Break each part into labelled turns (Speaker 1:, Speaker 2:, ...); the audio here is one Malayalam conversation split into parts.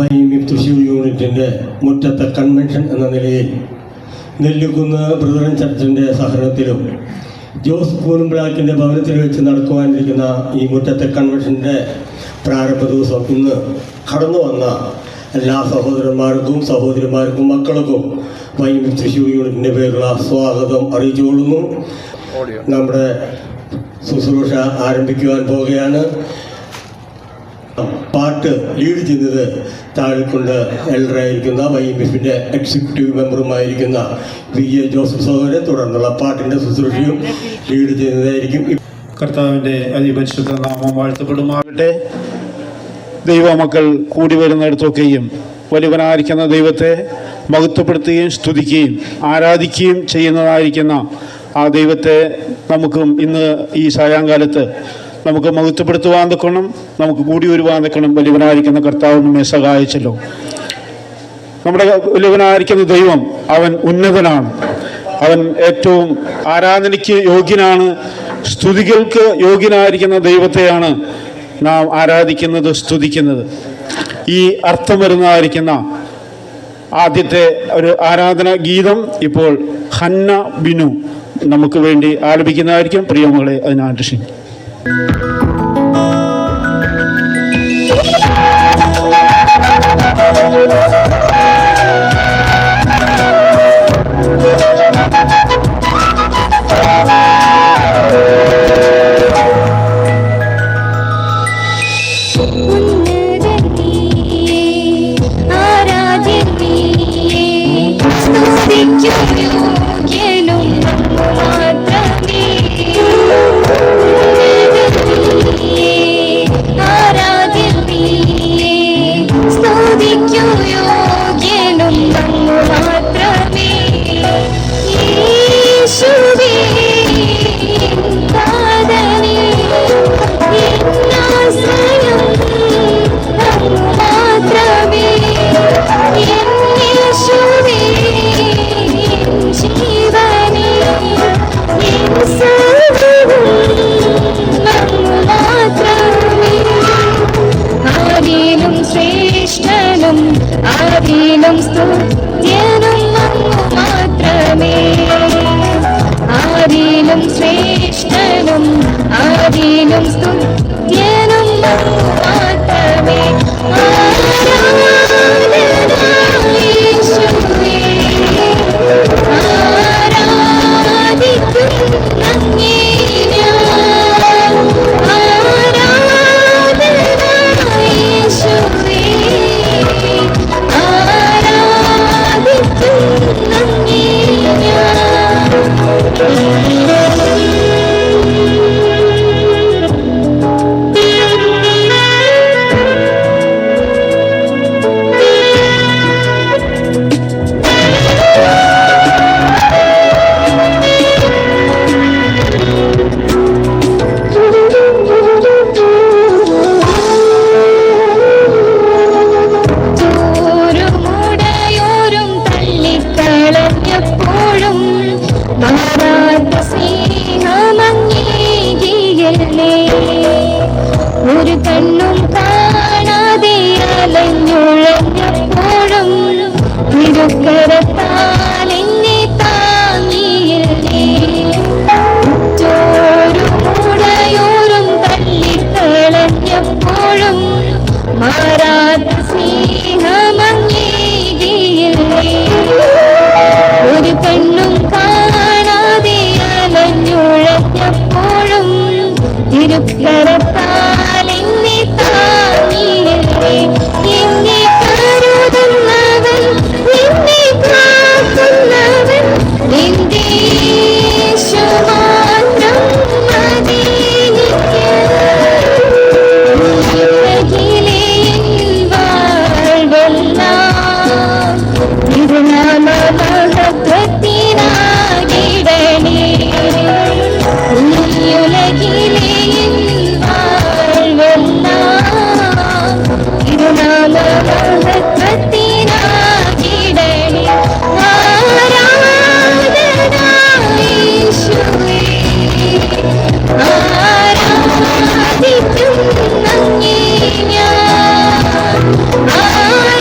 Speaker 1: YMF തൃശ്ശൂർ യൂണിറ്റിൻ്റെ മുറ്റത്തെ കൺവെൻഷൻ എന്ന നിലയിൽ നെല്ലിക്കുന്ന് ബ്രദറൻ ചർച്ചിൻ്റെ സഹകരണത്തിലും ജോസ് കൂനുംബ്ലാക്കിൻ്റെ ഭവനത്തിൽ വെച്ച് നടക്കുവാനിരിക്കുന്ന ഈ മുറ്റത്തെ കൺവെൻഷൻ്റെ പ്രാരംഭ ദിവസം ഇന്ന് കടന്നു വന്ന എല്ലാ സഹോദരന്മാർക്കും സഹോദരിമാർക്കും മക്കൾക്കും YMF തൃശ്ശൂർ യൂണിറ്റിൻ്റെ പേരുള്ള സ്വാഗതം അറിയിച്ചുകൊള്ളുന്നു. നമ്മുടെ ശുശ്രൂഷ ആരംഭിക്കുവാൻ പോവുകയാണ്. പാട്ട് ലീഡ് ചെയ്യുന്നത് താഴെക്കൊണ്ട് എൽഡറായിരിക്കുന്ന YMFിൻ്റെ എക്സിക്യൂട്ടീവ് മെമ്പറുമായിരിക്കുന്ന VA ജോസഫ് സഹോദരൻ തുടർന്നുള്ള പാട്ടിൻ്റെ ശുശ്രൂഷയും ലീഡ് ചെയ്യുന്നതായിരിക്കും.
Speaker 2: കർത്താവിൻ്റെ അതിപരിശുദ്ധ നാമം വാഴ്ത്തപ്പെടുമാകട്ടെ. ദൈവമക്കൾ കൂടി വരുന്നിടത്തൊക്കെയും വലിയവനായിരിക്കുന്ന ദൈവത്തെ മഹത്വപ്പെടുത്തുകയും സ്തുതിക്കുകയും ആരാധിക്കുകയും ചെയ്യുന്നതായിരിക്കുന്ന ആ ദൈവത്തെ നമുക്കും ഇന്ന് ഈ സായങ്കാലത്ത് നമുക്ക് മഹത്വപ്പെടുത്തുവാൻ തക്കണം, നമുക്ക് കൂടി വരുവാൻ തക്കണം. വലിയവനായിരിക്കുന്ന കർത്താവ് നമ്മെ സഹായിച്ചല്ലോ. നമ്മുടെ വലിയവനായിരിക്കുന്ന ദൈവം അവൻ ഉന്നതനാണ്, അവൻ ഏറ്റവും ആരാധനയ്ക്ക് യോഗ്യനാണ്, സ്തുതികൾക്ക് യോഗ്യനായിരിക്കുന്ന ദൈവത്തെയാണ് നാം ആരാധിക്കുന്നത്, സ്തുതിക്കുന്നത്. ഈ അർത്ഥം വരുന്നതായിരിക്കുന്ന ആദ്യത്തെ ഒരു ആരാധന ഗീതം ഇപ്പോൾ ഹന്ന ബിനു നമുക്ക് വേണ്ടി ആലപിക്കുന്നതായിരിക്കും. പ്രിയമകളെ അതിനാകർഷിക്കും.
Speaker 3: ആരാധിക്കും നന്ദി ഞാൻ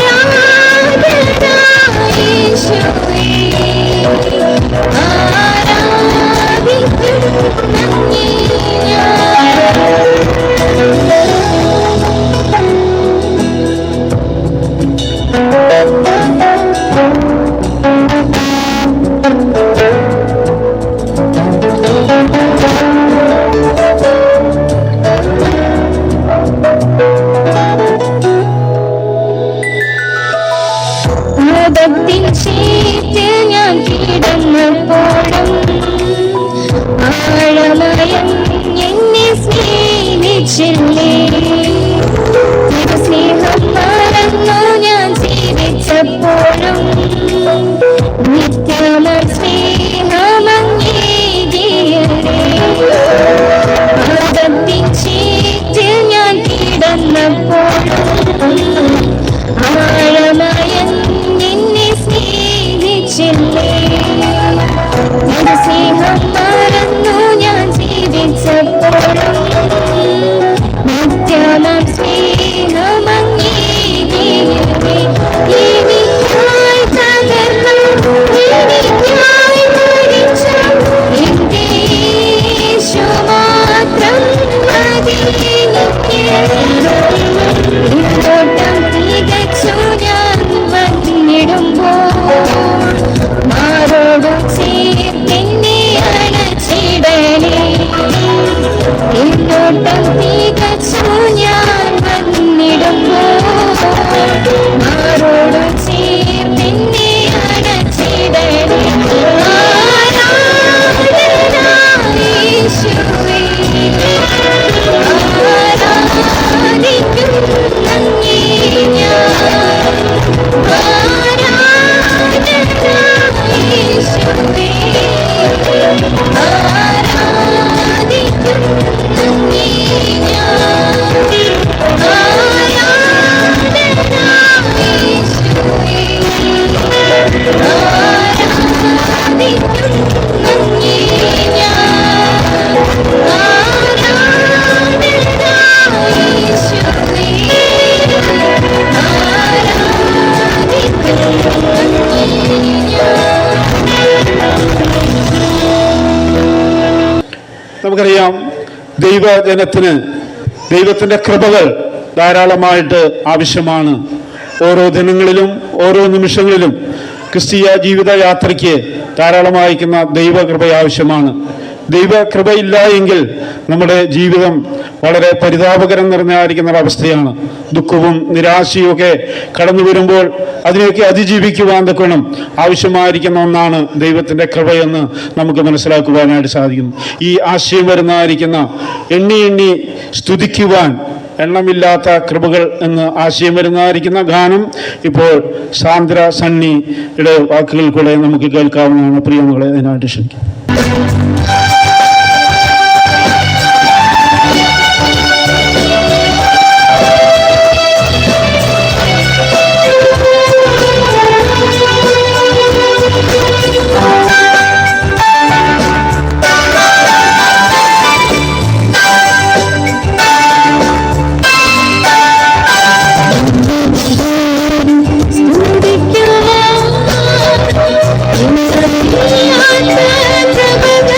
Speaker 2: നമുക്കറിയാം, ദൈവജനത്തിന് ദൈവത്തിൻ്റെ കൃപകൾ ധാരാളമായിട്ട് ആവശ്യമാണ്. ഓരോ ദിനങ്ങളിലും ഓരോ നിമിഷങ്ങളിലും ക്രിസ്തീയ ജീവിതയാത്രയ്ക്ക് ധാരാളമായിരിക്കുന്ന ദൈവകൃപ ആവശ്യമാണ്. ദൈവകൃപയില്ല എങ്കിൽ നമ്മുടെ ജീവിതം വളരെ പരിതാപകരം നിറഞ്ഞായിരിക്കുന്ന ഒരവസ്ഥയാണ്. ദുഃഖവും നിരാശയും ഒക്കെ കടന്നു വരുമ്പോൾ അതിനെയൊക്കെ അതിജീവിക്കുവാൻ തക്കവണ്ണം ആവശ്യമായിരിക്കുന്ന ഒന്നാണ് ദൈവത്തിൻ്റെ കൃപയെന്ന് നമുക്ക് മനസ്സിലാക്കുവാനായിട്ട് സാധിക്കുന്നു. ഈ ആശയം വരുന്നതായിരിക്കുന്ന എണ്ണി എണ്ണി സ്തുതിക്കുവാൻ എണ്ണമില്ലാത്ത കൃപകൾ എന്ന് ആശയം വരുന്നതായിരിക്കുന്ന ഗാനം ഇപ്പോൾ സാന്ദ്ര സണ്ണിയുടെ വാക്കുകൾ കൂടെ നമുക്ക് കേൾക്കാവുന്നതാണ്. പ്രിയങ്ങളെ, അതിനായിട്ട് ക്ഷണിക്കും.
Speaker 3: Thank you.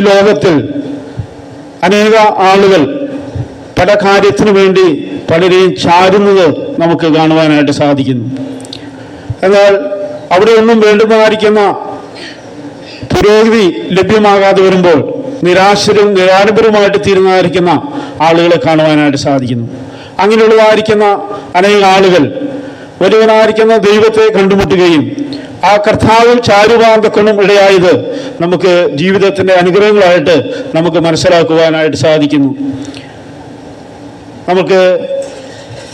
Speaker 2: ലോകത്തിൽ അനേക ആളുകൾ പല കാര്യത്തിനു വേണ്ടി പലരെയും ചാരുന്നത് നമുക്ക് കാണുവാനായിട്ട് സാധിക്കുന്നു. എന്നാൽ അവിടെ ഒന്നും വേണ്ടുന്നതായിരിക്കുന്ന പുരോഗതി ലഭ്യമാകാതെ വരുമ്പോൾ നിരാശരും നിരാലംബരുമായിട്ട് തീരുന്നതായിരിക്കുന്ന ആളുകളെ കാണുവാനായിട്ട് സാധിക്കുന്നു. അങ്ങനെയുള്ളതായിരിക്കുന്ന അനേക ആളുകൾ ഒരുവനായിരിക്കുന്ന ദൈവത്തെ കണ്ടുമുട്ടുകയും ആ കർത്താവിൽ ചാരുവാൻ തക്കണം ഇടയായത് നമുക്ക് ജീവിതത്തിൻ്റെ അനുഗ്രഹങ്ങളായിട്ട് നമുക്ക് മനസ്സിലാക്കുവാനായിട്ട് സാധിക്കുന്നു. നമുക്ക്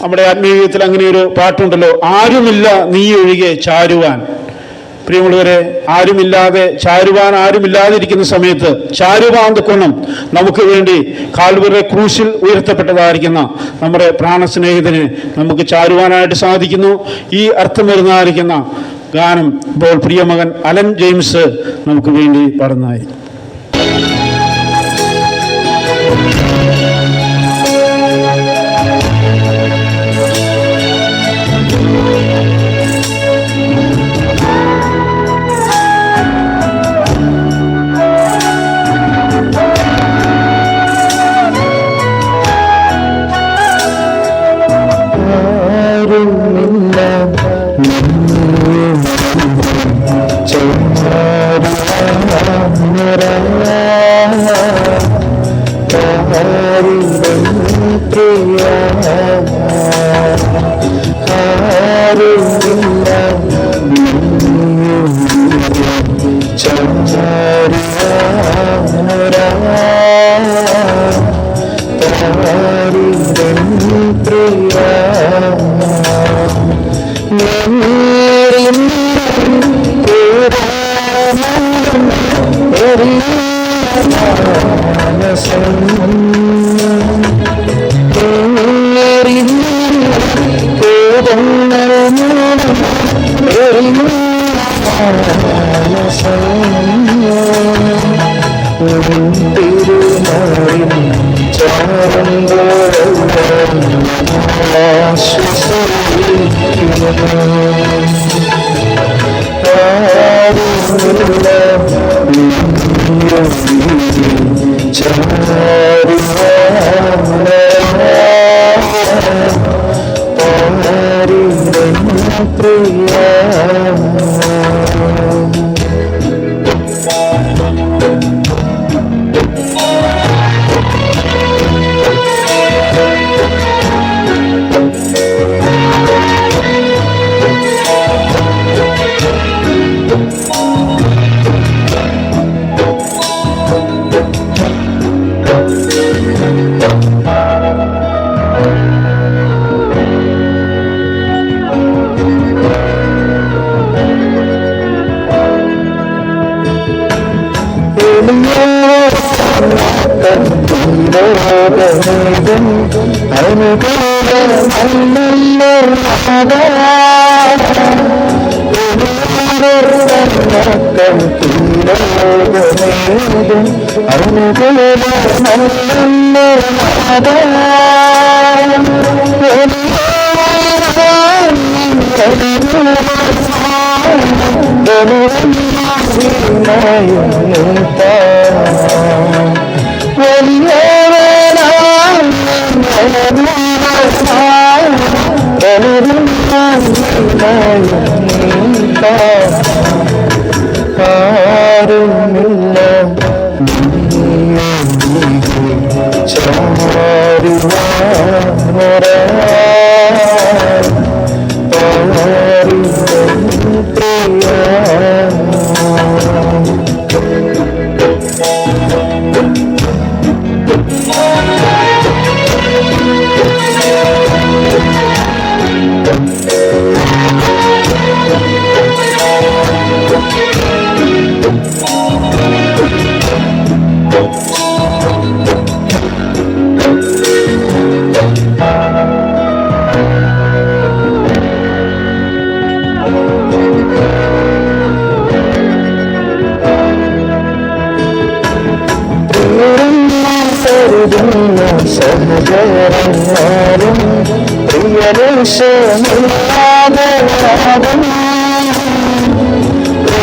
Speaker 2: നമ്മുടെ ആത്മീയത്തിൽ അങ്ങനെ ഒരു പാട്ടുണ്ടല്ലോ, ആരുമില്ല നീ ഒഴികെ ചാരുവാൻ. പ്രിയമുള്ളവരെ, ആരുമില്ലാതെ ചാരുവാൻ ആരുമില്ലാതിരിക്കുന്ന സമയത്ത് ചാരുവാൻ തക്കണം നമുക്ക് വേണ്ടി കാൽവറി ക്രൂശിൽ ഉയർത്തപ്പെട്ടതായിരിക്കുന്ന നമ്മുടെ പ്രാണസ്നേഹിതനെ നമുക്ക് ചാരുവാനായിട്ട് സാധിക്കുന്നു. ഈ അർത്ഥം വരുന്നതായിരിക്കുന്ന ഗാനം ഇപ്പോൾ പ്രിയമകൻ അലൻ ജെയിംസ് നമുക്ക് വേണ്ടി പാടുന്നതായിരിക്കും.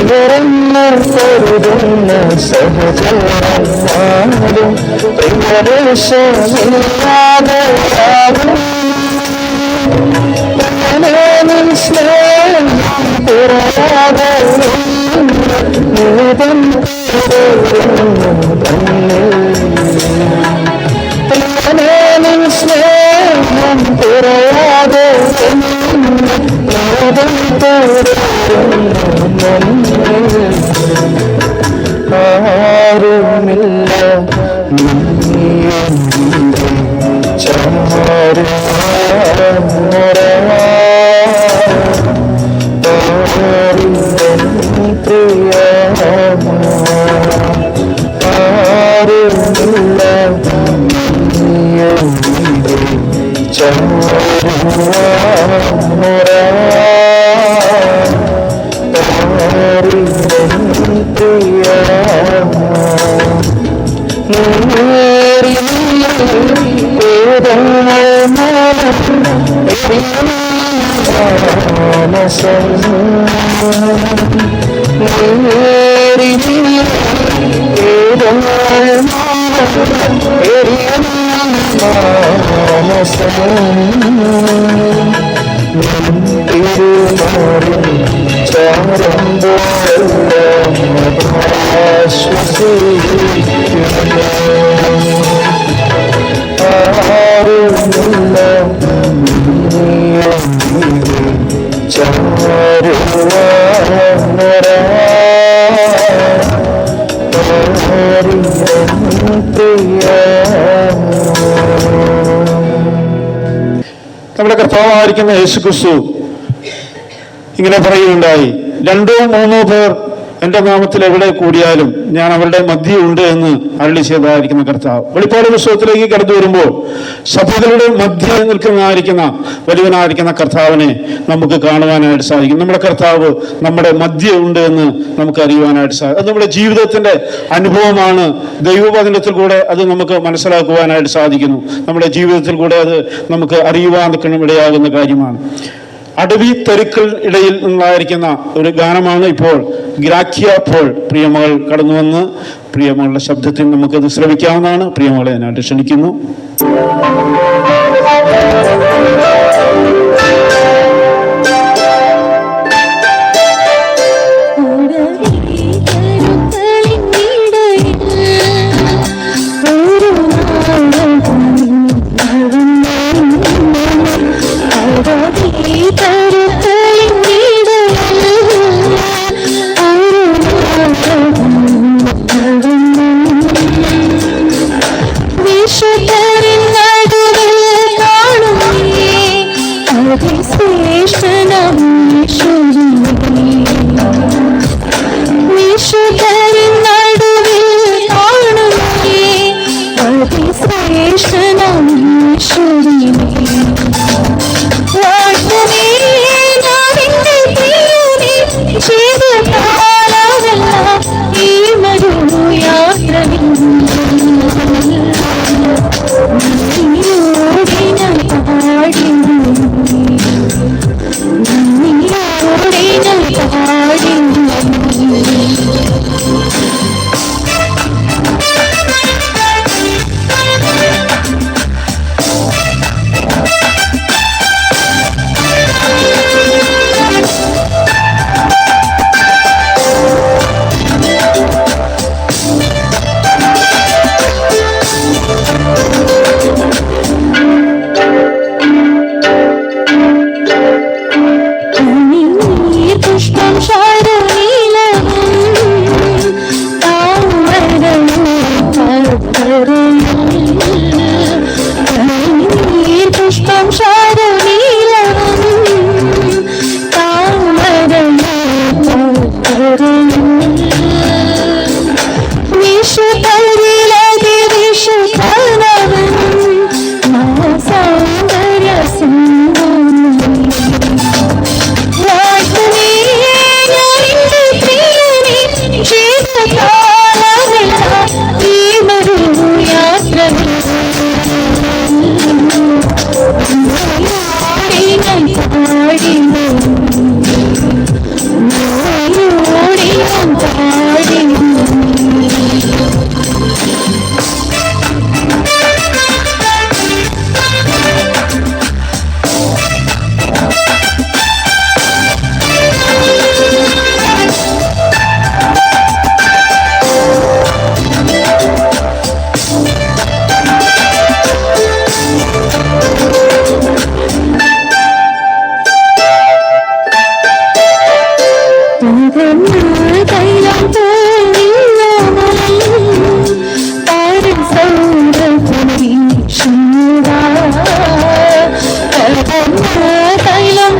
Speaker 3: പ്രിയരെന്ന് കരുതുന്ന സഹജരായാലും പ്രിയരേശമില്ലാതെയാകും സ്നേഹം കുറയാതെ നീതം സ്നേഹം കുറയാതെ ആരുമില്ല ചാരു പ്രിയ ആരുമില്ല
Speaker 2: നമ്മുടെ കർത്താവായിരിക്കുന്ന യേശുക്രിസ്തു ഇങ്ങനെ പറയുകയുണ്ടായി, 2 or 3 പേർ എൻ്റെ നാമത്തിൽ എവിടെ കൂടിയാലും ഞാൻ അവരുടെ മധ്യയുണ്ട് എന്ന് അരുളി ചെയ്തതായിരിക്കുന്ന കർത്താവ്. വെളിപ്പാട് പുസ്തകത്തിലേക്ക് കടന്നു വരുമ്പോൾ സഭകളുടെ മധ്യേ നിൽക്കുന്നതായിരിക്കുന്ന വലിയവനായിരിക്കുന്ന കർത്താവിനെ നമുക്ക് കാണുവാനായിട്ട് സാധിക്കും. നമ്മുടെ കർത്താവ് നമ്മുടെ മധ്യേ ഉണ്ട് എന്ന് നമുക്ക് അറിയുവാനായിട്ട് സാധിക്കും. അത് നമ്മുടെ ജീവിതത്തിന്റെ അനുഭവമാണ്. ദൈവവചനത്തിൽ കൂടെ അത് നമുക്ക് മനസ്സിലാക്കുവാനായിട്ട് സാധിക്കുന്നു. നമ്മുടെ ജീവിതത്തിൽ കൂടെ അത് നമുക്ക് അറിയുവാൻ ഇടയാകുന്ന കാര്യമാണ്. അടവി തെരുക്കൾ ഇടയിൽ നിന്നായിരിക്കുന്ന ഒരു ഗാനമാണ് ഇപ്പോൾ ഗ്രാഖ്യ പോൾ പ്രിയമകൾ കടന്നു വന്ന് പ്രിയമകളുടെ ശബ്ദത്തിൽ നമുക്കത് ശ്രമിക്കാവുന്നതാണ്. പ്രിയമകളെ അതിനായിട്ട് ക്ഷണിക്കുന്നു.
Speaker 3: തൈലം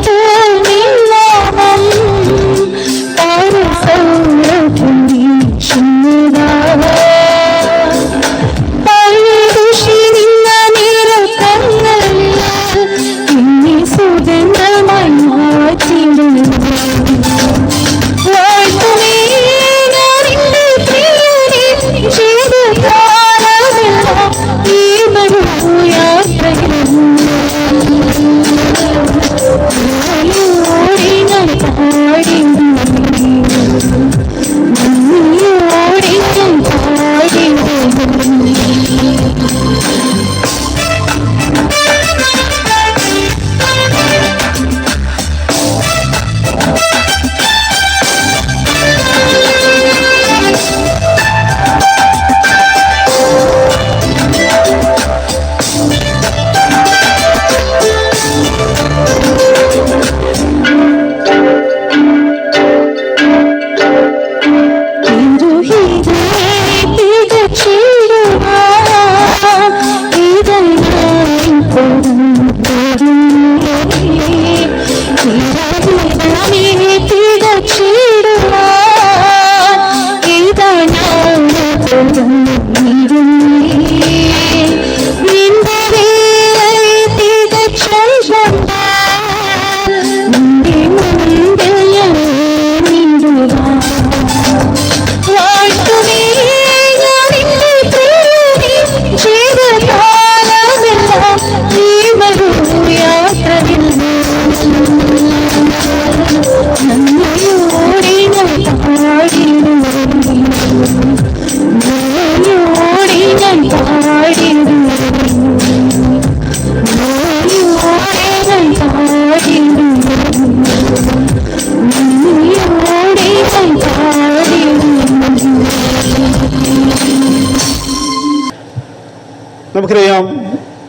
Speaker 2: നമുക്കറിയാം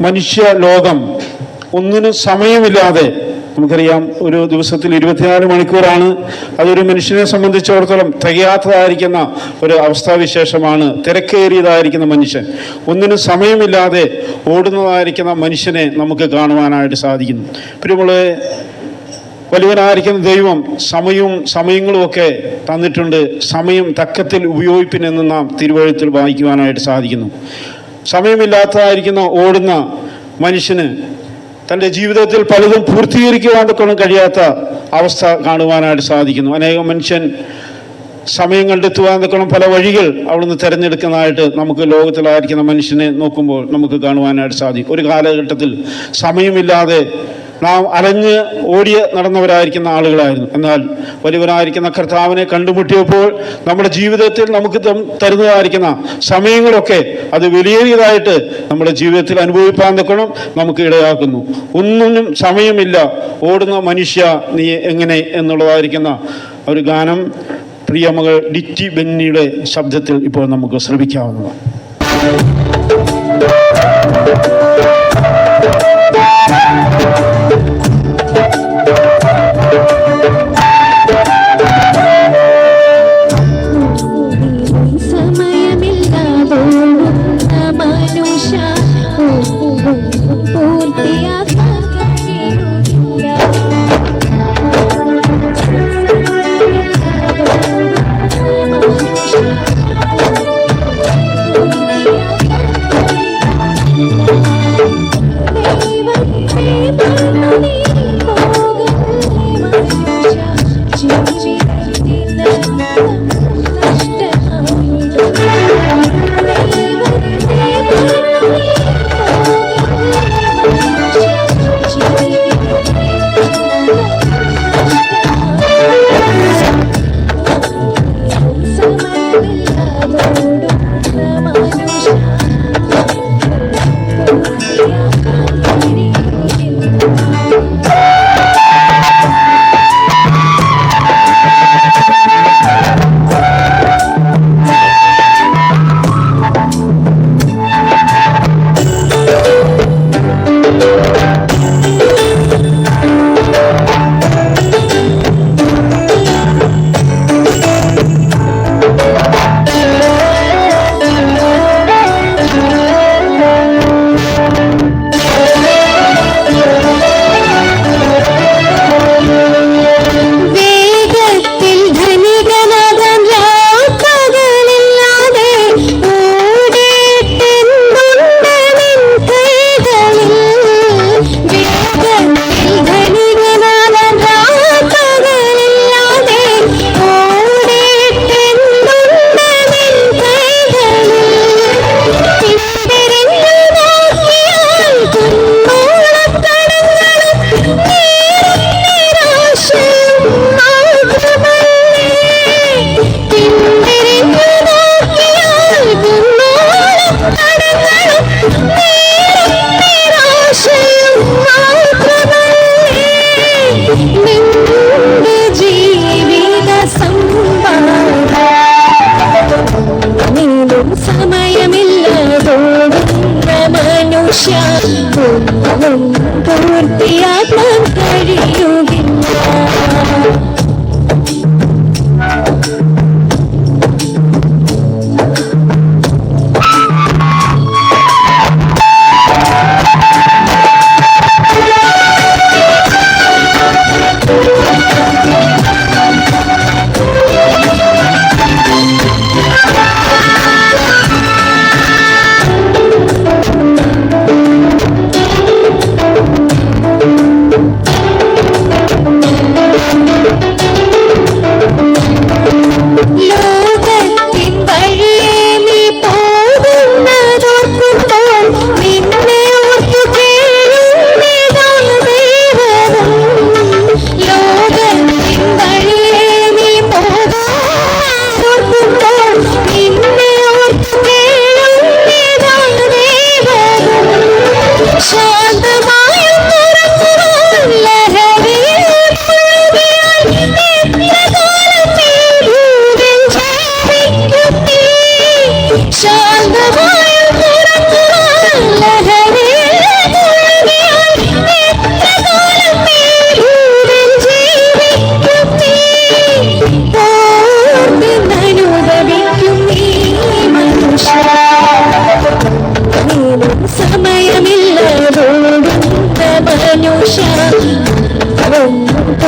Speaker 2: മനുഷ്യ ലോകം ഒന്നിനും സമയമില്ലാതെ, നമുക്കറിയാം ഒരു ദിവസത്തിൽ 24 മണിക്കൂറാണ്. അതൊരു മനുഷ്യനെ സംബന്ധിച്ചിടത്തോളം തികയാത്തതായിരിക്കുന്ന ഒരു അവസ്ഥാവിശേഷമാണ്. തിരക്കേറിയതായിരിക്കുന്ന മനുഷ്യൻ, ഒന്നിനും സമയമില്ലാതെ ഓടുന്നതായിരിക്കുന്ന മനുഷ്യനെ നമുക്ക് കാണുവാനായിട്ട് സാധിക്കുന്നു. പ്രിയമുള്ളവരെ, വലിയവനായിരിക്കുന്ന ദൈവം സമയങ്ങളുമൊക്കെ തന്നിട്ടുണ്ട്. സമയം തക്കത്തിൽ ഉപയോഗിപ്പിനെന്ന് നാം തിരുവഴുത്തിൽ വായിക്കുവാനായിട്ട് സാധിക്കുന്നു. സമയമില്ലാത്തതായിരിക്കുന്ന ഓടുന്ന മനുഷ്യന് തൻ്റെ ജീവിതത്തിൽ പലതും പൂർത്തീകരിക്കുവാൻ കഴിയാത്ത അവസ്ഥ കാണുവാനായിട്ട് സാധിക്കുന്നു. അനേകം മനുഷ്യൻ സമയം കണ്ടെത്തുവാൻ പല വഴികൾ അവിടുന്ന് തിരഞ്ഞെടുക്കുന്നതായിട്ട് നമുക്ക് ലോകത്തിലായിരിക്കുന്ന മനുഷ്യനെ നോക്കുമ്പോൾ നമുക്ക് കാണുവാനായിട്ട് സാധിക്കും. ഒരു കാലഘട്ടത്തിൽ സമയമില്ലാതെ നാം അലഞ്ഞ് ഓടിയ നടന്നവരായിരിക്കുന്ന ആളുകളായിരുന്നു. എന്നാൽ വലിയവനായിരിക്കുന്ന കർത്താവിനെ കണ്ടുമുട്ടിയപ്പോൾ നമ്മുടെ ജീവിതത്തിൽ നമുക്ക് തരുന്നതായിരിക്കുന്ന സമയങ്ങളൊക്കെ അത് വിലയേറിയതായിട്ട് നമ്മുടെ ജീവിതത്തിൽ അനുഭവിപ്പാൻ നമുക്ക് ഇടയാക്കുന്നു. ഒന്നിനും സമയമില്ല, ഓടുന്ന മനുഷ്യ നീ എങ്ങനെ എന്നുള്ളതായിരിക്കുന്ന ഒരു ഗാനം പ്രിയമകൾ ഡിറ്റി ബെന്നിയുടെ ശബ്ദത്തിൽ ഇപ്പോൾ നമുക്ക് ശ്രമിക്കാവുന്നതാണ്.
Speaker 4: മനുഷ്യ ഒന്നും പൂർത്തിയാക്കാൻ കഴിയുകില്ല.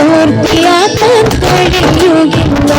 Speaker 4: പൂർത്തിയാക്കാൻ കഴിയുകില്ല.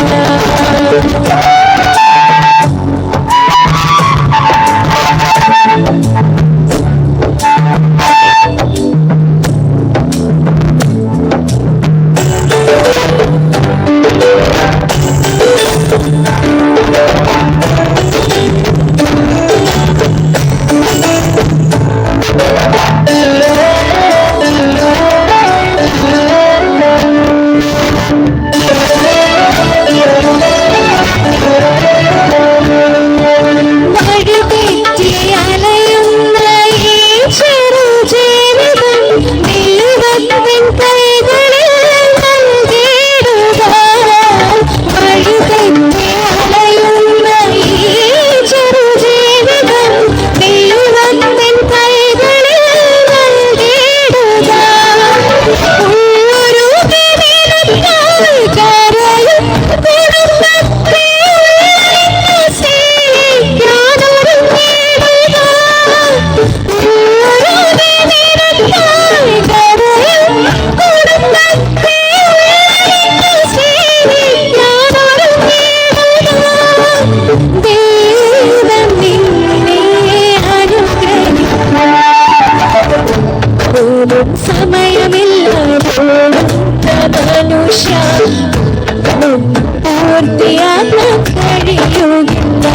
Speaker 4: പൂർത്തിയാക്കാൻ കഴിയുകില്ല.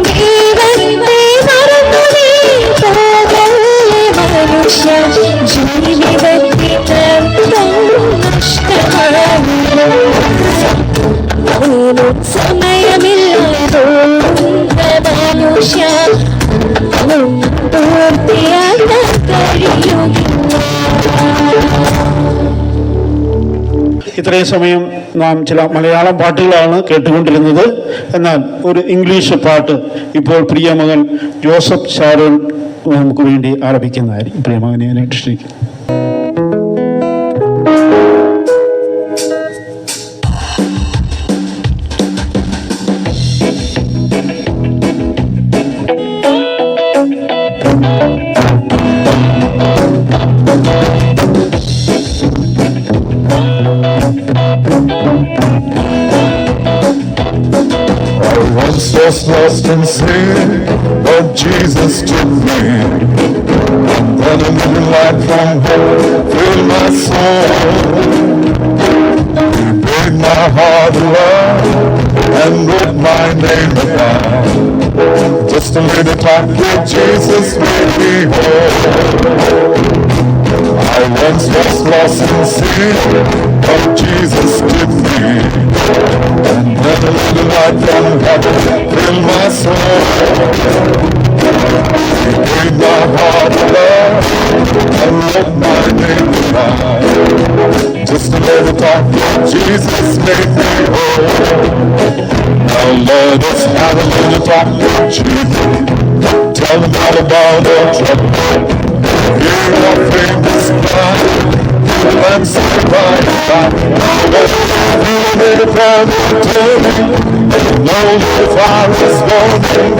Speaker 4: ദൈവത്തെ മറന്നു നീ പോകല്ലേ മനുഷ്യ, ജീവിതത്തിനർത്ഥം നഷ്ടമാകില്ല. സമയമില്ല മനുഷ്യ, പൂർത്തിയാക്കാൻ കഴിയുകില്ല.
Speaker 2: ഇത്രയും സമയം നാം ചില മലയാളം പാട്ടുകളാണ് കേട്ടുകൊണ്ടിരുന്നത്. എന്നാൽ ഒരു ഇംഗ്ലീഷ് പാട്ട് ഇപ്പോൾ പ്രിയമകൻ ജോസഫ് ഷാരോൺ നമുക്ക് വേണ്ടി ആലപിക്കുന്നതായിരിക്കും. പ്രിയമകനെ ഞാൻ ക്ഷണിക്കുന്നു.
Speaker 5: Was lost in sin, but Jesus took me. Then a little light from heaven filled my soul. He made my heart alive and wrote my name down. Just a little talk with Jesus made me whole. I once was lost in sin, but Jesus took me. And then a little light from heaven filled my soul. He made my heart alive and wrote my name down. Just a little talk with Jesus made me whole. Now let us have a little talk with Jesus. Tell them all about our trouble. Hear our famous cry. He'll answer by and by. We'll make a prayer returning. Know the fire is burning.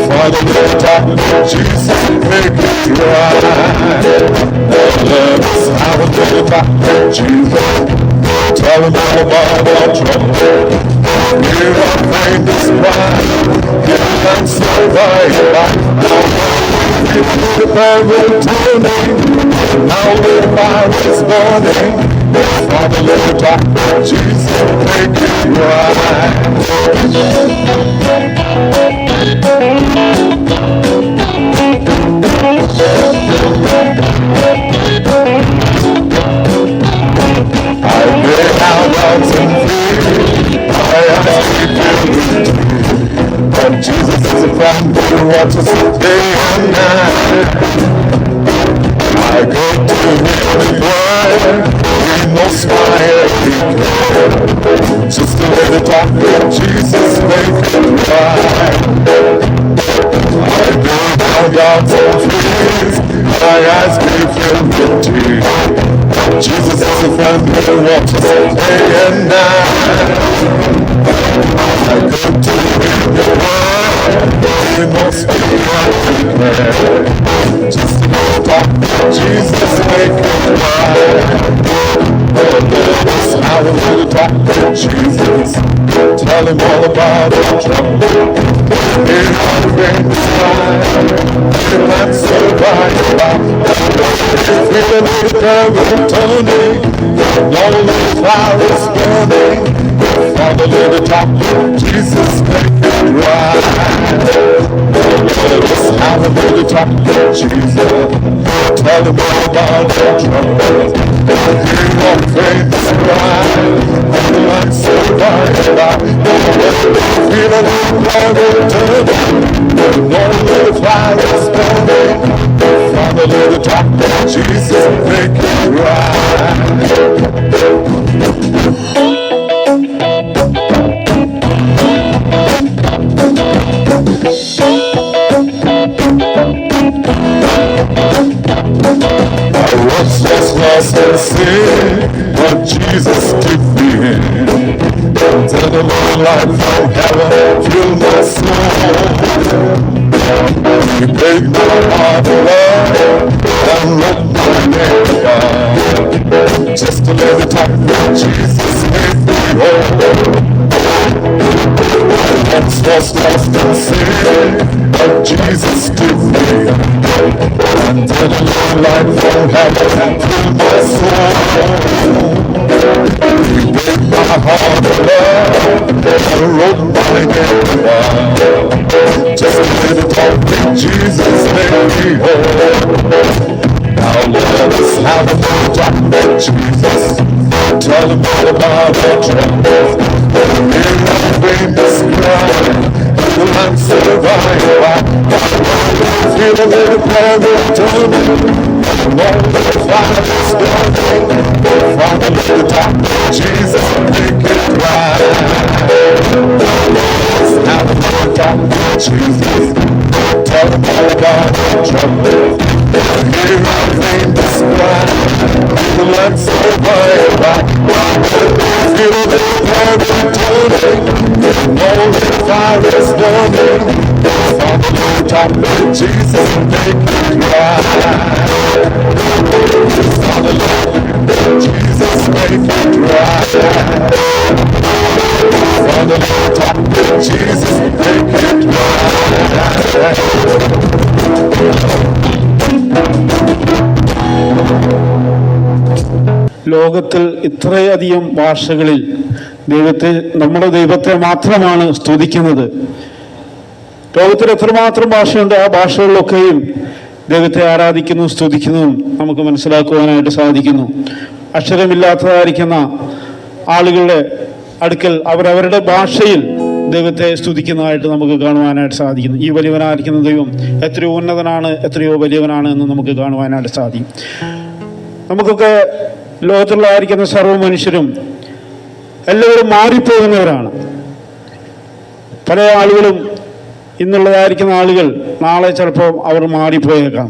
Speaker 5: Father, lift up Jesus, make it right. Let us have a little back with Jesus. Tell them all about our trouble. Hear our famous cry. He'll answer by and by. The prayer returning. Now the fire is burning. Father, lift up Jesus, make it right. I lay out doubts and fear. I ask you to but Jesus is a friend who watches day and night. I go to him in prayer. He knows my every care. Just a little talk with Jesus, make it right. I lay down doubts and fears. I ask you to tears. Jesus is a friend who watches day and night. I go to him in prayer. He knows my every care. Just a little talk with Jesus, make it right. Have a little talk with Jesus. Tell him all about our trouble. Hear our famous cry. He'll answer by and by. Feel a little prayer returning. Know the fire is burning. Father, little talk with Jesus, make it right. Let us have a little talk with Jesus. Tell him all about our trouble. Hear our famous cry. He'll answer by and by. Feel a little prayer returning. Know the fire is burning. Father, little talk with Jesus, make it right. I was just lost in sin, but Jesus took me in. Till the Lord light from heaven filled my soul. He paid my heart blood and wrote my name down. Just a little talk with Jesus made me whole. I once was lost in sin, but Jesus took me in. Until the Lord light from heaven filled my soul. He gave my heart love and wrote my name down. Just a little talk with Jesus made me whole. Now let us have a little talk with Jesus. Tell him all about our troubles. Hear our famous cry. He'll answer by and by. Feel a little prayer returning. Know the fire is burning. Father, little talk with Jesus, make it right. Let's have a little talk with Jesus. Tell him all about our trouble. Hear our famous cry. He'll answer by and by. Feel a little prayer returning. Know the fire is burning. Father, little talk with Jesus, make it right. Father, little Jesus, make it right. Father, little talk with Jesus, make it right.
Speaker 2: ലോകത്തിൽ ഇത്രയധികം ഭാഷകളിൽ നമ്മുടെ ദൈവത്തെ മാത്രമാണ് സ്തുതിക്കുന്നത്. ലോകത്തിൽ എത്രമാത്രം ഭാഷയുണ്ട്, ആ ഭാഷകളിലൊക്കെയും ദൈവത്തെ ആരാധിക്കുന്നു, സ്തുതിക്കുന്നതും നമുക്ക് മനസ്സിലാക്കുവാനായിട്ട് സാധിക്കുന്നു. അക്ഷരമില്ലാത്തതായിരിക്കുന്ന ആളുകളുടെ അടുക്കൽ അവരവരുടെ ഭാഷയിൽ ദൈവത്തെ സ്തുതിക്കുന്നതായിട്ട് നമുക്ക് കാണുവാനായിട്ട് സാധിക്കുന്നു. ഈ വലിയവനായിരിക്കുന്ന ദൈവം എത്രയോ ഉന്നതനാണ്, എത്രയോ വലിയവനാണ് എന്ന് നമുക്ക് കാണുവാനായിട്ട് സാധിക്കും. നമുക്കൊക്കെ ലോകത്തിലുള്ളതായിരിക്കുന്ന സർവ്വ മനുഷ്യരും എല്ലാവരും മാറിപ്പോകുന്നവരാണ്. പല ആളുകളും ഇന്നുള്ളതായിരിക്കുന്ന ആളുകൾ നാളെ ചിലപ്പോൾ അവർ മാറിപ്പോയേക്കാം.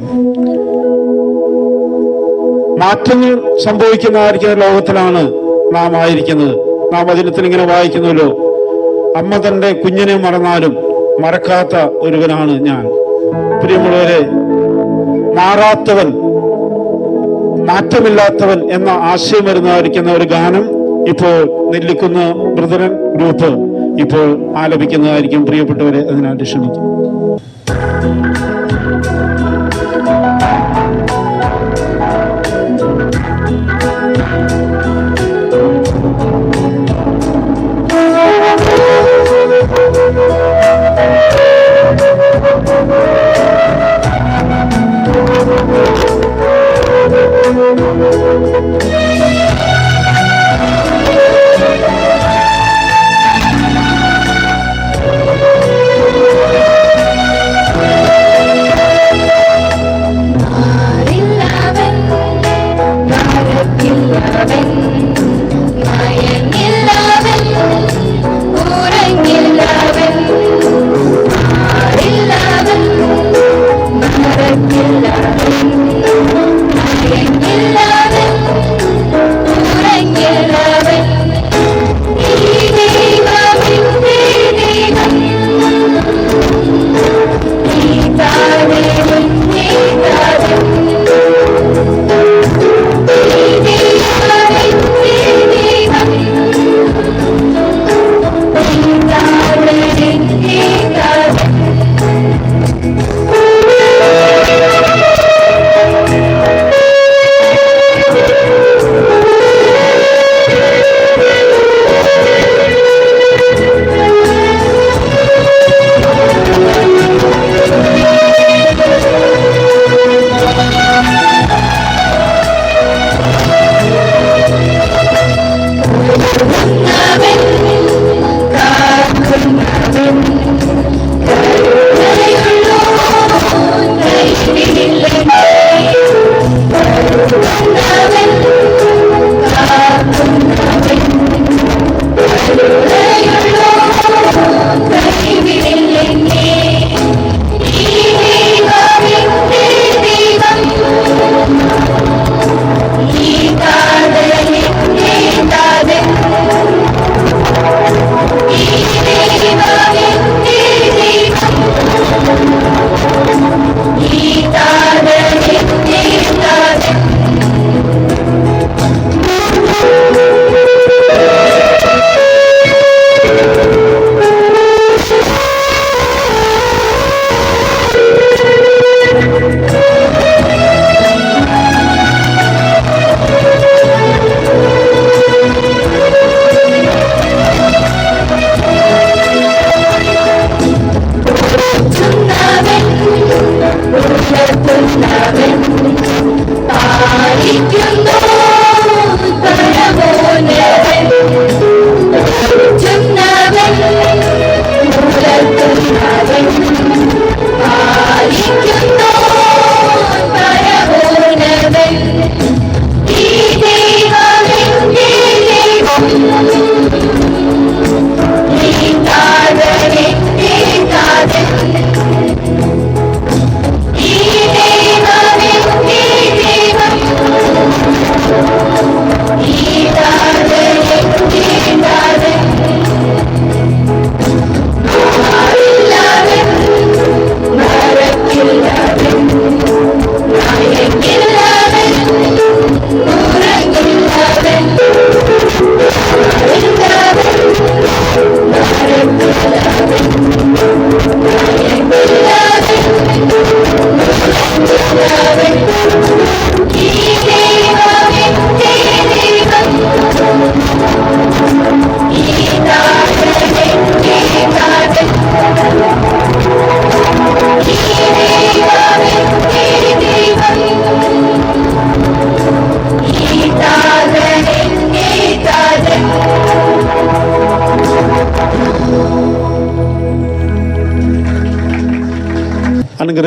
Speaker 2: മാറ്റങ്ങൾ സംഭവിക്കുന്നതായിരിക്കുന്ന ലോകത്തിലാണ് നാം ആയിരിക്കുന്നത്. നാം വചനത്തിൽ ഇങ്ങനെ വായിക്കുന്നുവല്ലോ, അമ്മ തൻ്റെ കുഞ്ഞിനെ മറന്നാലും മറക്കാത്ത ഒരുവനാണ് ഞാൻ. പ്രിയമുള്ളവരെ, മാറാത്തവൻ, മാറ്റമില്ലാത്തവൻ എന്ന ആശയം വരുന്നതായിരിക്കുന്ന ഒരു ഗാനം ഇപ്പോൾ നെല്ലിക്കുന്ന് ബ്രദറൻ ഗ്രൂപ്പ് ഇപ്പോൾ ആലപിക്കുന്നതായിരിക്കും. പ്രിയപ്പെട്ടവരെ അതിനായിട്ട് ക്ഷണിക്കും.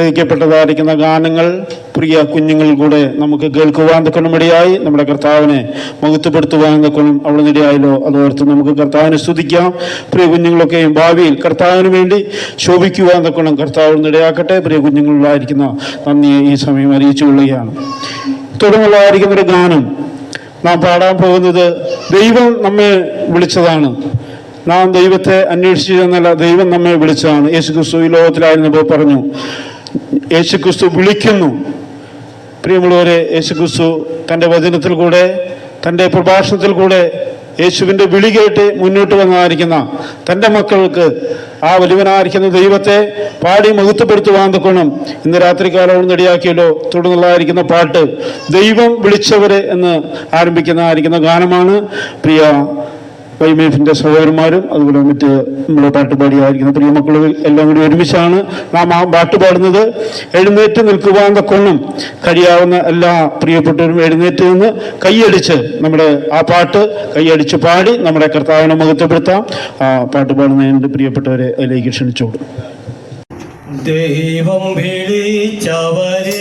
Speaker 2: അനുഗ്രഹിക്കപ്പെട്ടതായിരിക്കുന്ന ഗാനങ്ങൾ പ്രിയ കുഞ്ഞുങ്ങൾ കൂടെ നമുക്ക് കേൾക്കുവാൻ തക്കണമിടയായി നമ്മുടെ കർത്താവിനെ മഹത്വപ്പെടുത്തുവാൻ തക്കണം അവിടെ നിടയായല്ലോ. അതോർത്ത് നമുക്ക് കർത്താവിനെ സ്തുതിക്കാം. പ്രിയ കുഞ്ഞുങ്ങളൊക്കെയും ഭാവിയിൽ കർത്താവിന് വേണ്ടി ശോഭിക്കുവാൻ തക്കണം കർത്താവ് നിടയാക്കട്ടെ. പ്രിയ കുഞ്ഞുങ്ങളിലായിരിക്കുന്ന നന്ദിയെ ഈ സമയം അറിയിച്ചു കൊള്ളുകയാണ്. തുടർന്നുള്ളതായിരിക്കുന്ന ഒരു ഗാനം നാം പാടാൻ പോകുന്നത് ദൈവം നമ്മെ വിളിച്ചതാണ്. നാം ദൈവത്തെ അന്വേഷിച്ചതെന്നല്ല, ദൈവം നമ്മെ വിളിച്ചതാണ്. യേശുക്രിസ്തു ഈ ലോകത്തിലായിരുന്നപ്പോൾ പറഞ്ഞു, യേശുക്രിസ്തു വിളിക്കുന്നു. പ്രിയമുള്ളവരെ, യേശുക്രിസ്തു തൻ്റെ വചനത്തിൽ കൂടെ, തൻ്റെ പ്രഭാഷണത്തിൽ കൂടെ യേശുവിൻ്റെ വിളി കേട്ട് മുന്നോട്ട് വന്നതായിരിക്കുന്ന തൻ്റെ മക്കൾക്ക് ആ വലിയവനായിരിക്കുന്ന ദൈവത്തെ പാടി മഹത്വപ്പെടുത്തുവാൻ തക്കണം ഇന്ന് രാത്രികാലവും നെടിയാക്കിയല്ലോ. തുടർന്നുള്ളതായിരിക്കുന്ന പാട്ട് ദൈവം വിളിച്ചവരെ എന്ന് ആരംഭിക്കുന്നതായിരിക്കുന്ന ഗാനമാണ്. പ്രിയ വൈമേഫിൻ്റെ സഹോദരന്മാരും അതുപോലെ മറ്റ് നമ്മുടെ പാട്ടുപാടിയായിരിക്കുന്ന പ്രിയ മക്കളും എല്ലാം കൂടി ഒരുമിച്ചാണ് നാം ആ പാട്ട് പാടുന്നത്. എഴുന്നേറ്റ് നിൽക്കുവാൻ തക്കൊന്നും കഴിയാവുന്ന എല്ലാ പ്രിയപ്പെട്ടവരും എഴുന്നേറ്റ് നിന്ന് കൈയടിച്ച് നമ്മുടെ ആ പാട്ട് കൈയടിച്ച് പാടി നമ്മുടെ കർത്താവിനെ മഹത്വപ്പെടുത്താം. ആ പാട്ട് പാടുന്നതിൻ്റെ പ്രിയപ്പെട്ടവരെ അതിലേക്ക് ക്ഷണിച്ചോടും.
Speaker 1: ദൈവം വിളിച്ചവരെ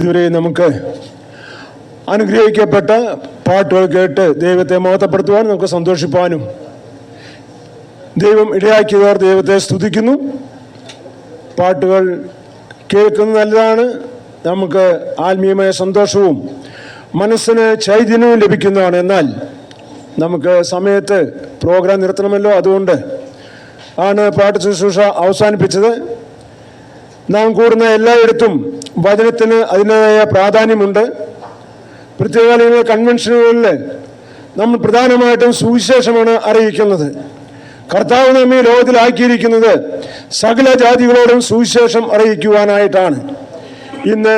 Speaker 6: ഇതുവരെ നമുക്ക് അനുഗ്രഹിക്കപ്പെട്ട പാട്ടുകൾ കേട്ട് ദൈവത്തെ മഹത്വപ്പെടുത്തുവാനും നമുക്ക് സന്തോഷിപ്പാനും ദൈവം ഇടയാക്കിയവർ ദൈവത്തെ സ്തുതിക്കുന്നു. പാട്ടുകൾ കേൾക്കുന്നത് നല്ലതാണ്. നമുക്ക് ആത്മീയമായ സന്തോഷവും മനസ്സിന് ചൈതന്യവും ലഭിക്കുന്നതാണ്. എന്നാൽ നമുക്ക് സമയത്ത് പ്രോഗ്രാം നിർത്തണമല്ലോ, അതുകൊണ്ട് ആണ് പാട്ട് ശുശ്രൂഷ അവസാനിപ്പിച്ചത്. നാം കൂടുന്ന എല്ലായിടത്തും വചനത്തിന് അതിൻ്റെതായ പ്രാധാന്യമുണ്ട്. പ്രത്യേക കൺവെൻഷനുകളിൽ നമ്മൾ പ്രധാനമായിട്ടും സുവിശേഷമാണ് അറിയിക്കുന്നത്. കർത്താവ് നമ്മെ ലോകത്തിലാക്കിയിരിക്കുന്നത് സകല ജാതികളോടും സുവിശേഷം അറിയിക്കുവാനായിട്ടാണ്. ഇന്ന്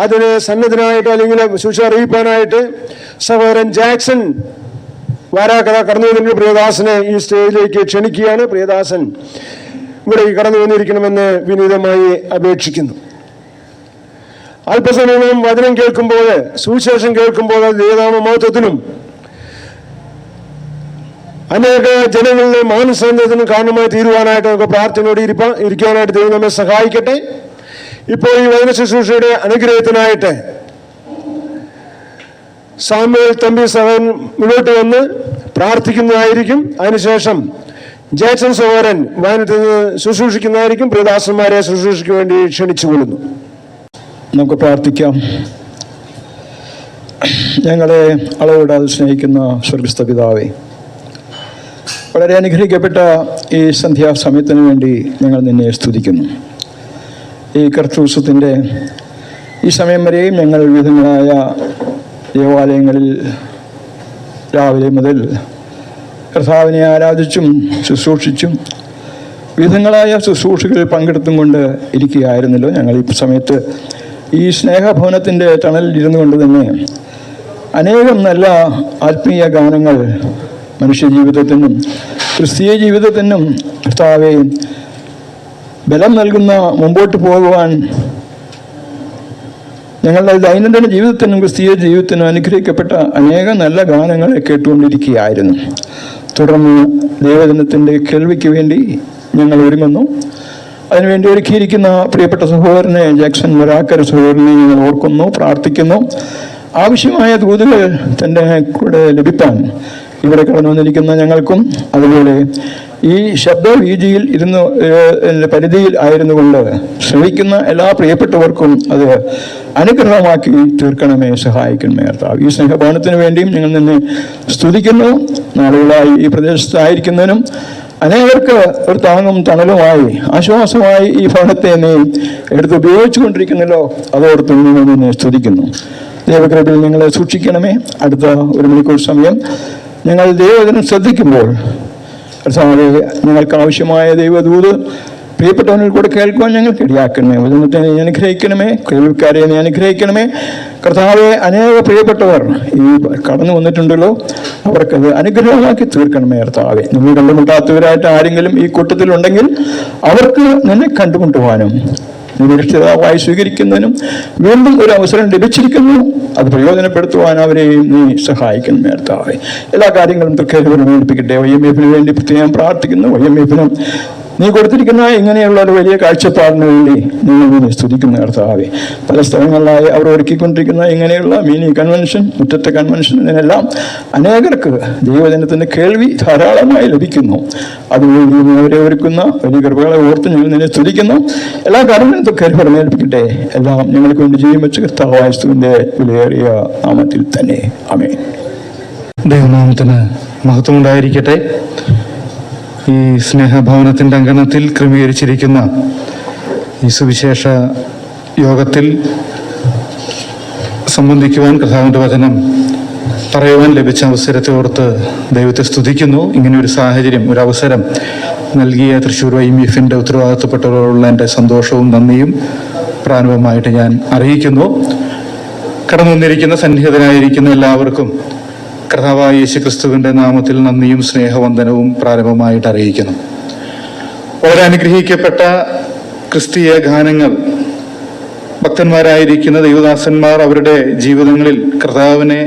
Speaker 6: അതിന് സന്നദ്ധനായിട്ട് അല്ലെങ്കിൽ സുവിശേഷം അറിയിക്കാനായിട്ട് സഹോദരൻ ജാക്സൺ വാരാക്കര കടന്നു വന്നിട്ട് പ്രിയദാസനെ ഈ സ്റ്റേജിലേക്ക് ക്ഷണിക്കുകയാണ്. പ്രിയദാസൻ ഇവിടെ കടന്നു വന്നിരിക്കണമെന്ന് വിനീതമായി അപേക്ഷിക്കുന്നു. അല്പസമയം വചനം കേൾക്കുമ്പോൾ, സുവിശേഷം കേൾക്കുമ്പോൾ അത് ദൈവനാമ മഹത്വത്തിനും അനേക ജനങ്ങളുടെ മാനസാന്തരത്തിനും കാരണമായി തീരുവാനായിട്ട് നമുക്ക് പ്രാർത്ഥനയോട് ഇരിക്കാനായിട്ട് ദൈവം നമ്മെ സഹായിക്കട്ടെ. ഇപ്പോൾ ഈ വചന ശുശ്രൂഷയുടെ അനുഗ്രഹത്തിനായിട്ട് സാമുവേൽ തമ്പി സഹോദരൻ മുന്നോട്ട് വന്ന് പ്രാർത്ഥിക്കുന്നതായിരിക്കും. അതിനുശേഷം ജാക്സൺ സഹോദരൻ വചനത്തിൽ നിന്ന് ശുശ്രൂഷിക്കുന്നതായിരിക്കും. പ്രിയദാസന്മാരെ ശുശ്രൂഷയ്ക്ക് വേണ്ടി ക്ഷണിച്ചുകൊള്ളുന്നു.
Speaker 7: നമുക്ക് പ്രാർത്ഥിക്കാം. ഞങ്ങളെ അളവിടാതെ സ്നേഹിക്കുന്ന സ്വർഗസ്ഥ പിതാവേ, വളരെ അനുഗ്രഹിക്കപ്പെട്ട ഈ സന്ധ്യാസമയത്തിന് വേണ്ടി ഞങ്ങൾ നിന്നെ സ്തുതിക്കുന്നു. ഈ കർത്തൃത്വത്തിൻ്റെ ഈ സമയം വരെയും ഞങ്ങൾ വിവിധങ്ങളായ ദേവാലയങ്ങളിൽ രാവിലെ മുതൽ കർത്താവിനെ ആരാധിച്ചും ശുശ്രൂഷിച്ചും വിവിധങ്ങളായ ശുശ്രൂഷകളിൽ പങ്കെടുത്തും കൊണ്ട് ഇരിക്കുകയായിരുന്നല്ലോ. ഞങ്ങൾ ഈ സമയത്ത് ഈ സ്നേഹഭവനത്തിൻ്റെ ടണലിൽ ഇരുന്നു കൊണ്ട് തന്നെ അനേകം നല്ല ആത്മീയ ഗാനങ്ങൾ മനുഷ്യജീവിതത്തിനും ക്രിസ്തീയ ജീവിതത്തിനും കർത്താവെ ബലം നൽകുന്ന, മുമ്പോട്ട് പോകുവാൻ ഞങ്ങളുടെ ദൈനംദിന ജീവിതത്തിനും ക്രിസ്തീയ ജീവിതത്തിനും അനുഗ്രഹിക്കപ്പെട്ട അനേക നല്ല ഗാനങ്ങളെ കേട്ടുകൊണ്ടിരിക്കുകയായിരുന്നു. തുടർന്ന് ദൈവദിനത്തിൻ്റെ കേൾവിക്ക് വേണ്ടി ഞങ്ങൾ ഒരുങ്ങുന്നു. അതിനുവേണ്ടി ഒരുക്കിയിരിക്കുന്ന പ്രിയപ്പെട്ട സഹോദരനെ ജാക്സൺ വരാക്കര സഹോദരനെ ഞങ്ങൾ ഓർക്കുന്നു, പ്രാർത്ഥിക്കുന്നു. ആവശ്യമായ ദൂതുകൾ തൻ്റെ കൂടെ ലഭിക്കാൻ ഇവിടെ കടന്നു വന്നിരിക്കുന്ന ഞങ്ങൾക്കും അതുപോലെ ഈ ശബ്ദവീതിയിൽ പരിധിയിൽ ആയിരുന്നു കൊണ്ട് ശ്രമിക്കുന്ന എല്ലാ പ്രിയപ്പെട്ടവർക്കും അത് അനുഗ്രഹമാക്കി തീർക്കണമേ, സഹായിക്കണമേ കർത്താവ്. ഈ സ്നേഹഭവനത്തിന് വേണ്ടിയും ഞങ്ങൾ നിന്നെ സ്തുതിക്കുന്നു. നാളുകളായി ഈ പ്രദേശത്തായിരിക്കുന്നതിനും അനേകർക്ക് ഒരു താങ്ങും തണലുമായി ആശ്വാസമായി ഈ ഭവനത്തെ നീ എടുത്ത് ഉപയോഗിച്ചു കൊണ്ടിരിക്കുന്നല്ലോ, അതോടൊപ്പം നിങ്ങൾ നിന്നെ സ്തുതിക്കുന്നു. ദൈവകൃപയിൽ ഞങ്ങളെ സൂക്ഷിക്കണമേ. അടുത്ത 1 മണിക്കൂർ സമയം ഞങ്ങൾ ദൈവവചനം ശ്രദ്ധിക്കുമ്പോൾ കർത്താവേ, ഞങ്ങൾക്ക് ആവശ്യമായ ദൈവദൂത് പ്രിയപ്പെട്ടവനിൽ കൂടെ കേൾക്കുവാൻ ഞങ്ങൾക്ക് ഇടയാക്കണമേ. വചനത്തെ നീ അനുഗ്രഹിക്കണമേ, കേൾവിക്കാരെ നീ അനുഗ്രഹിക്കണമേ കർത്താവെ. അനേക പ്രിയപ്പെട്ടവർ ഈ കടന്നു വന്നിട്ടുണ്ടല്ലോ, അവർക്കത് അനുഗ്രഹമാക്കി തീർക്കണമേ കർത്താവെ. നിങ്ങൾ കണ്ടുമുട്ടാത്തവരായിട്ട് ആരെങ്കിലും ഈ കൂട്ടത്തിലുണ്ടെങ്കിൽ അവർക്ക് നിന്നെ കണ്ടുമുട്ടുവാനും നിരക്ഷിതാവായി സ്വീകരിക്കുന്നതിനും വീണ്ടും ഒരു അവസരം ലഭിച്ചിരിക്കുന്നു, അത് പ്രയോജനപ്പെടുത്തുവാൻ അവരെയും നീ സഹായിക്കണം കർത്താവേ. എല്ലാ കാര്യങ്ങളും തൃക്കേൽവനം ഏൽപ്പിക്കട്ടെ. YMF വേണ്ടി പ്രത്യേകം പ്രാർത്ഥിക്കുന്നു. YMF നീ കൊടുത്തിരിക്കുന്ന ഇങ്ങനെയുള്ള ഒരു വലിയ കാഴ്ചപ്പാടിന് വേണ്ടി നിങ്ങൾ സ്തുതിക്കുന്ന കർത്താവേ. പല സ്ഥലങ്ങളിലായി അവർ ഒരുക്കിക്കൊണ്ടിരിക്കുന്ന ഇങ്ങനെയുള്ള മിനി കൺവെൻഷൻ, മുറ്റത്തെ കൺവെൻഷൻ, ഇതിനെല്ലാം അനേകർക്ക് ദൈവജനത്തിൻ്റെ കേൾവി ധാരാളമായി ലഭിക്കുന്നു. അതുകൊണ്ട് അവരെ ഒരുക്കുന്ന വലിയ കൃപകളെ ഓർത്ത് ഞങ്ങൾ നിന്നെ സ്തുതിക്കുന്നു. എല്ലാ കാര്യങ്ങളും കരുവരം ഏൽപ്പിക്കട്ടെ. എല്ലാം ഞങ്ങൾക്ക് വേണ്ടി ജീവൻ വെച്ച് കർത്താവായ ക്രിസ്തുവിൻ്റെ വിലയേറിയ നാമത്തിൽ തന്നെ ആമേൻ.
Speaker 8: ദൈവനാമത്തിന് മഹത്വമുണ്ടായിരിക്കട്ടെ. ഈ സ്നേഹഭവനത്തിൻ്റെ അങ്കണത്തിൽ ക്രമീകരിച്ചിരിക്കുന്ന ഈ സുവിശേഷ യോഗത്തിൽ സംബന്ധിക്കുവാൻ കർത്താവിൻ്റെ വചനം പറയുവാൻ ലഭിച്ച അവസരത്തെ ഓർത്ത് ദൈവത്തെ സ്തുതിക്കുന്നു. ഇങ്ങനെയൊരു സാഹചര്യം, ഒരു അവസരം നൽകിയ തൃശ്ശൂർ YMF ഉത്തരവാദിത്തപ്പെട്ടവരോടുള്ള എൻ്റെ സന്തോഷവും നന്ദിയും പ്രാരംഭമായിട്ട് ഞാൻ അറിയിക്കുന്നു. കടന്നു വന്നിരിക്കുന്ന സന്നിഹിതരായിരിക്കുന്ന എല്ലാവർക്കും കർത്താവായ യേശുക്രിസ്തുവിൻ്റെ നാമത്തിൽ നന്ദിയും സ്നേഹവന്ദനവും പ്രാരംഭമായിട്ട് അറിയിക്കുന്നു. വളരെ അനുഗ്രഹിക്കപ്പെട്ട ക്രിസ്തീയ ഗാനങ്ങൾ ഭക്തന്മാരായിരിക്കുന്ന ദൈവദാസന്മാർ അവരുടെ ജീവിതങ്ങളിൽ കർത്താവിനെ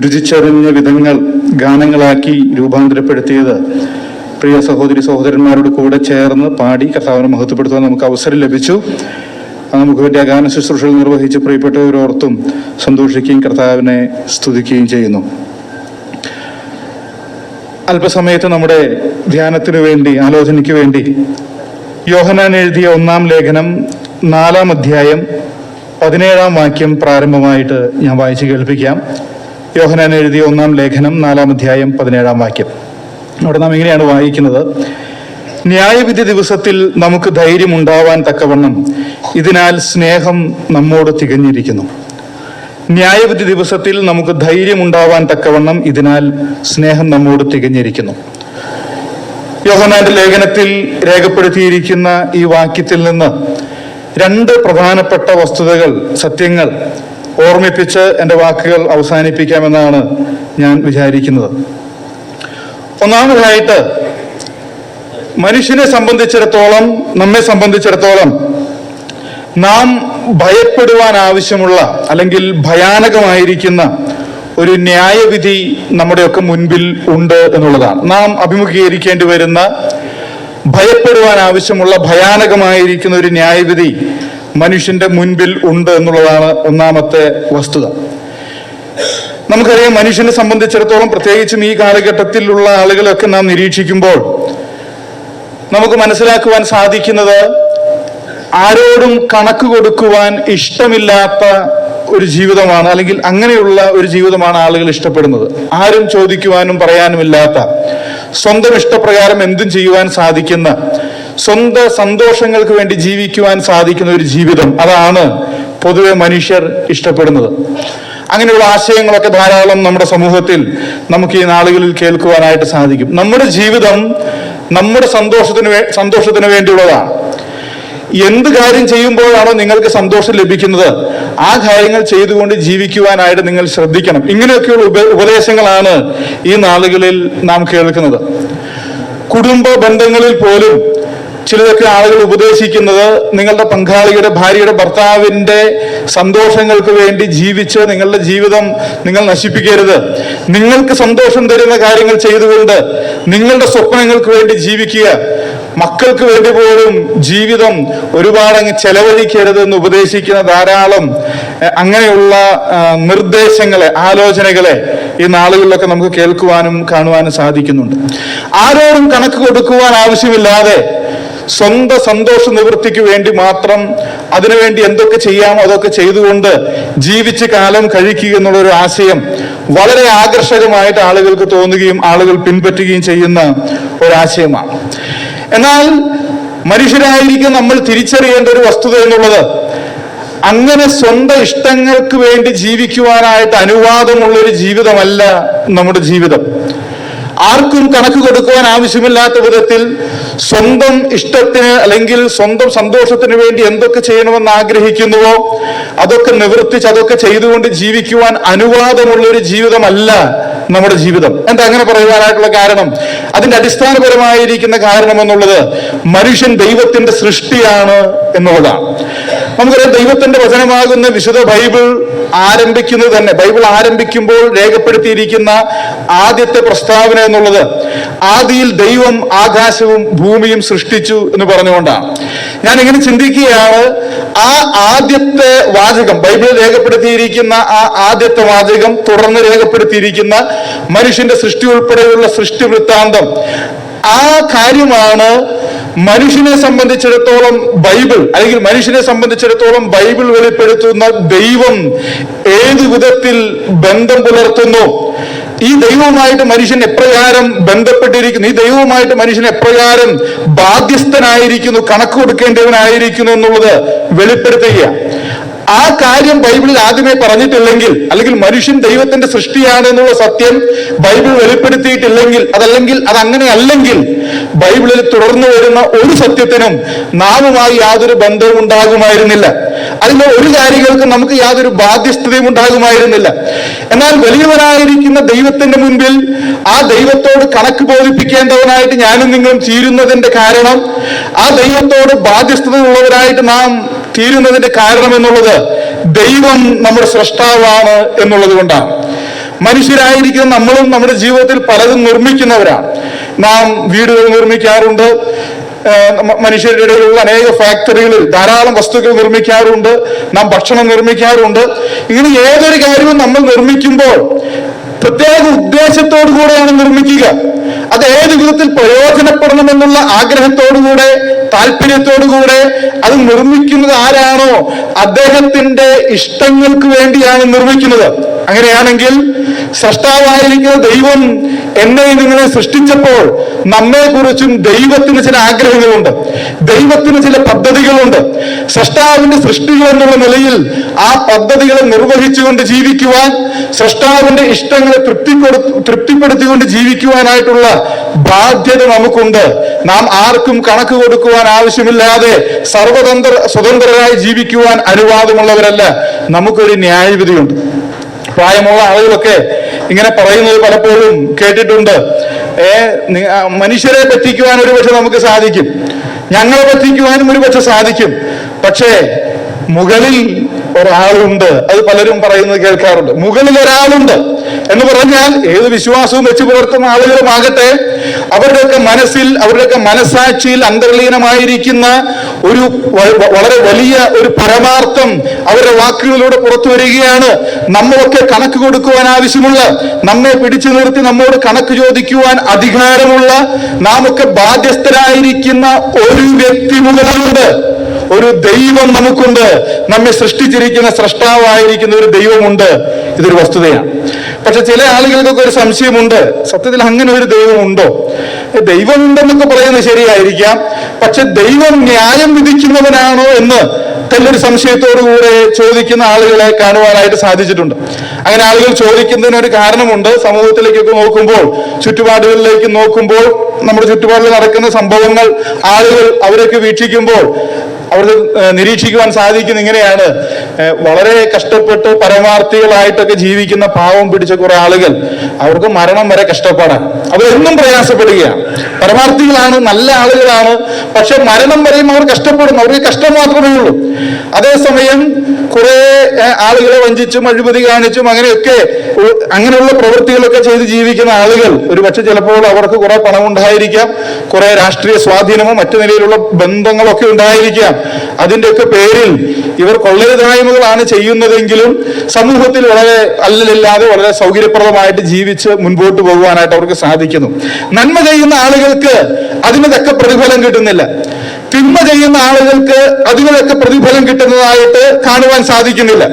Speaker 8: രുചിച്ചറിഞ്ഞ വിധങ്ങൾ ഗാനങ്ങളാക്കി രൂപാന്തരപ്പെടുത്തിയത് പ്രിയ സഹോദരി സഹോദരന്മാരോട് കൂടെ ചേർന്ന് പാടി കർത്താവിനെ മഹത്വപ്പെടുത്തുവാൻ നമുക്ക് അവസരം ലഭിച്ചു. നമുക്ക് വേണ്ടി ആ ഗാന ശുശ്രൂഷകൾ നിർവഹിച്ച് പ്രിയപ്പെട്ടവരോർത്തും സന്തോഷിക്കുകയും കർത്താവിനെ സ്തുതിക്കുകയും ചെയ്യുന്നു. അല്പസമയത്ത് നമ്മുടെ ധ്യാനത്തിനു വേണ്ടി, ആലോചനയ്ക്ക് വേണ്ടി യോഹന്നാൻ എഴുതിയ 1-ാം ലേഖനം 4-ാം അധ്യായം 17-ാം വാക്യം പ്രാരംഭമായിട്ട് ഞാൻ വായിച്ച് കേൾപ്പിക്കാം. യോഹന്നാൻ എഴുതിയ 1-ാം ലേഖനം 4-ാം അധ്യായം 17-ാം വാക്യം. അവിടെ നാം ഇങ്ങനെയാണ് വായിക്കുന്നത്: ന്യായവിധി ദിവസത്തിൽ നമുക്ക് ധൈര്യമുണ്ടാവാൻ തക്കവണ്ണം ഇതിനാൽ സ്നേഹം നമ്മോട് തികഞ്ഞിരിക്കുന്നു. ന്യായവിധി ദിവസത്തിൽ നമുക്ക് ധൈര്യമുണ്ടാവാൻ തക്കവണ്ണം ഇതിനാൽ സ്നേഹം നമ്മോട് തികഞ്ഞിരിക്കുന്നു. യോഹന്നാന്റെ ലേഖനത്തിൽ രേഖപ്പെടുത്തിയിരിക്കുന്ന ഈ വാക്യത്തിൽ നിന്ന് 2 പ്രധാനപ്പെട്ട വസ്തുതകൾ, സത്യങ്ങൾ ഓർമ്മിപ്പിച്ച് എൻ്റെ വാക്കുകൾ അവസാനിപ്പിക്കാമെന്നാണ് ഞാൻ വിചാരിക്കുന്നത്. ഒന്നാമതായിട്ട്, മനുഷ്യനെ സംബന്ധിച്ചിടത്തോളം, നമ്മെ സംബന്ധിച്ചിടത്തോളം നാം ഭയപ്പെടുവാൻ ആവശ്യമുള്ള അല്ലെങ്കിൽ ഭയാനകമായിരിക്കുന്ന ഒരു ന്യായവിധി നമ്മുടെയൊക്കെ മുൻപിൽ ഉണ്ട് എന്നുള്ളതാണ്. നാം അഭിമുഖീകരിക്കേണ്ടി വരുന്ന, ഭയപ്പെടുവാൻ ആവശ്യമുള്ള ഭയാനകമായിരിക്കുന്ന ഒരു ന്യായവിധി മനുഷ്യന്റെ മുൻപിൽ ഉണ്ട് എന്നുള്ളതാണ് ഒന്നാമത്തെ വസ്തുത. നമുക്കറിയാം, മനുഷ്യനെ സംബന്ധിച്ചിടത്തോളം, പ്രത്യേകിച്ചും ഈ കാലഘട്ടത്തിലുള്ള ആളുകളൊക്കെ നാം നിരീക്ഷിക്കുമ്പോൾ നമുക്ക് മനസ്സിലാക്കുവാൻ സാധിക്കുന്നത്, ആരോടും കണക്ക് കൊടുക്കുവാൻ ഇഷ്ടമില്ലാത്ത ഒരു ജീവിതമാണ്, അല്ലെങ്കിൽ അങ്ങനെയുള്ള ഒരു ജീവിതമാണ് ആളുകൾ ഇഷ്ടപ്പെടുന്നത്. ആരും ചോദിക്കുവാനും പറയാനുമില്ലാത്ത, സ്വന്തം ഇഷ്ടപ്രകാരം എന്തും ചെയ്യുവാൻ സാധിക്കുന്ന, സ്വന്തം സന്തോഷങ്ങൾക്ക് വേണ്ടി ജീവിക്കുവാൻ സാധിക്കുന്ന ഒരു ജീവിതം, അതാണ് പൊതുവെ മനുഷ്യർ ഇഷ്ടപ്പെടുന്നത്. അങ്ങനെയുള്ള ആശയങ്ങളൊക്കെ ധാരാളം നമ്മുടെ സമൂഹത്തിൽ നമുക്ക് ഈ നാളുകളിൽ കേൾക്കുവാനായിട്ട് സാധിക്കും. നമ്മുടെ ജീവിതം നമ്മുടെ സന്തോഷത്തിന് വേണ്ടിയുള്ളതാണ്. എന്ത് കാര്യം ചെയ്യുമ്പോഴാണോ നിങ്ങൾക്ക് സന്തോഷം ലഭിക്കുന്നത്, ആ കാര്യങ്ങൾ ചെയ്തുകൊണ്ട് ജീവിക്കുവാനായിട്ട് നിങ്ങൾ ശ്രദ്ധിക്കണം. ഇങ്ങനെയൊക്കെയുള്ള ഉപദേശങ്ങളാണ് ഈ നാളുകളിൽ നാം കേൾക്കുന്നത്. കുടുംബ ബന്ധങ്ങളിൽ പോലും ചിലതൊക്കെ ആളുകൾ ഉപദേശിക്കുന്നത്, നിങ്ങളുടെ പങ്കാളിയുടെ, ഭാര്യയുടെ, ഭർത്താവിൻ്റെ സന്തോഷങ്ങൾക്ക് വേണ്ടി ജീവിച്ച് നിങ്ങളുടെ ജീവിതം നിങ്ങൾ നശിപ്പിക്കരുത്. നിങ്ങൾക്ക് സന്തോഷം തരുന്ന കാര്യങ്ങൾ ചെയ്തുകൊണ്ട് നിങ്ങളുടെ സ്വപ്നങ്ങൾക്ക് വേണ്ടി ജീവിക്കുക. മക്കൾക്ക് വേണ്ടി പോലും ജീവിതം ഒരുപാട് അങ്ങ് ചെലവഴിക്കരുത് എന്ന് ഉപദേശിക്കുന്ന ധാരാളം അങ്ങനെയുള്ള നിർദ്ദേശങ്ങളെ, ആലോചനകളെ ഈ നാളുകളിലൊക്കെ നമുക്ക് കേൾക്കുവാനും കാണുവാനും സാധിക്കുന്നുണ്ട്. ആരോടും കണക്ക് കൊടുക്കുവാൻ ആവശ്യമില്ലാതെ സ്വന്തം സന്തോഷ നിവൃത്തിക്ക് വേണ്ടി മാത്രം, അതിനുവേണ്ടി എന്തൊക്കെ ചെയ്യാമോ അതൊക്കെ ചെയ്തുകൊണ്ട് ജീവിച്ച് കാലം കഴിക്കുക എന്നുള്ളൊരു ആശയം വളരെ ആകർഷകമായിട്ട് ആളുകൾക്ക് തോന്നുകയും ആളുകൾ പിൻപറ്റുകയും ചെയ്യുന്ന ഒരാശയമാണ്. എന്നാൽ മനുഷ്യരായിരിക്കും നമ്മൾ തിരിച്ചറിയേണ്ട ഒരു വസ്തുത എന്നുള്ളത്, അങ്ങനെ സ്വന്തം ഇഷ്ടങ്ങൾക്ക് വേണ്ടി ജീവിക്കുവാനായിട്ട് അനുവാദമുള്ളൊരു ജീവിതമല്ല നമ്മുടെ ജീവിതം. ആർക്കും കണക്ക് കൊടുക്കുവാൻ ആവശ്യമില്ലാത്ത വിധത്തിൽ സ്വന്തം ഇഷ്ടത്തിന് അല്ലെങ്കിൽ സ്വന്തം സന്തോഷത്തിന് വേണ്ടി എന്തൊക്കെ ചെയ്യണമെന്ന് ആഗ്രഹിക്കുന്നുവോ അതൊക്കെ നിവർത്തിച്ച് അതൊക്കെ ചെയ്തുകൊണ്ട് ജീവിക്കുവാൻ അനുവാദമുള്ള ഒരു ജീവിതമല്ല നമ്മുടെ ജീവിതം. എന്താ അങ്ങനെ പറയുവാനായിട്ടുള്ള കാരണം? അതിന്റെ അടിസ്ഥാനപരമായിരിക്കുന്ന കാരണം എന്നുള്ളത്, മനുഷ്യൻ ദൈവത്തിന്റെ സൃഷ്ടിയാണ് എന്നുള്ളതാണ്. നമുക്കറിയാം, ദൈവത്തിന്റെ വചനമാകുന്ന വിശുദ്ധ ബൈബിൾ ആരംഭിക്കുന്നത് തന്നെ, ബൈബിൾ ആരംഭിക്കുമ്പോൾ രേഖപ്പെടുത്തിയിരിക്കുന്ന ആദ്യത്തെ പ്രസ്താവന എന്നുള്ളത്, ആദിയിൽ ദൈവം ആകാശവും ഭൂമിയും സൃഷ്ടിച്ചു എന്ന് പറഞ്ഞുകൊണ്ടാണ്. ഞാൻ ഇങ്ങനെ ചിന്തിക്കുകയാണ്, ആ ആദ്യത്തെ വാചകം, ബൈബിളിൽ രേഖപ്പെടുത്തിയിരിക്കുന്ന ആ ആദ്യത്തെ വാചകം, തുടർന്ന് രേഖപ്പെടുത്തിയിരിക്കുന്ന മനുഷ്യന്റെ സൃഷ്ടി ഉൾപ്പെടെയുള്ള സൃഷ്ടി വൃത്താന്തം, ആ കാര്യമാണ് മനുഷ്യനെ സംബന്ധിച്ചിടത്തോളം ബൈബിൾ, അല്ലെങ്കിൽ മനുഷ്യനെ സംബന്ധിച്ചിടത്തോളം ബൈബിൾ വെളിപ്പെടുത്തുന്ന ദൈവം ഏത് വിധത്തിൽ ബന്ധം പുലർത്തുന്നു, ഈ ദൈവവുമായിട്ട് മനുഷ്യൻ എപ്രകാരം ബന്ധപ്പെട്ടിരിക്കുന്നു, ഈ ദൈവവുമായിട്ട് മനുഷ്യൻ എപ്രകാരം ബാധ്യസ്ഥനായിരിക്കുന്നു, കണക്ക് കൊടുക്കേണ്ടവനായിരിക്കുന്നു എന്നുള്ളത് വെളിപ്പെടുത്തുക. ആ കാര്യം ബൈബിളിൽ ആദ്യമേ പറഞ്ഞിട്ടില്ലെങ്കിൽ, അല്ലെങ്കിൽ മനുഷ്യൻ ദൈവത്തിന്റെ സൃഷ്ടിയാണ് എന്നുള്ള സത്യം ബൈബിൾ വെളിപ്പെടുത്തിയിട്ടില്ലെങ്കിൽ, അതങ്ങനെ അല്ലെങ്കിൽ ബൈബിളിൽ തുടർന്നു വരുന്ന ഒരു സത്യത്തിനും നാമുമായി യാതൊരു ബന്ധവും ഉണ്ടാകുമായിരുന്നില്ല. അതിന്റെ ഒരു കാര്യങ്ങൾക്കും നമുക്ക് യാതൊരു ബാധ്യസ്ഥതയും ഉണ്ടാകുമായിരുന്നില്ല. എന്നാൽ വലിയവനായിരിക്കുന്ന ദൈവത്തിന്റെ മുൻപിൽ ആ ദൈവത്തോട് കണക്ക് ബോധിപ്പിക്കേണ്ടവനായിട്ട് ഞാനും നിങ്ങളും തീരുന്നതിന്റെ കാരണം, ആ ദൈവത്തോട് ബാധ്യസ്ഥത ഉള്ളവരായിട്ട് നാം തീരുന്നതിന്റെ കാരണം എന്നുള്ളത്, ദൈവം നമ്മുടെ സൃഷ്ടാവാണ് എന്നുള്ളത് കൊണ്ടാണ്. മനുഷ്യരായിരിക്കുന്ന നമ്മളും നമ്മുടെ ജീവിതത്തിൽ പലതും നിർമ്മിക്കുന്നവരാണ്. നാം വീടുകൾ നിർമ്മിക്കാറുണ്ട്, മനുഷ്യരുടെ ഇടയിലുള്ള അനേക ഫാക്ടറികളിൽ ധാരാളം വസ്തുക്കൾ നിർമ്മിക്കാറുണ്ട്, നാം ഭക്ഷണം നിർമ്മിക്കാറുണ്ട്. ഇങ്ങനെ ഏതൊരു കാര്യവും നമ്മൾ നിർമ്മിക്കുമ്പോൾ പ്രത്യേക ഉദ്ദേശത്തോടു കൂടെയാണ് നിർമ്മിക്കുക. അത് ഏത് വിധത്തിൽ പ്രയോജനപ്പെടണമെന്നുള്ള ആഗ്രഹത്തോടുകൂടെ, താല്പര്യത്തോടുകൂടെ അത് നിർമ്മിക്കുന്നത് ആരാണോ അദ്ദേഹത്തിന്റെ ഇഷ്ടങ്ങൾക്ക് വേണ്ടിയാണ് നിർമ്മിക്കുന്നത്. അങ്ങനെയാണെങ്കിൽ സൃഷ്ടാവായിരിക്കുന്ന ദൈവം എന്നെ നിങ്ങളെ സൃഷ്ടിച്ചപ്പോൾ നമ്മെക്കുറിച്ചും ദൈവത്തിന് ചില ആഗ്രഹങ്ങളുണ്ട്, ദൈവത്തിന് ചില പദ്ധതികളുണ്ട്. സൃഷ്ടാവിന്റെ സൃഷ്ടികൾ എന്നുള്ള നിലയിൽ ആ പദ്ധതികളെ നിർവഹിച്ചുകൊണ്ട് ജീവിക്കുവാൻ, സൃഷ്ടാവിന്റെ ഇഷ്ടങ്ങളെ തൃപ്തിപ്പെടുത്തിക്കൊണ്ട് ജീവിക്കുവാനായിട്ടുള്ള ബാധ്യത നമുക്കുണ്ട്. നാം ആർക്കും കണക്ക് കൊടുക്കുവാൻ ആവശ്യമില്ലാതെ സ്വതന്ത്രരായി ജീവിക്കുവാൻ അനുവാദമുള്ളവരല്ല. നമുക്കൊരു ന്യായവിധിയുണ്ട്. പ്രായമുള്ള ആളുകളൊക്കെ ഇങ്ങനെ പറയുന്നത് പലപ്പോഴും കേട്ടിട്ടുണ്ട്. മനുഷ്യരെ പറ്റിക്കുവാൻ ഒരുപക്ഷെ നമുക്ക് സാധിക്കും, ഞങ്ങളെ പറ്റിക്കുവാനും ഒരുപക്ഷെ സാധിക്കും, പക്ഷേ മുകളിൽ ഒരാളുണ്ട്. അത് പലരും പറയുന്നത് കേൾക്കാറുണ്ട്. മുകളിൽ ഒരാളുണ്ട് എന്ന് പറഞ്ഞാൽ ഏത് വിശ്വാസവും വെച്ച് പുലർത്തുന്ന ആളുകളുമാകട്ടെ, അവരുടെയൊക്കെ മനസ്സിൽ, അവരുടെയൊക്കെ മനസാക്ഷിയിൽ അന്തർലീനമായിരിക്കുന്ന ഒരു വളരെ വലിയ ഒരു പരമാർത്ഥം അവരുടെ വാക്കുകളിലൂടെ പുറത്തു വരികയാണ്. നമ്മളൊക്കെ കണക്ക് കൊടുക്കുവാൻ ആവശ്യമുള്ള, നമ്മെ പിടിച്ചു നിർത്തി നമ്മോട് കണക്ക് ചോദിക്കുവാൻ അധികാരമുള്ള, നാം ഒക്കെ ബാധ്യസ്ഥരായിരിക്കുന്ന ഒരു വ്യക്തി മുകളിലുണ്ട്. ഒരു ദൈവം നമുക്കുണ്ട്. നമ്മെ സൃഷ്ടിച്ചിരിക്കുന്ന സൃഷ്ടാവായിരിക്കുന്ന ഒരു ദൈവമുണ്ട്. ഇതൊരു വസ്തുതയാണ്. പക്ഷെ ചില ആളുകൾക്കൊക്കെ ഒരു സംശയമുണ്ട്, സത്യത്തിൽ അങ്ങനെ ഒരു ദൈവമുണ്ടോ? ദൈവമുണ്ടെന്നൊക്കെ പറയുന്നത് ശരിയായിരിക്കാം, പക്ഷെ ദൈവം ന്യായം വിധിക്കുന്നവനാണോ എന്ന് നല്ലൊരു സംശയത്തോടുകൂടെ ചോദിക്കുന്ന ആളുകളെ കാണുവാനായിട്ട് സാധിച്ചിട്ടുണ്ട്. അങ്ങനെ ആളുകൾ ചോദിക്കുന്നതിനൊരു കാരണമുണ്ട്. സമൂഹത്തിലേക്കൊക്കെ നോക്കുമ്പോൾ, ചുറ്റുപാടുകളിലേക്ക് നോക്കുമ്പോൾ, നമ്മുടെ ചുറ്റുപാടിൽ നടക്കുന്ന സംഭവങ്ങൾ ആളുകൾ അവരൊക്കെ വീക്ഷിക്കുമ്പോൾ അവർക്ക് നിരീക്ഷിക്കുവാൻ സാധിക്കുന്ന ഇങ്ങനെയാണ്. വളരെ കഷ്ടപ്പെട്ട് പരമാർത്ഥികളായിട്ടൊക്കെ ജീവിക്കുന്ന പാവം പിടിച്ച കുറെ ആളുകൾ, അവർക്ക് മരണം വരെ കഷ്ടപ്പാടാണ്. അവരെന്നും പ്രയാസപ്പെടുകയാണ്. പരമാർത്ഥികളാണ്, നല്ല ആളുകളാണ്, പക്ഷെ മരണം വരെയും അവർ കഷ്ടപ്പെടുന്നു. അവർക്ക് കഷ്ടം മാത്രമേ ഉള്ളൂ. അതേസമയം കുറെ ആളുകളെ വഞ്ചിച്ചും അഴിമതി കാണിച്ചും അങ്ങനെയുള്ള പ്രവൃത്തികളൊക്കെ ചെയ്ത് ജീവിക്കുന്ന ആളുകൾ ഒരു പക്ഷെ ചിലപ്പോൾ അവർക്ക് കുറെ പണം ഉണ്ടായിരിക്കാം, കുറെ രാഷ്ട്രീയ സ്വാധീനമോ മറ്റു നിലയിലുള്ള ബന്ധങ്ങളൊക്കെ ഉണ്ടായിരിക്കാം. അതിൻ്റെയൊക്കെ പേരിൽ ഇവർ കൊള്ളരുതായ്മകളാണ് ചെയ്യുന്നതെങ്കിലും സമൂഹത്തിൽ വളരെ അല്ലലില്ലാതെ വളരെ സൗകര്യപ്രദമായിട്ട് ജീവിച്ച് മുൻപോട്ട് പോകുവാനായിട്ട് അവർക്ക് സാധിക്കുന്നു. നന്മ ചെയ്യുന്ന ആളുകൾക്ക് അതിന് തക്ക പ്രതിഫലം കിട്ടുന്നില്ല. തിന്മ ചെയ്യുന്ന ആളുകൾക്ക് അതിനൊക്കെ പ്രതിഫലം കിട്ടുന്നതായിട്ട് കാണുവാൻ സാധിക്കുന്നില്ല.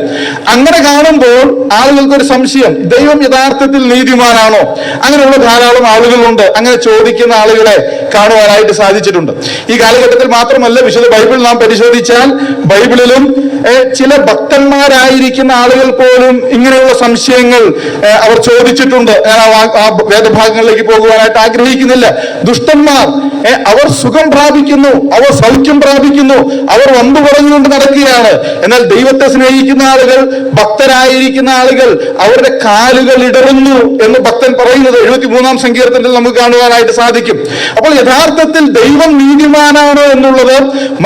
Speaker 8: അങ്ങനെ കാണുമ്പോൾ ആളുകൾക്കൊരു സംശയം, ദൈവം യഥാർത്ഥത്തിൽ നീതിമാനാണോ? അങ്ങനെയുള്ള ധാരാളം ആളുകളുണ്ട്. അങ്ങനെ ചോദിക്കുന്ന ആളുകളെ കാണുവാനായിട്ട് സാധിച്ചിട്ടുണ്ട്. ഈ കാലഘട്ടത്തിൽ മാത്രമല്ല, വിശുദ്ധ ബൈബിൾ നാം പരിശോധിച്ചാൽ ബൈബിളിലും ചില ഭക്തന്മാരായിരിക്കുന്ന ആളുകൾ പോലും ഇങ്ങനെയുള്ള സംശയങ്ങൾ അവർ ചോദിച്ചിട്ടുണ്ട്. ഞാൻ ആ വേദഭാഗങ്ങളിലേക്ക് പോകുവാനായിട്ട് ആഗ്രഹിക്കുന്നില്ല. ദുഷ്ടന്മാർ അവർ സുഖം പ്രാപിക്കുന്നു, അവർ സൗഖ്യം പ്രാപിക്കുന്നു, അവർ വമ്പ് പറഞ്ഞുകൊണ്ട് നടക്കുകയാണ്. എന്നാൽ ദൈവത്തെ സ്നേഹിക്കുന്ന ആളുകൾ, ഭക്തരായിരിക്കുന്ന ആളുകൾ, അവരുടെ കാലുകൾ ഇടറുന്നു എന്ന് ഭക്തൻ പറയുന്നത് 73-ാം സങ്കീർത്തനത്തിൽ നമുക്ക് കാണുവാനായിട്ട് സാധിക്കും. അപ്പോൾ യഥാർത്ഥത്തിൽ ദൈവം നീതിമാനാണോ എന്നുള്ളത്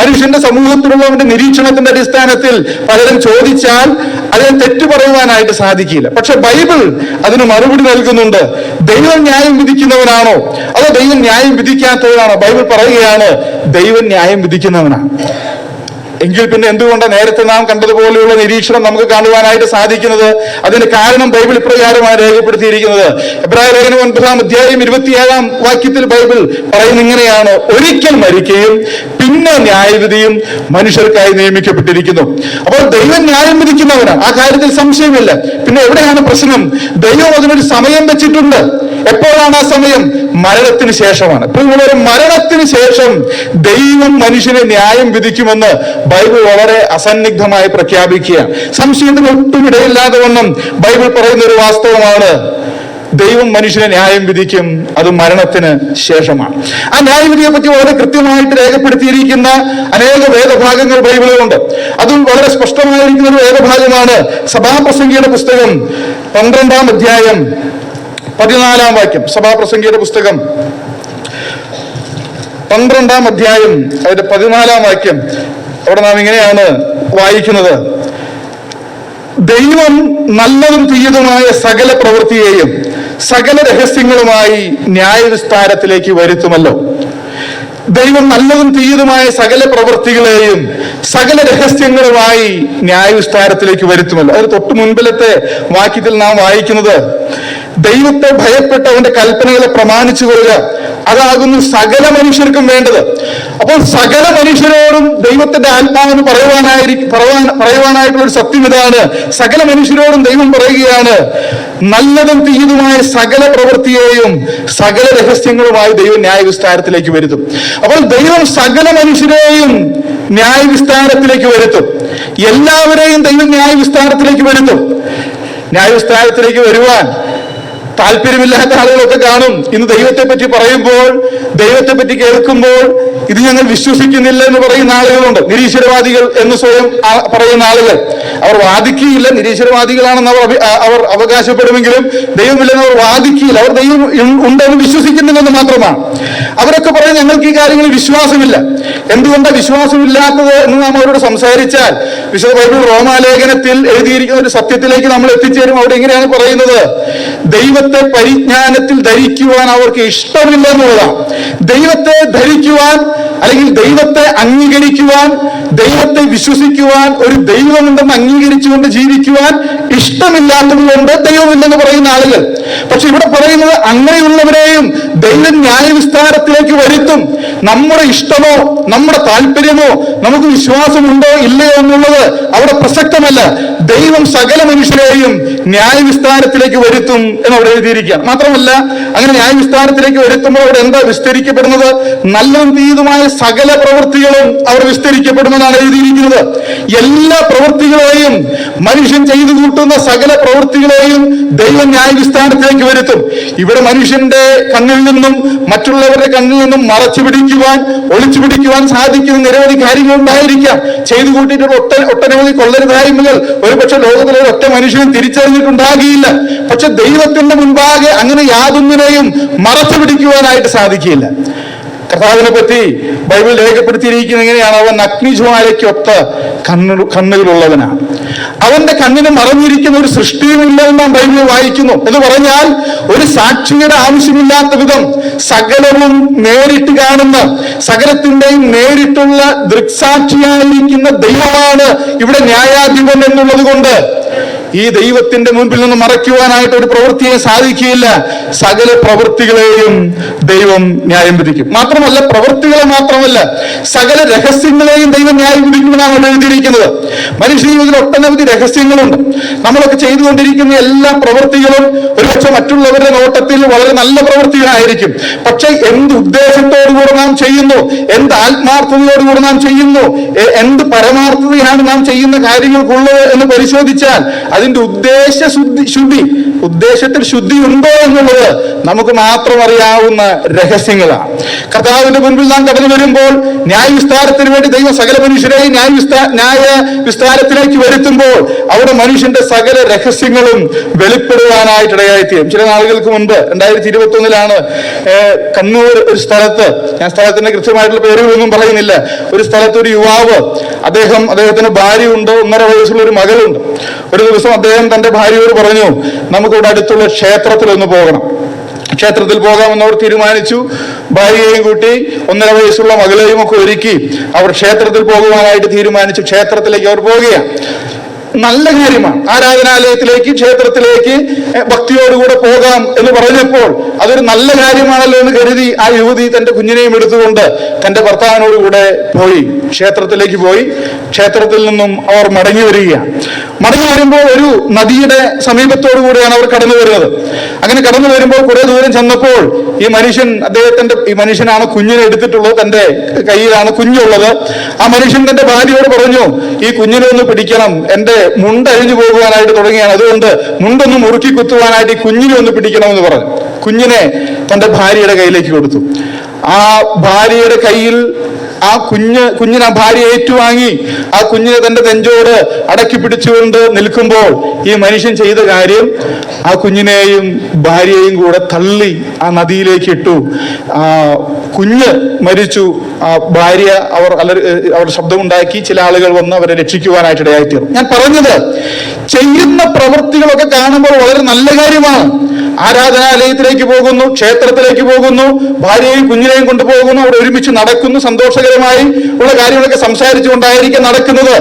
Speaker 8: മനുഷ്യന്റെ സമൂഹത്തിലുള്ളവന്റെ നിരീക്ഷണത്തിന്റെ അടിസ്ഥാനത്തിൽ പലരും ചോദിച്ചാൽ അതിന് തെറ്റു പറയുവാനായിട്ട് സാധിക്കില്ല. പക്ഷെ ബൈബിൾ അതിന് മറുപടി നൽകുന്നുണ്ട്. ദൈവം ന്യായം വിധിക്കുന്നവനാണോ അതോ ദൈവം ന്യായം വിധിക്കാത്തവനാണോ? ബൈബിൾ പറയുകയാണ് ദൈവം ന്യായം വിധിക്കുന്നവനാണ്. എങ്കിൽ പിന്നെ എന്തുകൊണ്ട് നേരത്തെ നാം കണ്ടതുപോലെയുള്ള നിരീക്ഷണം നമുക്ക് കാണുവാനായിട്ട് സാധിക്കുന്നത്? അതിന് കാരണം ബൈബിൾ ഇപ്രകാരമാണ് രേഖപ്പെടുത്തിയിരിക്കുന്നത്. എബ്രായ ലേഖനം 9-ാം അധ്യായം 27-ാം വാക്യത്തിൽ ബൈബിൾ പറയുന്ന ഇങ്ങനെയാണ്: ഒരിക്കൽ മരിക്കുകയും പിന്നെ ന്യായവിധിയും മനുഷ്യർക്കായി നിയമിക്കപ്പെട്ടിരിക്കുന്നു. അപ്പോൾ ദൈവം ന്യായം വിധിക്കുന്നവനാണ്, ആ കാര്യത്തിൽ സംശയമില്ല. പിന്നെ എവിടെയാണ് പ്രശ്നം? ദൈവം അതിനൊരു സമയം വെച്ചിട്ടുണ്ട്. എപ്പോഴാണ് ആ സമയം? മരണത്തിന് ശേഷമാണ്. മരണത്തിന് ശേഷം ദൈവം മനുഷ്യനെ ന്യായം വിധിക്കുമെന്ന് ബൈബിൾ വളരെ അസന്നിഗ്ധമായി പ്രഖ്യാപിക്കുകയാണ്. സംശയത്തിന് ഒട്ടും ഇടയില്ലാതെ വണ്ണം ബൈബിൾ പറയുന്ന ഒരു വാസ്തവമാണ്. ദൈവം മനുഷ്യനെ ന്യായം വിധിക്കും, അത് മരണത്തിന് ശേഷമാണ്. ആ ന്യായവിധിയെ പറ്റി വളരെ കൃത്യമായിട്ട് രേഖപ്പെടുത്തിയിരിക്കുന്ന അനേക വേദഭാഗങ്ങൾ ബൈബിളിലുണ്ട്. അതും വളരെ സ്പഷ്ടമായിരിക്കുന്ന ഒരു വേദഭാഗമാണ് സഭാപ്രസംഗിയുടെ പുസ്തകം 12-ാം അധ്യായം 14-ാം വാക്യം. സഭാപ്രസംഗിയുടെ പുസ്തകം 12-ാം അധ്യായം അതിന്റെ 14-ാം വാക്യം. അവിടെ നാം ഇങ്ങനെയാണ് വായിക്കുന്നത്: ദൈവം നല്ലതും തീയതുമായ സകല പ്രവൃത്തിയെയും സകല രഹസ്യങ്ങളുമായി ന്യായവിസ്താരത്തിലേക്ക് വരുത്തുമല്ലോ. ദൈവം നല്ലതും തീയതുമായ സകല പ്രവൃത്തികളെയും സകല രഹസ്യങ്ങളുമായി ന്യായവിസ്താരത്തിലേക്ക് വരുത്തുമല്ലോ. അതിന് തൊട്ട് മുൻപിലത്തെ വാക്യത്തിൽ നാം വായിക്കുന്നത്, ദൈവത്തെ ഭയപ്പെട്ട് അവന്റെ കൽപ്പനകളെ പ്രമാണിച്ചു കൊള്ളുക, അതാകുന്നു സകല മനുഷ്യർക്കും വേണ്ടത്. അപ്പോൾ സകല മനുഷ്യരോടും ദൈവത്തിന്റെ ആത്മാവെന്ന് പറയുവാനായിട്ടുള്ള ഒരു സത്യം ഇതാണ്. സകല മനുഷ്യരോടും ദൈവം പറയുകയാണ്, നല്ലതും തീയതുമായ സകല പ്രവൃത്തിയെയും സകല രഹസ്യങ്ങളുമായി ദൈവം ന്യായവിസ്താരത്തിലേക്ക് വരുത്തും. അപ്പോൾ ദൈവം സകല മനുഷ്യരെയും ന്യായവിസ്താരത്തിലേക്ക് വരുത്തും. എല്ലാവരെയും ദൈവം ന്യായവിസ്താരത്തിലേക്ക് വരുത്തും. ന്യായവിസ്താരത്തിലേക്ക് വരുവാൻ താല്പര്യമില്ലാത്ത ആളുകളൊക്കെ കാണും. ഇന്ന് ദൈവത്തെ പറ്റി പറയുമ്പോൾ, ദൈവത്തെ പറ്റി കേൾക്കുമ്പോൾ ഇത് ഞങ്ങൾ വിശ്വസിക്കുന്നില്ല എന്ന് പറയുന്ന ആളുകളുണ്ട്. നിരീശ്വരവാദികൾ എന്ന് സ്വയം പറയുന്ന ആളുകൾ. അവർ വാദിക്കുകയില്ല, നിരീശ്വരവാദികളാണെന്ന് അവർ അവകാശപ്പെടുമെങ്കിലും ദൈവമില്ലെന്ന് അവർ വാദിക്കുകയില്ല. അവർ ദൈവം ഉണ്ടെന്ന് വിശ്വസിക്കുന്നില്ലെന്ന് മാത്രമാണ്. അവരൊക്കെ പറയും ഞങ്ങൾക്ക് ഈ കാര്യങ്ങളിൽ വിശ്വാസമില്ല. എന്തുകൊണ്ടാണ് വിശ്വാസമില്ലാത്തത് എന്ന് നാം അവരോട് സംസാരിച്ചാൽ, വിശുദ്ധ ബൈബിൾ റോമാലേഖനത്തിൽ എഴുതിയിരിക്കുന്ന ഒരു സത്യത്തിലേക്ക് നമ്മൾ എത്തിച്ചേരും. അവിടെ എങ്ങനെയാണ് പറയുന്നത്? ദൈവത്തെ പരിജ്ഞാനത്തിൽ ധരിക്കുവാൻ അവർക്ക് ഇഷ്ടമില്ല എന്നുള്ളതാണ്. ദൈവത്തെ ധരിക്കുവാൻ, അല്ലെങ്കിൽ ദൈവത്തെ അംഗീകരിക്കുവാൻ, ദൈവത്തെ വിശ്വസിക്കുവാൻ, ഒരു ദൈവമുണ്ടെന്ന് അംഗീകരിച്ചുകൊണ്ട് ജീവിക്കുവാൻ ഇഷ്ടമില്ലാത്തതുകൊണ്ട് ദൈവമില്ലെന്ന് പറയുന്ന ആളുകൾ. പക്ഷെ ഇവിടെ പറയുന്നത് അങ്ങനെയുള്ളവരെയും ദൈവം ന്യായവിസ്താരത്തിലേക്ക് വരുത്തും. നമ്മുടെ ഇഷ്ടമോ നമ്മുടെ താല്പര്യമോ നമുക്ക് വിശ്വാസമുണ്ടോ ഇല്ലയോ എന്നുള്ളത് അവിടെ പ്രസക്തമല്ല. ദൈവം സകല മനുഷ്യരെയും ന്യായവിസ്താരത്തിലേക്ക് വരുത്തും എന്നവിടെ എഴുതിയിരിക്കുകയാണ്. മാത്രമല്ല, അങ്ങനെ ന്യായവിസ്താരത്തിലേക്ക് വരുത്തുമ്പോൾ അവിടെ എന്താ വിസ്തരിക്കപ്പെടുന്നത്? നല്ലതും തീയതുമായ സകല പ്രവൃത്തികളും അവർ വിസ്തരിക്കപ്പെടുമെന്നാണ് എഴുതിയിരിക്കുന്നത്. എല്ലാ പ്രവൃത്തികളെയും, മനുഷ്യൻ ചെയ്തു കൂട്ടുന്ന സകല പ്രവൃത്തികളെയും ദൈവം ന്യായവിസ്താരത്തിലേക്ക് വരുത്തും. ഇവിടെ മനുഷ്യന്റെ കണ്ണിൽ നിന്നും മറ്റുള്ളവരുടെ കണ്ണിൽ നിന്നും മറച്ചു പിടിക്കുവാൻ, ഒളിച്ചു പിടിക്കുവാൻ സാധിക്കുന്ന നിരവധി കാര്യങ്ങൾ ഉണ്ടായിരിക്കാം. ചെയ്തു കൂട്ടിയിട്ടുള്ള ഒട്ടനവധി കൊള്ളരുതായ്മകൾ ഒരുപക്ഷെ ലോകത്തിലെ ഒറ്റ മനുഷ്യനും തിരിച്ചറിഞ്ഞിട്ടുണ്ടാകില്ല. പക്ഷെ ദൈവത്തിന്റെ മുൻപാകെ അങ്ങനെ യാതൊന്നിനെയും മറച്ചു പിടിക്കുവാനായിട്ട് സാധിക്കില്ല. കർത്താവിനെ പറ്റി ബൈബിൾ രേഖപ്പെടുത്തിയിരിക്കുന്നത് എങ്ങനെയാണ്? അവൻ അഗ്നിജ്വാലയ്ക്കൊത്ത കണ്ണുകളുള്ളവനാണ്. അവന്റെ കണ്ണിന് മറഞ്ഞിരിക്കുന്ന ഒരു സൃഷ്ടിയുമില്ല എന്ന് നാം ബൈബിളിൽ വായിക്കുന്നു. എന്ന് പറഞ്ഞാൽ ഒരു സാക്ഷിയുടെ ആവശ്യമില്ലാത്ത വിധം സകലവും നേരിട്ട് കാണുന്ന, സകലത്തിന്റെയും നേരിട്ടുള്ള ദൃക്സാക്ഷിയായിരിക്കുന്ന ദൈവമാണ് ഇവിടെ ന്യായാധിപൻ എന്നുള്ളത് കൊണ്ട് ഈ ദൈവത്തിന്റെ മുൻപിൽ നിന്ന് മറയ്ക്കുവാനായിട്ട് ഒരു പ്രവൃത്തിയെ സാധിക്കുകയില്ല. സകല പ്രവൃത്തികളെയും ദൈവം ന്യായം വിധിക്കും. മാത്രമല്ല, പ്രവൃത്തികളെ മാത്രമല്ല, സകല രഹസ്യങ്ങളെയും ദൈവം ന്യായം വിധിക്കുമെന്നാണ് എഴുതിയിരിക്കുന്നത്. മനുഷ്യ ജീവിതത്തിൽ ഒട്ടനവധി രഹസ്യങ്ങളുണ്ട്. നമ്മളൊക്കെ ചെയ്തുകൊണ്ടിരിക്കുന്ന എല്ലാ പ്രവൃത്തികളും ഒരുപക്ഷെ മറ്റുള്ളവരുടെ നോട്ടത്തിൽ വളരെ നല്ല പ്രവൃത്തികളായിരിക്കും. പക്ഷെ എന്ത് ഉദ്ദേശത്തോടുകൂടെ നാം ചെയ്യുന്നു, എന്ത് ആത്മാർത്ഥതയോടുകൂടെ നാം ചെയ്യുന്നു, എന്ത് പരമാർത്ഥതയാണ് നാം ചെയ്യുന്ന കാര്യങ്ങൾക്കുള്ളത് എന്ന് പരിശോധിച്ചാൽ അതിന്റെ ഉദ്ദേശത്തിൽ ശുദ്ധി ഉണ്ടോ എന്നുള്ളത് നമുക്ക് മാത്രം അറിയാവുന്ന രഹസ്യങ്ങളാണ്. കർത്താവിന്റെ മുൻപിൽ നാം കടന്നു വരുമ്പോൾ ന്യായവിസ്താരത്തിന് വേണ്ടി ദൈവം സകല മനുഷ്യരെയും ന്യായവിസ്താരത്തിലേക്ക് വരുത്തുമ്പോൾ അവിടെ മനുഷ്യന്റെ സകല രഹസ്യങ്ങളും വെളിപ്പെടുവാനായിട്ടിടയായിത്തീരും. ചില നാളുകൾക്ക് മുൻപ് 2021 കണ്ണൂർ ഒരു സ്ഥലത്ത്, ഞാൻ സ്ഥലത്തിന്റെ കൃത്യമായിട്ടുള്ള പേരുകളൊന്നും പറയുന്നില്ല, ഒരു സ്ഥലത്ത് ഒരു യുവാവ്, അദ്ദേഹത്തിന് ഭാര്യയുണ്ട്, 1.5 വയസ്സുള്ള ഒരു മകളുണ്ട്. ഒരു ദിവസം അദ്ദേഹം തന്റെ ഭാര്യയോട് പറഞ്ഞു, നമുക്കിവിടെ അടുത്തുള്ള ക്ഷേത്രത്തിൽ ഒന്ന് പോകണം. ക്ഷേത്രത്തിൽ പോകാമെന്ന് അവർ തീരുമാനിച്ചു. ഭാര്യയെയും കൂട്ടി 1.5 വയസ്സുള്ള മകളെയും ഒക്കെ ഒരുക്കി അവർ ക്ഷേത്രത്തിൽ പോകുവാനായിട്ട് തീരുമാനിച്ചു. ക്ഷേത്രത്തിലേക്ക് അവർ പോവുകയാണ്. നല്ല കാര്യമാണ്. ആരാധനാലയത്തിലേക്ക്, ക്ഷേത്രത്തിലേക്ക് ഭക്തിയോടുകൂടെ പോകാം എന്ന് പറഞ്ഞപ്പോൾ അതൊരു നല്ല കാര്യമാണല്ലോ എന്ന് കരുതി ആ യുവതി തന്റെ കുഞ്ഞിനെയും എടുത്തുകൊണ്ട് തന്റെ ഭർത്താവിനോടുകൂടെ പോയി, ക്ഷേത്രത്തിലേക്ക് പോയി. ക്ഷേത്രത്തിൽ നിന്നും അവർ മടങ്ങി വരികയാണ്. മടങ്ങി വരുമ്പോൾ ഒരു നദിയുടെ സമീപത്തോടു കൂടെയാണ് അവർ കടന്നു വരുന്നത്. അങ്ങനെ കടന്നു വരുമ്പോൾ കുറെ ദൂരം ചെന്നപ്പോൾ ഈ മനുഷ്യനാണ് കുഞ്ഞിനെ എടുത്തിട്ടുള്ളത്, തന്റെ കയ്യിലാണ് കുഞ്ഞുള്ളത്. ആ മനുഷ്യൻ തന്റെ ഭാര്യയോട് പറഞ്ഞു, ഈ കുഞ്ഞിനെ ഒന്ന് പിടിക്കണം, എന്റെ മുണ്ട് അഴിഞ്ഞു പോകുവാനായിട്ട് തുടങ്ങിയാണ്, അതുകൊണ്ട് മുണ്ടൊന്ന് മുറുക്കി കുത്തുവാനായിട്ട് ഈ കുഞ്ഞിനെ ഒന്ന് പിടിക്കണമെന്ന് പറഞ്ഞു. കുഞ്ഞിനെ തന്റെ ഭാര്യയുടെ കയ്യിലേക്ക് കൊടുത്തു. ആ ഭാര്യയുടെ കയ്യിൽ ആ കുഞ്ഞിനെ ഭാര്യ ഏറ്റുവാങ്ങി ആ കുഞ്ഞിനെ തന്റെ നെഞ്ചോട് അടക്കി പിടിച്ചുകൊണ്ട് നിൽക്കുമ്പോൾ ഈ മനുഷ്യൻ ചെയ്ത കാര്യം, ആ കുഞ്ഞിനെയും ഭാര്യയെയും കൂടെ തള്ളി ആ നദിയിലേക്ക് ഇട്ടു. ആ കുഞ്ഞ് മരിച്ചു. ആ ഭാര്യ അവർ ശബ്ദമുണ്ടാക്കി, ചില ആളുകൾ വന്ന് അവരെ രക്ഷിക്കുവാനായിട്ട് ഇടയായിത്തീർന്നു. ഞാൻ പറഞ്ഞത്, ചെയ്യുന്ന പ്രവൃത്തികളൊക്കെ കാണുമ്പോൾ വളരെ നല്ല കാര്യമാണ്. ആരാധനാലയത്തിലേക്ക് പോകുന്നു, ക്ഷേത്രത്തിലേക്ക് പോകുന്നു, ഭാര്യയെയും കുഞ്ഞിനെയും കൊണ്ടുപോകുന്നു, അവിടെ ഒരുമിച്ച് നടക്കുന്നു, സന്തോഷകരമായി ഉള്ള കാര്യങ്ങളൊക്കെ സംസാരിച്ചുകൊണ്ടായിരിക്കും നടക്കുന്നത്.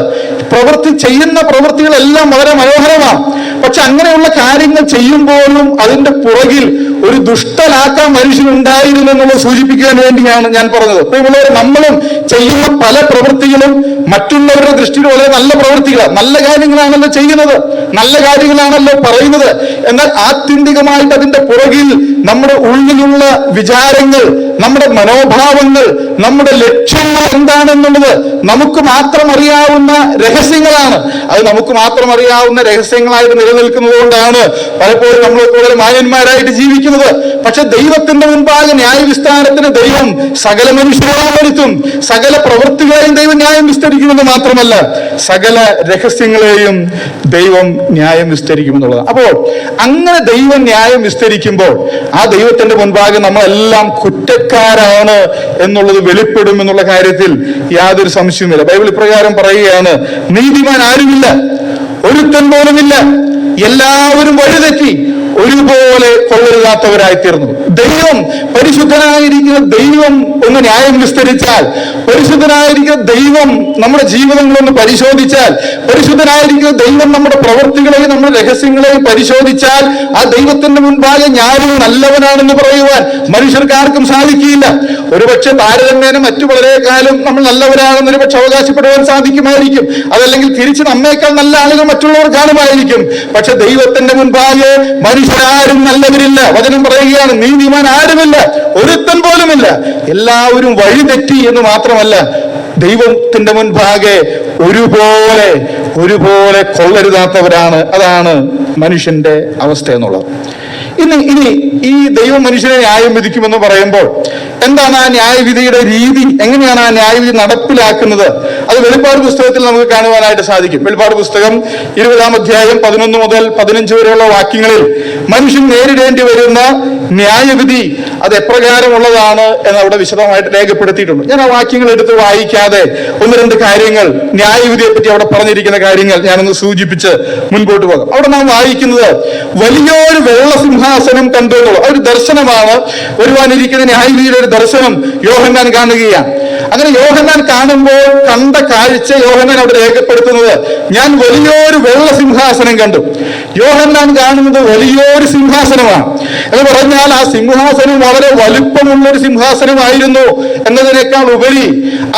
Speaker 8: ചെയ്യുന്ന പ്രവൃത്തികളെല്ലാം വളരെ മനോഹരമാണ്. പക്ഷെ അങ്ങനെയുള്ള കാര്യങ്ങൾ ചെയ്യുമ്പോഴും അതിന്റെ പുറകിൽ ഒരു ദുഷ്ടനാക്കാൻ മനുഷ്യനുണ്ടായിരുന്നു എന്നുള്ളത് സൂചിപ്പിക്കാൻ വേണ്ടിയാണ് ഞാൻ പറഞ്ഞത്. പ്രിയമുള്ളവർ, നമ്മളും ചെയ്യുന്ന പല പ്രവൃത്തികളും മറ്റുള്ളവരുടെ ദൃഷ്ടിയിൽ വളരെ നല്ല പ്രവൃത്തികളാണ്, നല്ല കാര്യങ്ങളാണല്ലോ ചെയ്യുന്നത്, നല്ല കാര്യങ്ങളാണല്ലോ പറയുന്നത്. എന്നാൽ ആത്യന്തികമായിട്ട് അതിന്റെ പുറകിൽ നമ്മുടെ ഉള്ളിലുള്ള വിചാരങ്ങൾ, നമ്മുടെ മനോഭാവങ്ങൾ, നമ്മുടെ ലക്ഷ്യങ്ങൾ എന്താണെന്നുള്ളത് നമുക്ക് മാത്രം അറിയാവുന്ന രഹസ്യങ്ങളാണ്. അത് നമുക്ക് മാത്രം അറിയാവുന്ന രഹസ്യങ്ങളായിട്ട് നിലനിൽക്കുന്നത് കൊണ്ടാണ് പലപ്പോഴും നമ്മൾ വളരെ മാന്യന്മാരായിട്ട് ജീവിക്കുന്നത്. പക്ഷെ ദൈവത്തിന്റെ മുൻപാകെ ന്യായവിസ്താരത്തിന് ദൈവം സകല മനുഷ്യരെയും വരുത്തും. സകല പ്രവൃത്തികളെയും ദൈവം ന്യായം വിസ്തരിക്കുമെന്ന് മാത്രമല്ല, സകല രഹസ്യങ്ങളെയും ദൈവം ന്യായം വിസ്തരിക്കുമെന്നുള്ളതാണ്. അപ്പോൾ അങ്ങനെ ദൈവം ന്യായം വിസ്തരിക്കുമ്പോൾ ആ ദൈവത്തിന്റെ മുൻപാകെ നമ്മളെല്ലാം കുറ്റക്കാരാണ് എന്നുള്ളത് വെളിപ്പെടും എന്നുള്ള കാര്യത്തിൽ യാതൊരു സംശയവുമില്ല. ബൈബിൾ ഇപ്രകാരം പറയുകയാണ്, നീതിമാൻ ആരുമില്ല, ഒരുത്തൻ പോലുമില്ല, എല്ലാവരും വഴിതെറ്റി ഒരുപോലെ കൊള്ളരുതാത്തവരായി തീർന്നു. ദൈവം, പരിശുദ്ധനായിരിക്കുന്ന ദൈവം ഒന്ന് ന്യായം വിസ്തരിച്ചാൽ, പരിശുദ്ധനായിരിക്കുന്ന ദൈവം നമ്മുടെ ജീവിതങ്ങളൊന്ന് പരിശോധിച്ചാൽ, പരിശുദ്ധനായിരിക്കുന്ന ദൈവം നമ്മുടെ പ്രവൃത്തികളെയും നമ്മുടെ രഹസ്യങ്ങളെയും പരിശോധിച്ചാൽ, ആ ദൈവത്തിന്റെ മുൻപാകെ ഞാനും നല്ലവനാണെന്ന് പറയുവാൻ മനുഷ്യർക്കാർക്കും സാധിക്കില്ല. ഒരുപക്ഷെ താരതമ്യേന മറ്റു വളരെ കാലം നമ്മൾ നല്ലവരാണെന്ന് ഒരുപക്ഷെ അവകാശപ്പെടുവാൻ സാധിക്കുമായിരിക്കും. അതല്ലെങ്കിൽ തിരിച്ച് നമ്മേക്കാൾ നല്ല ആളുകൾ മറ്റുള്ളവർ കാണുമായിരിക്കും. പക്ഷെ ദൈവത്തിന്റെ മുൻപാകെ മനുഷ്യരാരും നല്ലവരില്ല. വചനം പറയുകയാണ്, നീതിമാൻ ആരുമില്ല, ഒരുത്തൻ പോലുമില്ല, എല്ലാവരും വഴിതെറ്റി എന്ന് മാത്രമല്ല, ദൈവത്തിന്റെ മുൻപാകെ ഒരുപോലെ കൊള്ളരുതാത്തവരാണ്. അതാണ് മനുഷ്യന്റെ അവസ്ഥ എന്നുള്ളത്. ഇനി ഈ ദൈവം മനുഷ്യനെ ന്യായം വിധിക്കുമെന്ന് പറയുമ്പോൾ എന്താണ് ആ ന്യായവിധിയുടെ രീതി, എങ്ങനെയാണ് ആ ന്യായവിധി നടപ്പിലാക്കുന്നത്? അത് വെളിപ്പാട് പുസ്തകത്തിൽ നമുക്ക് കാണുവാനായിട്ട് സാധിക്കും. വെളിപ്പാട് പുസ്തകം 20-ാം അധ്യായം 11 മുതൽ 15 വരെയുള്ള വാക്യങ്ങളിൽ മനുഷ്യൻ നേരിടേണ്ടി വരുന്ന ന്യായവിധി അത് എപ്രകാരമുള്ളതാണ് എന്ന് അവിടെ വിശദമായിട്ട് രേഖപ്പെടുത്തിയിട്ടുണ്ട്. ഞാൻ ആ വാക്യങ്ങൾ എടുത്ത് വായിക്കാതെ ഒന്ന് രണ്ട് കാര്യങ്ങൾ, ന്യായവിധിയെ പറ്റി അവിടെ പറഞ്ഞിരിക്കുന്ന കാര്യങ്ങൾ ഞാനൊന്ന് സൂചിപ്പിച്ച് മുൻപോട്ട് പോകാം. അവിടെ നാം വായിക്കുന്നത്, വലിയൊരു വെള്ള സിംഹാസനം കണ്ടു എന്നുള്ളത് ഒരു ദർശനമാണ്. വരുവാനിരിക്കുന്ന ന്യായവിധിയുടെ ഒരു ദർശനം യോഹന്നാൻ കാണുകയാണ്. അങ്ങനെ യോഹന്നാൻ കാണുമ്പോൾ കണ്ട കാഴ്ച യോഹന്നാൻ അവിടെ രേഖപ്പെടുത്തുന്നത്, ഞാൻ വലിയൊരു വെള്ള സിംഹാസനം കണ്ടു. യോഹന്നാൻ കാണുന്നത് വലിയൊരു സിംഹാസനമാണ് എന്ന് പറഞ്ഞാൽ ആ സിംഹാസനം വളരെ വലുപ്പമുള്ളൊരു സിംഹാസനമായിരുന്നു എന്നതിനേക്കാൾ ഉപരി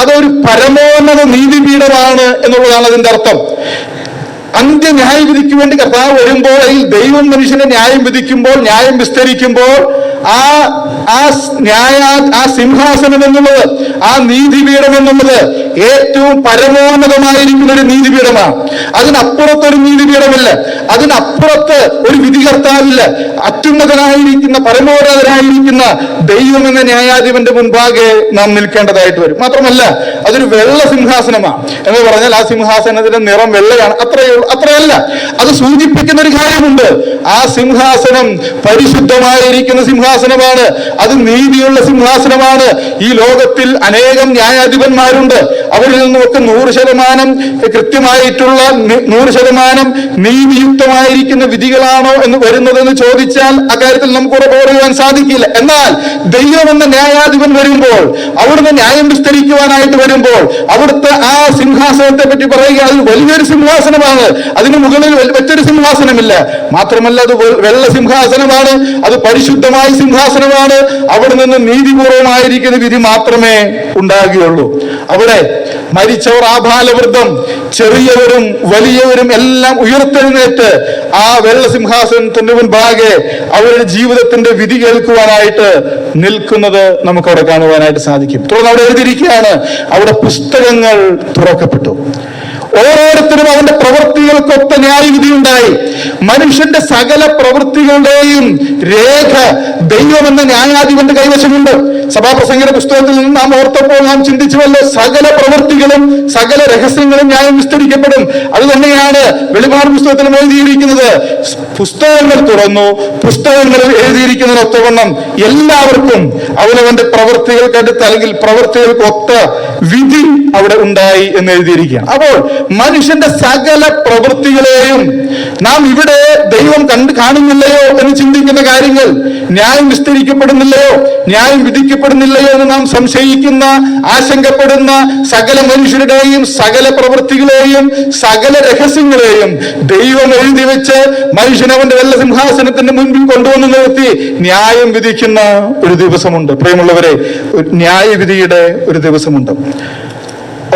Speaker 8: അതൊരു പരമോന്നത നീതിപീഠമാണ് എന്നുള്ളതാണ് അതിന്റെ അർത്ഥം. അന്ത്യ ന്യായവിധിക്ക് വേണ്ടി കർത്താവ് വരുമ്പോൾ, ഈ ദൈവം മനുഷ്യനെ ന്യായം വിധിക്കുമ്പോൾ, ന്യായം വിസ്തരിക്കുമ്പോൾ ആ സിംഹാസനം എന്നുള്ളത്, ആ നീതിപീഠം എന്നുള്ളത് ഏറ്റവും പരമോന്നതമായിരിക്കുന്ന ഒരു നീതിപീഠമാണ്. അതിനപ്പുറത്തൊരു നീതിപീഠമില്ല, അതിനപ്പുറത്ത് ഒരു വിധികർത്താവില്ല. അത്യുന്നതനായിരിക്കുന്ന, പരമോന്നതനായിരിക്കുന്ന ദൈവം എന്ന ന്യായാധിപന്റെ മുൻപാകെ നാം നിൽക്കേണ്ടതായിട്ട് വരും. മാത്രമല്ല അതൊരു വെള്ള സിംഹാസനമാണ് എന്ന് പറഞ്ഞാൽ ആ സിംഹാസനത്തിന്റെ നിറം വെള്ളയാണ്, അത്രയല്ല, അത് സൂചിപ്പിക്കുന്ന ഒരു കാര്യമുണ്ട്. ആ സിംഹാസനം പരിശുദ്ധമായിരിക്കുന്ന സിംഹാസനമാണ്, അത് നീതിയുള്ള സിംഹാസനമാണ്. ഈ ലോകത്തിൽ അനേകം ന്യായാധിപന്മാരുണ്ട്. അവരിൽ നിന്നുമൊക്കെ 100% കൃത്യമായിട്ടുള്ള 100% നീതിയുക്തമായിരിക്കുന്ന വിധികളാണോ എന്ന് വരുന്നതെന്ന് ചോദിച്ചാൽ അക്കാര്യത്തിൽ നമുക്ക് ഉറപ്പ് പറയാൻ സാധിക്കില്ല. എന്നാൽ ദൈവം എന്ന ന്യായാധിപൻ വരുമ്പോൾ, അവിടുന്ന് ന്യായം വിസ്തരിക്കുവാനായിട്ട് വരുമ്പോൾ, അവിടുത്തെ ആ സിംഹാസനത്തെ പറ്റി പറയുക, അത് വലിയൊരു സിംഹാസനമാണ്, അതിന് മുകളിൽ മറ്റൊരു സിംഹാസനമില്ല. മാത്രമല്ല അത് വെള്ള സിംഹാസനമാണ്, അത് പരിശുദ്ധമായ സിംഹാസനമാണ്. അവിടെ നിന്ന് നീതിപൂർവമായിരിക്കുന്ന വിധി മാത്രമേ ഉണ്ടാകുകയുള്ളൂ. അവിടെ മരിച്ചവർ ആഭാലവൃദ്ധം, ചെറിയവരും വലിയവരും എല്ലാം ഉയർത്തെഴുന്നേറ്റ് ആ വെള്ള സിംഹാസനത്തിന്റെ മുൻപാകെ അവരുടെ ജീവിതത്തിന്റെ വിധി കേൾക്കുവാനായിട്ട് നിൽക്കുന്നത് നമുക്ക് അവിടെ കാണുവാനായിട്ട് സാധിക്കും. തുടർന്ന് അവിടെ എഴുതിയിരിക്കുകയാണ്, അവിടെ പുസ്തകങ്ങൾ തുറക്കപ്പെട്ടു. ഓരോരുത്തരും അവന്റെ പ്രവൃത്തികൾക്കൊത്ത ന്യായവിധി ഉണ്ടായി. മനുഷ്യന്റെ സകല പ്രവൃത്തികളുടെയും രേഖ ദൈവമെന്ന ന്യായാധിപന്റെ കൈവശമുണ്ട്. സഭാപ്രസംഗയുടെ പുസ്തകത്തിൽ നിന്ന് നാം ഓർത്തപ്പോൾ നാം ചിന്തിച്ചുവല്ലോ, സകല പ്രവൃത്തികളും സകല രഹസ്യങ്ങളും ന്യായം വിസ്തരിക്കപ്പെടും. അത് തന്നെയാണ് വെളിപാട് പുസ്തകത്തിലും എഴുതിയിരിക്കുന്നത്. പുസ്തകങ്ങൾ തുറന്നു, പുസ്തകങ്ങളിൽ എഴുതിയിരിക്കുന്നതിനൊത്തവണ്ണം എല്ലാവർക്കും അവനവന്റെ പ്രവൃത്തികൾക്കടുത്ത് അല്ലെങ്കിൽ പ്രവൃത്തികൾക്കൊത്ത വിധി അവിടെ ഉണ്ടായി എന്ന് എഴുതിയിരിക്കുകയാണ്. അപ്പോൾ മനുഷ്യന്റെ സകല പ്രവൃത്തികളെയും നാം ഇവിടെ ദൈവം കാണുന്നില്ലയോ എന്ന് ചിന്തിക്കുന്ന കാര്യങ്ങൾ, ന്യായം വിസ്തരിക്കപ്പെടുന്നില്ലയോ, ന്യായം വിധിക്കപ്പെടുന്നില്ലയോ എന്ന് നാം സംശയിക്കുന്ന, ആശങ്കപ്പെടുന്ന സകല മനുഷ്യരുടെയും സകല പ്രവൃത്തികളെയും സകല രഹസ്യങ്ങളെയും ദൈവം എഴുതി വെച്ച് മനുഷ്യനവന്റെ വെള്ള സിംഹാസനത്തിന്റെ മുൻപിൽ കൊണ്ടുവന്ന് നിർത്തി ന്യായം വിധിക്കുന്ന ഒരു ദിവസമുണ്ട്. പ്രിയമുള്ളവരെ, ന്യായവിധിയുടെ ഒരു ദിവസമുണ്ട്.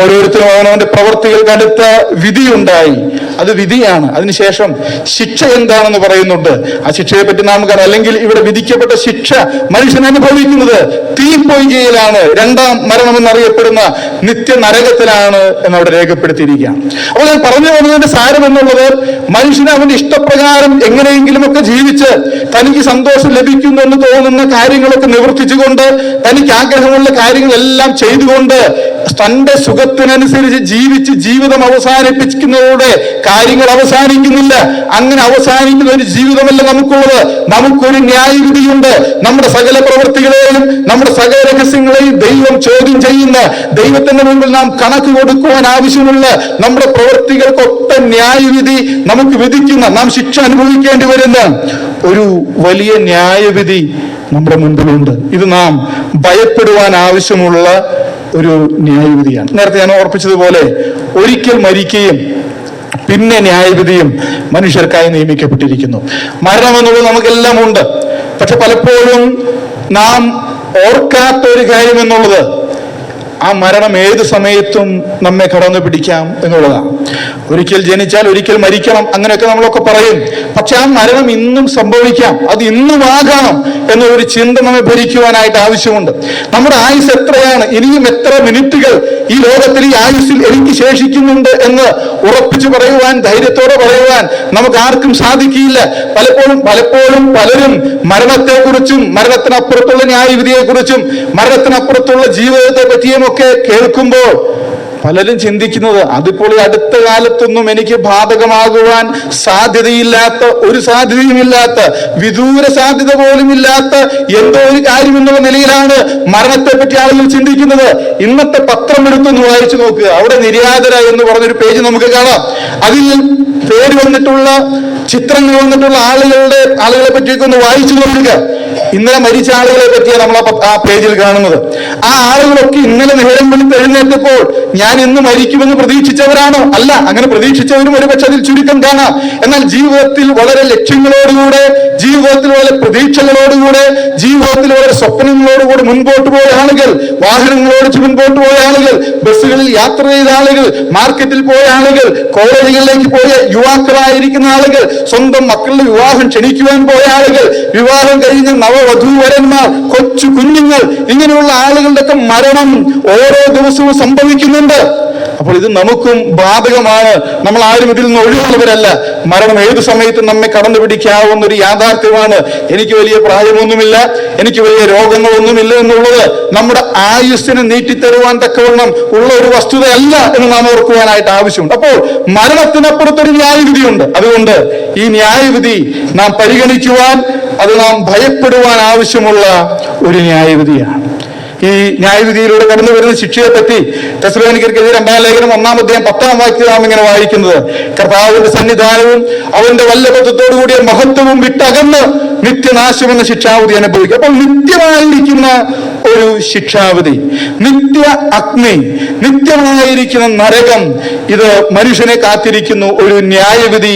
Speaker 8: ഓരോരുത്തരും അവനവന്റെ പ്രവർത്തികൾക്ക് അടുത്ത വിധിയുണ്ടായി. അത് വിധിയാണ്. അതിനുശേഷം ശിക്ഷ എന്താണെന്ന് പറയുന്നുണ്ട്. ആ ശിക്ഷയെ പറ്റി നാം കാണാം. അല്ലെങ്കിൽ ഇവിടെ വിധിക്കപ്പെട്ട ശിക്ഷ മനുഷ്യൻ അനുഭവിക്കുന്നത് തീപ്പൊയ്കയിലാണ്, രണ്ടാം മരണം എന്നറിയപ്പെടുന്ന നിത്യ നരകത്തിലാണ് എന്നവിടെ രേഖപ്പെടുത്തിയിരിക്കുകയാണ്. അപ്പോൾ ഞാൻ പറഞ്ഞു പോകുന്നതിന്റെ സാരം എന്നുള്ളത്, മനുഷ്യന് അവന്റെ ഇഷ്ടപ്രകാരം എങ്ങനെയെങ്കിലും ഒക്കെ ജീവിച്ച് തനിക്ക് സന്തോഷം ലഭിക്കുന്നു എന്ന് തോന്നുന്ന കാര്യങ്ങളൊക്കെ നിവർത്തിച്ചുകൊണ്ട്, തനിക്ക് ആഗ്രഹമുള്ള കാര്യങ്ങളെല്ലാം ചെയ്തുകൊണ്ട് തന്റെ സുഖത്തിനനുസരിച്ച് ജീവിച്ച് ജീവിതം അവസാനിപ്പിക്കുന്നതോടെ കാര്യങ്ങൾ അവസാനിക്കുന്നില്ല. അങ്ങനെ അവസാനിക്കുന്ന ഒരു ജീവിതമല്ല നമുക്കുള്ളത്. നമുക്കൊരു ന്യായവിധിയുണ്ട്. നമ്മുടെ സകല പ്രവൃത്തികളെയും നമ്മുടെ സകല രഹസ്യങ്ങളെയും ദൈവം ചോദ്യം ചെയ്യുന്ന, ദൈവത്തിന്റെ മുൻപിൽ നാം കണക്ക് കൊടുക്കുവാൻ ആവശ്യമുള്ള നമ്മുടെ പ്രവൃത്തികൾക്കൊത്ത ന്യായവിധി നമുക്ക് വിധിക്കുന്ന, നാം ശിക്ഷ അനുഭവിക്കേണ്ടി വരുന്ന ഒരു വലിയ ന്യായവിധി നമ്മുടെ മുൻപിലുണ്ട്. ഇത് നാം ഭയപ്പെടുവാൻ ആവശ്യമുള്ള ഒരു ന്യായവിധിയാണ്. നേരത്തെ ഞാൻ ഓർപ്പിച്ചതുപോലെ, ഒരിക്കൽ മരിക്കുകയും പിന്നെ ന്യായവിധിയും മനുഷ്യർക്കായി നിയമിക്കപ്പെട്ടിരിക്കുന്നു. മരണം എന്നുള്ളത് നമുക്കെല്ലാം ഉണ്ട്. പക്ഷെ പലപ്പോഴും നാം ഓർക്കാത്ത ഒരു കാര്യം എന്നുള്ളത്, ആ മരണം ഏത് സമയത്തും നമ്മെ കടന്നു പിടിക്കാം എന്നുള്ളതാണ്. ഒരിക്കൽ ജനിച്ചാൽ ഒരിക്കൽ മരിക്കണം, അങ്ങനെയൊക്കെ നമ്മളൊക്കെ പറയും. പക്ഷെ ആ മരണം ഇന്നും സംഭവിക്കാം, അത് ഇന്നും ആകാം എന്നൊരു ചിന്ത നമ്മെ ഭരിക്കുവാനായിട്ട് ആവശ്യമുണ്ട്. നമ്മുടെ ആയുസ് എത്രയാണ്, ഇനിയും എത്ര മിനിറ്റുകൾ ഈ ലോകത്തിൽ ഈ ആയുസ്സിൽ എനിക്ക് ശേഷിക്കുന്നുണ്ട് എന്ന് ഉറപ്പിച്ചു പറയുവാൻ, ധൈര്യത്തോടെ പറയുവാൻ നമുക്ക് ആർക്കും സാധിക്കില്ല. പലപ്പോഴും പലരും മരണത്തെക്കുറിച്ചും മരണത്തിനപ്പുറത്തുള്ള ന്യായവിധിയെക്കുറിച്ചും മരണത്തിനപ്പുറത്തുള്ള ജീവിതത്തെ പറ്റിയും ഒക്കെ കേൾക്കുമ്പോൾ പലരും ചിന്തിക്കുന്നത്, അതിപ്പോൾ ഈ അടുത്ത കാലത്തൊന്നും എനിക്ക് ബാധകമാകുവാൻ സാധ്യതയില്ലാത്ത, ഒരു സാധ്യതയുമില്ലാത്ത, വിദൂര സാധ്യത പോലും ഇല്ലാത്ത എന്തോ ഒരു കാര്യം എന്നുള്ള നിലയിലാണ് മരണത്തെ പറ്റി ആളുകൾ ചിന്തിക്കുന്നത്. ഇന്നത്തെ പത്രം എടുത്തൊന്ന് വായിച്ചു നോക്കുക. അവിടെ നിര്യാതര എന്ന് പറഞ്ഞൊരു പേജ് നമുക്ക് കാണാം. അതിൽ പേര് വന്നിട്ടുള്ള, ചിത്രങ്ങൾ വന്നിട്ടുള്ള ആളുകളെ പറ്റിയൊക്കെ ഒന്ന് വായിച്ചു നോക്കുക. ഇന്നലെ മരിച്ച ആളുകളെ പറ്റിയാണ് നമ്മൾ ആ പേജിൽ കാണുന്നത്. ആ ആളുകളൊക്കെ ഇന്നലെ നേരം വിളിച്ച് എഴുന്നേറ്റപ്പോൾ ഞാൻ ഇന്ന് മരിക്കുമെന്ന് പ്രതീക്ഷിച്ചവരാണോ? അല്ല. അങ്ങനെ പ്രതീക്ഷിച്ചവരും ഒരുപക്ഷെ അതിൽ ചുരുക്കം കാണാം. എന്നാൽ ജീവിതത്തിൽ വളരെ ലക്ഷ്യങ്ങളോടുകൂടെ, ജീവിതത്തിൽ വളരെ പ്രതീക്ഷകളോടുകൂടെ, ജീവിതത്തിൽ വളരെ സ്വപ്നങ്ങളോടുകൂടി മുൻപോട്ട് പോയ ആളുകൾ, വാഹനങ്ങൾ ഓടിച്ച് മുൻപോട്ട് പോയ ആളുകൾ, ബസ്സുകളിൽ യാത്ര ചെയ്ത ആളുകൾ, മാർക്കറ്റിൽ പോയ ആളുകൾ, കോളേജുകളിലേക്ക് പോയ യുവാക്കളായിരിക്കുന്ന ആളുകൾ, സ്വന്തം മക്കളുടെ വിവാഹം ക്ഷണിക്കുവാൻ പോയ ആളുകൾ, വിവാഹം കഴിഞ്ഞ നവവധൂവരന്മാർ, കൊച്ചു കുഞ്ഞുങ്ങൾ, ഇങ്ങനെയുള്ള ആളുകളുടെ ഒക്കെ മരണം ഓരോ ദിവസവും സംഭവിക്കുന്നുണ്ട്. അപ്പോൾ ഇത് നമുക്കും ബാധകമാണ്. നമ്മൾ ആരും ഇതിൽ നിന്ന് ഒഴിവുള്ളവരല്ല. മരണം ഏത് സമയത്തും നമ്മെ കടന്നു പിടിക്കാവുന്ന ഒരു യാഥാർത്ഥ്യമാണ്. എനിക്ക് വലിയ പ്രായമൊന്നുമില്ല, എനിക്ക് വലിയ രോഗങ്ങളൊന്നുമില്ല എന്നുള്ളത് നമ്മുടെ ആയുസ്സിനെ നീട്ടിത്തരുവാൻ തക്കവണ്ണം ഉള്ള ഒരു വസ്തുതയല്ല എന്ന് നാം ഓർക്കുവാനായിട്ട് ആവശ്യമുണ്ട്. അപ്പോൾ മരണത്തിനപ്പുറത്തൊരു ന്യായവിധിയുണ്ട്. അതുകൊണ്ട് ഈ ന്യായവിധി നാം പരിഗണിക്കുവാൻ, അത് നാം ഭയപ്പെടുവാൻ ആവശ്യമുള്ള ഒരു ന്യായവിധിയാണ്. ഈ ന്യായവിധിയിലൂടെ കടന്നു വരുന്ന ശിക്ഷയെ പറ്റി തെസ്സലോനിക്കർക്കെതിരെ 2-ാം ലേഖനം 1-ാം അധ്യായം 10-ാം വാക്യം നാം ഇങ്ങനെ വായിക്കുന്നത്, കർത്താവിന്റെ സന്നിധാനവും അവന്റെ വല്ലഭത്വത്തോടു കൂടിയ മഹത്വവും വിട്ടകന്ന് നിത്യനാശമെന്ന ശിക്ഷാവിധി അനുഭവിക്കും. അപ്പോൾ നിത്യമായിരിക്കുന്ന ഒരു ശിക്ഷാവിധി, നിത്യ അഗ്നി, നിത്യമായിരിക്കുന്ന നരകം, ഇത് മനുഷ്യനെ കാത്തിരിക്കുന്നു. ഒരു ന്യായവിധി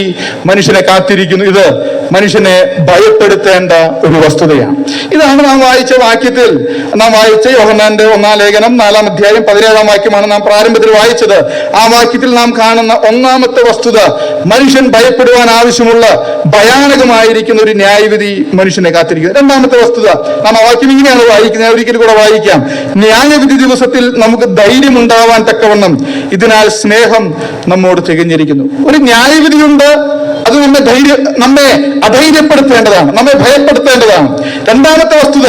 Speaker 8: മനുഷ്യനെ കാത്തിരിക്കുന്നു. ഇത് മനുഷ്യനെ ഭയപ്പെടുത്തേണ്ട ഒരു വസ്തുതയാണ്. ഇതാണ് നാം വായിച്ച വാക്യത്തിൽ, നാം വായിച്ച യോഹന്നാന്റെ 1-ാം ലേഖനം 4-ാം അധ്യായം 17-ാം വാക്യമാണ് നാം പ്രാരംഭത്തിൽ വായിച്ചത്. ആ വാക്യത്തിൽ നാം കാണുന്ന ഒന്നാമത്തെ വസ്തുത, മനുഷ്യൻ ഭയപ്പെടുവാൻ ആവശ്യമുള്ള ഭയാനകമായിരിക്കുന്ന ഒരു ന്യായവിധി മനുഷ്യനെ കാത്തിരിക്കുന്നത്. രണ്ടാമത്തെ വസ്തുത, നാം ആ വാക്യം ഇങ്ങനെയാണ് വായിക്കുന്നത്, ഒരിക്കലും കൂടെ വായിക്കാം. ന്യായവിധി ദിവസത്തിൽ നമുക്ക് ധൈര്യമുണ്ടാവാൻ തക്കവണ്ണം ഇതിനാൽ സ്നേഹം നമ്മോട് തികഞ്ഞിരിക്കുന്നു. ഒരു ന്യായവിധിയുണ്ട്, അത് നമ്മെ അധൈര്യപ്പെടുത്തേണ്ടതാണ്, നമ്മെ ഭയപ്പെടുത്തേണ്ടതാണ്. രണ്ടാമത്തെ വസ്തുത,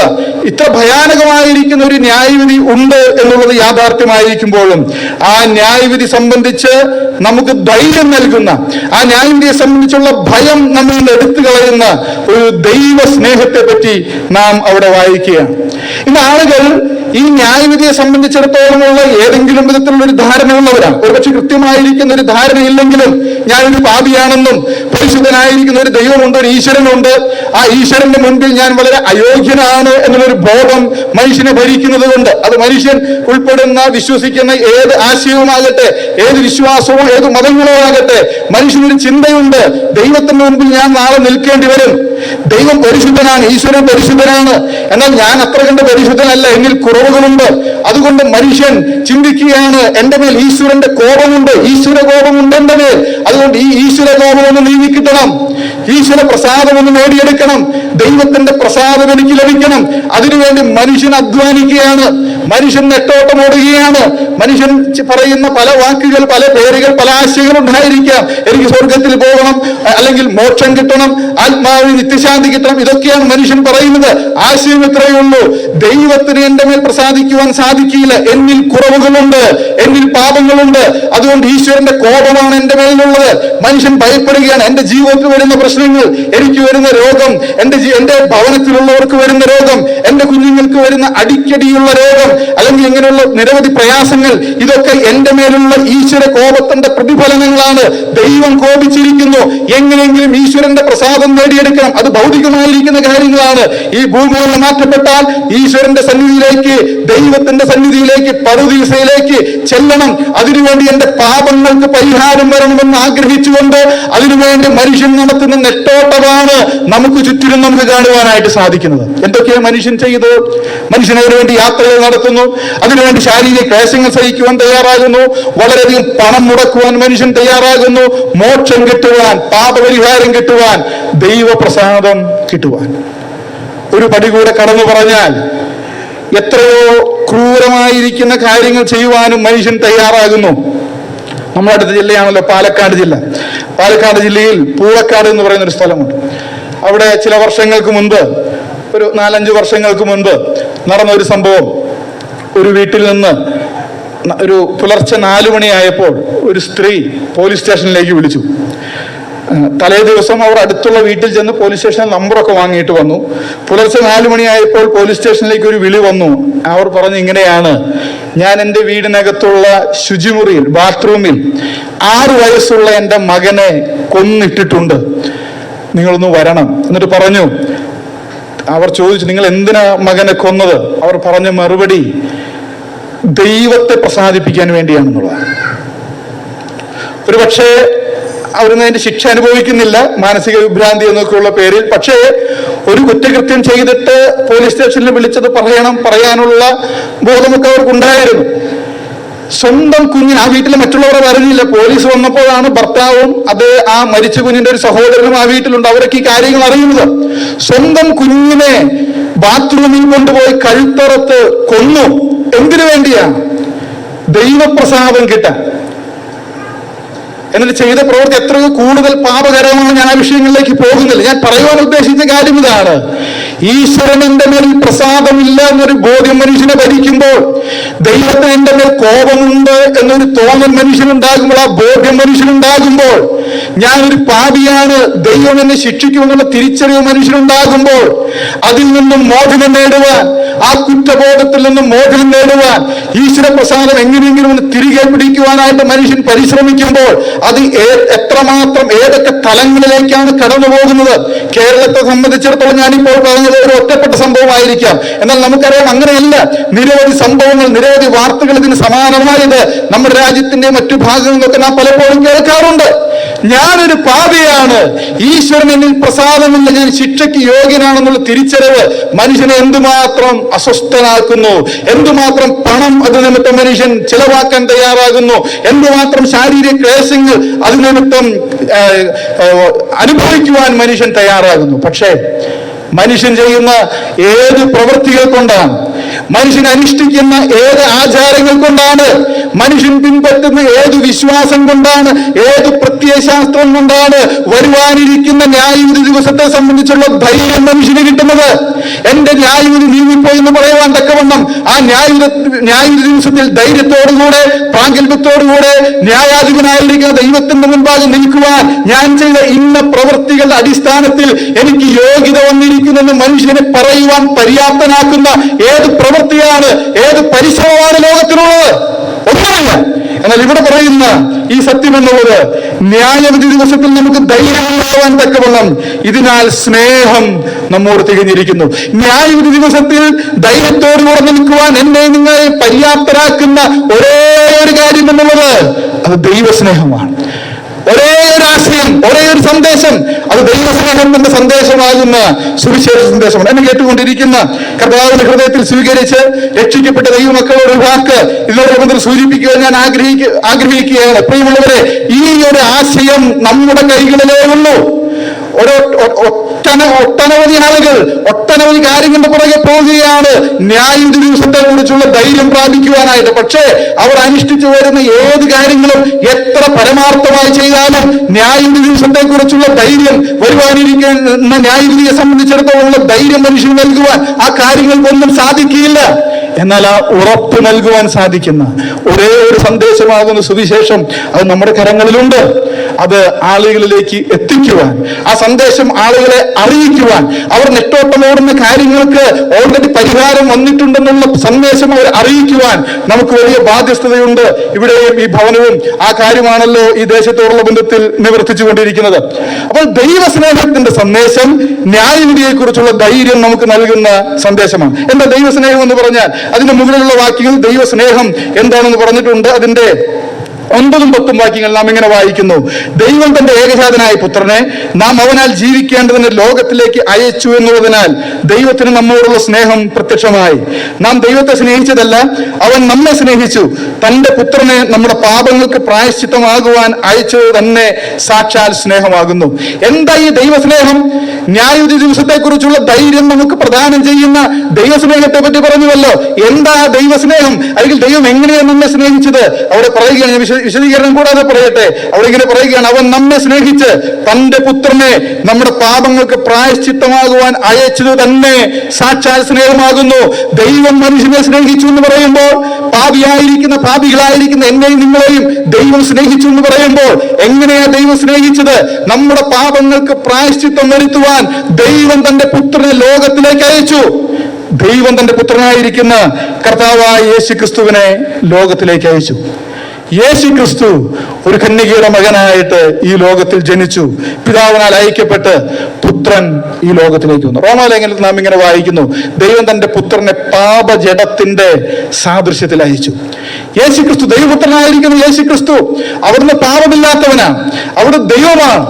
Speaker 8: ഇത്ര ഭയാനകമായിരിക്കുന്ന ഒരു ന്യായവിധി ഉണ്ട് എന്നുള്ളത് യാഥാർത്ഥ്യമായിരിക്കുമ്പോഴും ആ ന്യായവിധി സംബന്ധിച്ച് നമുക്ക് ധൈര്യം നൽകുന്ന, ആ ന്യായവിധിയെ സംബന്ധിച്ചുള്ള ഭയം നമ്മിൽ നിന്ന് എടുത്തു കളയുന്ന ഒരു ദൈവ സ്നേഹത്തെ പറ്റി നാം അവിടെ വായിക്കുകയാണ്. ഇന്ന് ആളുകൾ ഈ ന്യായവിധിയെ സംബന്ധിച്ചിടത്തോളമുള്ള ഏതെങ്കിലും വിധത്തിലുള്ള ഒരു ധാരണ ഉള്ളവരാണ്. ഒരുപക്ഷെ കൃത്യമായിരിക്കുന്ന ഒരു ധാരണയില്ലെങ്കിലും ഞാനൊരു പാപിയാണെന്നും പരിശുദ്ധനായിരിക്കുന്ന ഒരു ദൈവമുണ്ട്, ഒരു ഈശ്വരനുണ്ട്, ആ ഈശ്വരന്റെ മുൻപിൽ ഞാൻ വളരെ അയോഗ്യനാണ് എന്നുള്ളൊരു ബോധം മനുഷ്യനെ ഭരിക്കുന്നത് കൊണ്ട്, അത് മനുഷ്യൻ ഉൾപ്പെടുന്ന വിശ്വസിക്കുന്ന ഏത് ആശയവുമാകട്ടെ, ഏത് വിശ്വാസമോ ഏത് മതങ്ങളോ ആകട്ടെ, മനുഷ്യനൊരു ചിന്തയുണ്ട്, ദൈവത്തിന്റെ മുൻപിൽ ഞാൻ നാളെ നിൽക്കേണ്ടി വരും, ദൈവം പരിശുദ്ധനാണ്, ഈശ്വരൻ പരിശുദ്ധനാണ്, എന്നാൽ ഞാൻ അത്ര കണ്ട് പരിശുദ്ധനല്ല, എന്നിൽ കുറവുകളുണ്ട്. അതുകൊണ്ട് മനുഷ്യൻ ചിന്തിക്കുകയാണ്, എന്റെ മേൽ ഈശ്വരന്റെ കോപമുണ്ട്, ഈശ്വര കോപമുണ്ട് എന്റെ മേൽ, അതുകൊണ്ട് ഈ ഈശ്വര കോപം ഒന്ന് നീങ്ങിക്കിട്ടണം, ഈശ്വര പ്രസാദം ഒന്ന് നേടിയെടുക്കണം, ദൈവത്തിന്റെ പ്രസാദം എനിക്ക് ലഭിക്കണം. അതിനുവേണ്ടി മനുഷ്യൻ അധ്വാനിക്കുകയാണ്, മനുഷ്യൻ നെട്ടോട്ടമോടുകയാണ്. മനുഷ്യൻ പറയുന്ന പല വാക്കുകൾ, പല പേരുകൾ, പല ആശയങ്ങൾ ഉണ്ടായിരിക്കാം. എനിക്ക് സ്വർഗത്തിൽ പോകണം, അല്ലെങ്കിൽ മോക്ഷം കിട്ടണം, ആത്മാവിന് നിത്യശാന്തി കിട്ടണം, ഇതൊക്കെയാണ് മനുഷ്യൻ പറയുന്നത്. ആശയം ഇത്രയേ ഉള്ളൂ, ദൈവത്തിന് എന്റെ മേൽ പ്രസാദിക്കുവാൻ സാധിക്കില്ല, എന്നിൽ കുറവുകളുണ്ട്, എന്നിൽ പാപങ്ങളുണ്ട്, അതുകൊണ്ട് ഈശ്വരന്റെ കോപമാണ് എന്റെ മേലുള്ളത്. മനുഷ്യൻ ഭയപ്പെടുകയാണ്, എന്റെ ജീവിതത്തിൽ വരുന്ന പ്രശ്നങ്ങൾ, എനിക്ക് വരുന്ന രോഗം, എന്റെ ഭവനത്തിലുള്ളവർക്ക് വരുന്ന രോഗം, എന്റെ കുഞ്ഞുങ്ങൾക്ക് വരുന്ന അടിക്കടിയുള്ള രോഗം, അല്ലെങ്കിൽ ഇങ്ങനെയുള്ള നിരവധി പ്രയാസങ്ങൾ, ഇതൊക്കെ എന്റെ മേലുള്ള ഈശ്വര കോപത്തിന്റെ പ്രതിഫലനങ്ങളാണ്. ദൈവം കോപിച്ചിരിക്കുന്നു, എങ്ങനെയെങ്കിലും ഈശ്വരന്റെ പ്രസാദം നേടിയെടുക്കണം. അത് ഭൗതികമായിരിക്കുന്ന കാര്യങ്ങളാണ്. ഈ ഭൂമിയിൽ നിന്ന് മാറ്റപ്പെട്ടാൽ ഈശ്വരന്റെ സന്നിധിയിലേക്ക്, ദൈവത്തിന്റെ സന്നിധിയിലേക്ക്, പറുദീസയിലേക്ക് ചെല്ലണം. അതിനുവേണ്ടി എന്റെ പാപങ്ങൾക്ക് പരിഹാരം വരണമെന്ന് ആഗ്രഹിച്ചുകൊണ്ട് അതിനുവേണ്ടി മനുഷ്യൻ നടത്തുന്ന നെട്ടോട്ടമാണ് നമുക്ക് ചുറ്റിലും നമുക്ക് കാണുവാനായിട്ട് സാധിക്കുന്നത്. എന്തൊക്കെയാണ് മനുഷ്യൻ ചെയ്ത്? മനുഷ്യൻ അതിനുവേണ്ടി യാത്രകൾ നടത്തുന്നു, അതിനുവേണ്ടി ശാരീരിക ക്ലേശങ്ങൾ സഹിക്കുവാൻ തയ്യാറാകുന്നു, വളരെയധികം പണം മുടക്കുവാൻ മനുഷ്യൻ തയ്യാറാകുന്നു, മോക്ഷം കിട്ടുവാൻ, പാപപരിഹാരം കിട്ടുവാൻ, ദൈവപ്രസാദം കിട്ടുവാൻ. ഒരു പടി കൂടെ കടന്നു പറഞ്ഞാൽ എത്രയോ ക്രൂരമായിരിക്കുന്ന കാര്യങ്ങൾ ചെയ്യുവാനും മനുഷ്യൻ തയ്യാറാകുന്നു. നമ്മുടെ അടുത്ത ജില്ലയാണല്ലോ പാലക്കാട് ജില്ല. പാലക്കാട് ജില്ലയിൽ പൂളക്കാട് എന്ന് പറയുന്ന ഒരു സ്ഥലമുണ്ട്. അവിടെ ചില വർഷങ്ങൾക്ക് മുൻപ്, ഒരു 4-5 വർഷങ്ങൾക്ക് മുൻപ് നടന്ന ഒരു സംഭവം, ഒരു വീട്ടിൽ നിന്ന് ഒരു പുലർച്ചെ 4 മണിയായപ്പോൾ ഒരു സ്ത്രീ പോലീസ് സ്റ്റേഷനിലേക്ക് വിളിച്ചു. തലേ ദിവസം അവർ അടുത്തുള്ള വീട്ടിൽ ചെന്ന് പോലീസ് സ്റ്റേഷനിൽ നമ്പറൊക്കെ വാങ്ങിയിട്ട് വന്നു. പുലർച്ചെ 4 മണിയായപ്പോൾ പോലീസ് സ്റ്റേഷനിലേക്ക് ഒരു വിളി വന്നു. അവർ പറഞ്ഞു, ഇങ്ങനെയാണ്, ഞാൻ എൻ്റെ വീടിനകത്തുള്ള ശുചിമുറിയിൽ, ബാത്റൂമിൽ 6 വയസ്സുള്ള എൻ്റെ മകനെ കൊന്നിട്ടിട്ടുണ്ട്, നിങ്ങളൊന്ന് വരണം. എന്നിട്ട് പറഞ്ഞു, അവർ ചോദിച്ചു, നിങ്ങൾ എന്തിനാ മകനെ കൊന്നത്? അവർ പറഞ്ഞ മറുപടി, ദൈവത്തെ പ്രസാദിപ്പിക്കാൻ വേണ്ടിയാണെന്നുള്ളതാണ്. ഒരു പക്ഷേ അവരൊന്നും അതിന്റെ ശിക്ഷ അനുഭവിക്കുന്നില്ല, മാനസിക വിഭ്രാന്തി എന്നൊക്കെയുള്ള പേരിൽ. പക്ഷേ ഒരു കുറ്റകൃത്യം ചെയ്തിട്ട് പോലീസ് സ്റ്റേഷനിൽ വിളിച്ചത് പറയാനുള്ള ബോധമൊക്കെ അവർക്കുണ്ടായിരുന്നു. സ്വന്തം കുഞ്ഞിന്, ആ വീട്ടിലെ മറ്റുള്ളവരെ അറിഞ്ഞില്ല. പോലീസ് വന്നപ്പോഴാണ് ഭർത്താവും ആ മരിച്ച കുഞ്ഞിന്റെ ഒരു സഹോദരനും ആ വീട്ടിലുണ്ട്, അവരൊക്കെ ഈ കാര്യങ്ങൾ അറിയുന്നത്. സ്വന്തം കുഞ്ഞിനെ ബാത്റൂമിൽ കൊണ്ടുപോയി കഴുത്തറത്ത് കൊന്നു. എന്തിനു വേണ്ടിയാ? ദൈവപ്രസാദം കിട്ടാൻ. എന്നിട്ട് ചെയ്ത പ്രവൃത്തി എത്രയോ കൂടുതൽ പാപകരമാണ്. ഞാൻ ആ വിഷയങ്ങളിലേക്ക് പോകുന്നില്ല. ഞാൻ പറയുവാൻ ഉദ്ദേശിച്ച കാര്യം ഇതാണ്, ഈശ്വരൻ എന്റെ മേൽ പ്രസാദമില്ല എന്നൊരു ബോധ്യം മനുഷ്യനെ ഭരിക്കുമ്പോൾ, ദൈവത്തിന് എന്റെ മേൽ കോപമുണ്ട് എന്നൊരു തോന്നൽ മനുഷ്യനുണ്ടാകുമ്പോൾ, ആ ബോധ്യം മനുഷ്യനുണ്ടാകുമ്പോൾ, ഞാനൊരു പാപിയാണ്, ദൈവം എന്നെ ശിക്ഷിക്കുമെന്നുള്ള തിരിച്ചറിവ് മനുഷ്യനുണ്ടാകുമ്പോൾ, അതിൽ നിന്നും മോചനം നേടുവാൻ, ആ കുറ്റബോധത്തിൽ നിന്നും മോചനം നേടുവാൻ, ഈശ്വര പ്രസാദം എങ്ങനെയെങ്കിലും ഒന്ന് തിരികെ പിടിക്കുവാനായിട്ട് മനുഷ്യൻ പരിശ്രമിക്കുമ്പോൾ, അത് എത്രമാത്രം ഏതൊക്കെ തലങ്ങളിലേക്കാണ് കടന്നു പോകുന്നത്. കേരളത്തെ സംബന്ധിച്ചിടത്തോളം ഞാനിപ്പോൾ പറഞ്ഞത് ഒരു ഒറ്റപ്പെട്ട സംഭവമായിരിക്കാം, എന്നാൽ നമുക്കറിയാം അങ്ങനെയല്ല. നിരവധി സംഭവങ്ങൾ, നിരവധി വാർത്തകൾ ഇതിന് സമാനമായത് നമ്മുടെ രാജ്യത്തിന്റെ മറ്റു ഭാഗങ്ങളിലൊക്കെ നാം പലപ്പോഴും കേൾക്കാറുണ്ട്. ഞാനൊരു പാപിയാണ്, ഈശ്വരൻ എന്നിൽ പ്രസാദമില്ല, ഞാൻ ശിക്ഷയ്ക്ക് യോഗ്യനാണെന്നുള്ള തിരിച്ചറിവ് മനുഷ്യനെ എന്തുമാത്രം അസ്വസ്ഥനാക്കുന്നു, എന്തുമാത്രം പണം അത് നിമിത്തം മനുഷ്യൻ ചിലവാക്കാൻ തയ്യാറാകുന്നു, എന്തുമാത്രം ശാരീരിക ക്ലേശങ്ങൾ അത് നിമിത്തം അനുഭവിക്കുവാൻ മനുഷ്യൻ തയ്യാറാകുന്നു. പക്ഷേ മനുഷ്യൻ ചെയ്യുന്ന ഏത് പ്രവൃത്തികൾ കൊണ്ടാണ്, മനുഷ്യൻ അനുഷ്ഠിക്കുന്ന ഏത് ആചാരങ്ങൾ കൊണ്ടാണ്, മനുഷ്യൻ പിൻപറ്റുന്ന ഏത് വിശ്വാസം കൊണ്ടാണ്, ഏത് പ്രത്യയശാസ്ത്രം കൊണ്ടാണ് വരുവാനിരിക്കുന്ന ന്യായവിധി ദിവസത്തെ സംബന്ധിച്ചുള്ള ധൈര്യം മനുഷ്യന് കിട്ടുന്നത്? എന്റെ ന്യായവിധി നീങ്ങിപ്പോയി എന്ന് പറയുവാൻ തക്കവണ്ണം ആ ന്യായവിധി ദിവസത്തിൽ ധൈര്യത്തോടുകൂടെ പ്രാഗൽഭ്യത്തോടുകൂടെ ന്യായാധിപനായിരിക്കുന്ന ദൈവത്തിന്റെ മുൻപാകെ നിൽക്കുവാൻ ഞാൻ ചെയ്ത ഇന്ന പ്രവൃത്തികളുടെ അടിസ്ഥാനത്തിൽ എനിക്ക് യോഗ്യത വന്നിരിക്കുന്നെന്ന് മനുഷ്യനെ പറയുവാൻ പര്യാപ്തനാക്കുന്ന ഏത് പ്രവൃത്തിയാണ്, ഏത് പരിശ്രമമാണ് ലോകത്തിനുള്ളത്? ഒന്നുമില്ല. എന്നാൽ ഇവിടെ പറയുന്ന ഈ സത്യം എന്നുള്ളത് ന്യായവിധി ദിവസത്തിൽ നമുക്ക് ധൈര്യമുണ്ടാവാൻ തക്കവണ്ണം ഇതിനാൽ സ്നേഹം നമ്മോട് തികഞ്ഞിരിക്കുന്നു. ന്യായവിധി ദിവസത്തിൽ ധൈര്യത്തോടുകൂടെ നിൽക്കുവാൻ എന്നെ നിങ്ങളെ പര്യാപ്തരാക്കുന്ന ഒരേ ഒരു കാര്യം എന്നുള്ളത് അത് ദൈവസ്നേഹമാണ്. ഒരേ ഒരു ആശയം, ഒരേ ഒരു സന്ദേശം, അത് ദൈവസ്നേഹത്തിന്റെ സന്ദേശമാകുന്ന സുവിശേഷ സന്ദേശമാണ്. എന്നെ കേട്ടുകൊണ്ടിരിക്കുന്ന കർത്താവിന്റെ ഹൃദയത്തിൽ സ്വീകരിച്ച് രക്ഷിക്കപ്പെട്ട ദൈവമക്കളോട് ഒരു വാക്ക് ഇതിനോടൊപ്പം സൂചിപ്പിക്കുവാൻ ഞാൻ ആഗ്രഹിക്കുകയാണ്. പ്രിയമുള്ളവരെ, ഈ ഒരു ആശയം നമ്മുടെ കൈകളിലേ ഉള്ളൂ. ഒട്ടനവധി ആളുകൾ ഒട്ടനവധി കാര്യങ്ങളുടെ പുറകെ പോവുകയാണ് ന്യായവിധി ദിവസത്തെ കുറിച്ചുള്ള ധൈര്യം പ്രാപിക്കുവാനായിട്ട്. പക്ഷേ അവർ അനുഷ്ഠിച്ചു വരുന്ന ഏത് കാര്യങ്ങളും എത്ര പരമാർത്ഥമായി ചെയ്താലും ന്യായവിധി ദിവസത്തെ കുറിച്ചുള്ള ധൈര്യം, വരുവാനിരിക്കുന്ന ന്യായവിധിയെ സംബന്ധിച്ചിടത്തോളം ധൈര്യം മനുഷ്യന് നൽകുവാൻ ആ കാര്യങ്ങൾക്കൊന്നും സാധിക്കില്ല. എന്നാൽ ആ ഉറപ്പ് നൽകുവാൻ സാധിക്കുന്ന ഒരേ ഒരു സന്ദേശമാകുന്ന സുവിശേഷം അത് നമ്മുടെ കരങ്ങളിലുണ്ട്. അത് ആളുകളിലേക്ക് എത്തിക്കുവാൻ, ആ സന്ദേശം ആളുകളെ അറിയിക്കുവാൻ, അവർ നെട്ടോട്ടമോടുന്ന കാര്യങ്ങൾക്ക് ഓൾറെഡി പരിഹാരം വന്നിട്ടുണ്ടെന്നുള്ള സന്ദേശം അവർ അറിയിക്കുവാൻ നമുക്ക് വലിയ ബാധ്യസ്ഥതയുണ്ട്. ഇവിടെയും ഈ ഭവനവും ആ കാര്യമാണല്ലോ ഈ ദേശത്തോടുള്ള ബന്ധത്തിൽ നിവർത്തിച്ചുകൊണ്ടിരിക്കുന്നത്. അപ്പോൾ ദൈവസ്നേഹത്തിന്റെ സന്ദേശം ന്യായവിധിയെ കുറിച്ചുള്ള ധൈര്യം നമുക്ക് നൽകുന്ന സന്ദേശമാണ്. എന്താ ദൈവസ്നേഹം എന്ന് പറഞ്ഞാൽ? അതിന്റെ മുകളിലുള്ള വാക്യങ്ങൾ ദൈവസ്നേഹം എന്താണെന്ന് പറഞ്ഞിട്ടുണ്ട്. അതിന്റെ 9 ഉം 10 വാക്യങ്ങൾ നാം ഇങ്ങനെ വായിക്കുന്നു: ദൈവം തന്റെ ഏകജാതനായ പുത്രനെ നാം അവനാൽ ജീവിക്കേണ്ടതിന് ലോകത്തിലേക്ക് അയച്ചു എന്നുള്ളതിനാൽ ദൈവത്തിന് നമ്മോടുള്ള സ്നേഹം പ്രത്യക്ഷമായി. നാം ദൈവത്തെ സ്നേഹിച്ചതല്ല, അവൻ നമ്മെ സ്നേഹിച്ചു, തന്റെ പുത്രനെ നമ്മുടെ പാപങ്ങൾക്ക് പ്രായശ്ചിത്തമാകുവാൻ അയച്ചത് തന്നെ സാക്ഷാൽ സ്നേഹമാകുന്നു. എന്താ ഈ ദൈവസ്നേഹം? ന്യായവിധി ദിവസത്തെ കുറിച്ചുള്ള ധൈര്യം നമുക്ക് പ്രദാനം ചെയ്യുന്ന ദൈവസ്നേഹത്തെ പറ്റി പറഞ്ഞുവല്ലോ. എന്താ ദൈവസ്നേഹം? അല്ലെങ്കിൽ ദൈവം എങ്ങനെയാണ് നമ്മെ സ്നേഹിച്ചത്? അവിടെ പറയുകയാണ്, വിശദീകരണം കൂടാതെ പറയട്ടെ. അവിടെ ഇങ്ങനെ പറയുകയാണ്: അവൻ നമ്മെ സ്നേഹിച്ച് തന്റെ പുത്രനെ നമ്മുടെ പാപങ്ങൾക്ക് പ്രായശ്ചിത്തമാകുവാൻ അയച്ചത് തന്നെ സാക്ഷാൽ സ്നേഹമാകുന്നു. ദൈവം മനുഷ്യനെ സ്നേഹിച്ചു എന്ന് പറയുമ്പോൾ, പാപികളായിരിക്കുന്ന എന്നെയും നിങ്ങളെയും ദൈവം സ്നേഹിച്ചു എന്ന് പറയുമ്പോൾ, എങ്ങനെയാ ദൈവം സ്നേഹിച്ചത്? നമ്മുടെ പാപങ്ങൾക്ക് പ്രായശ്ചിത്തം വരുത്തുവാൻ ദൈവം തന്റെ പുത്രനെ ലോകത്തിലേക്ക് അയച്ചു. ദൈവം തന്റെ പുത്രനായിരിക്കുന്ന കർത്താവായ യേശു ക്രിസ്തുവിനെ ലോകത്തിലേക്ക് അയച്ചു. യേശു ക്രിസ്തു ഒരു കന്യകയുടെ മകനായിട്ട് ഈ ലോകത്തിൽ ജനിച്ചു. പിതാവിനാൽ അയക്കപ്പെട്ട് പുത്രൻ ഈ ലോകത്തിലേക്ക് വന്നു. റോമാലേഖനത്തിൽ നാം ഇങ്ങനെ വായിക്കുന്നു: ദൈവം തന്റെ പുത്രനെ പാപജഡത്തിന്റെ സാദൃശ്യത്തിൽ അയച്ചു. യേശു ക്രിസ്തു, ദൈവപുത്രനായിരിക്കുന്ന യേശു ക്രിസ്തു, അവിടുന്ന് പാപമില്ലാത്തവനാണ്, അവിടെ ദൈവമാണ്,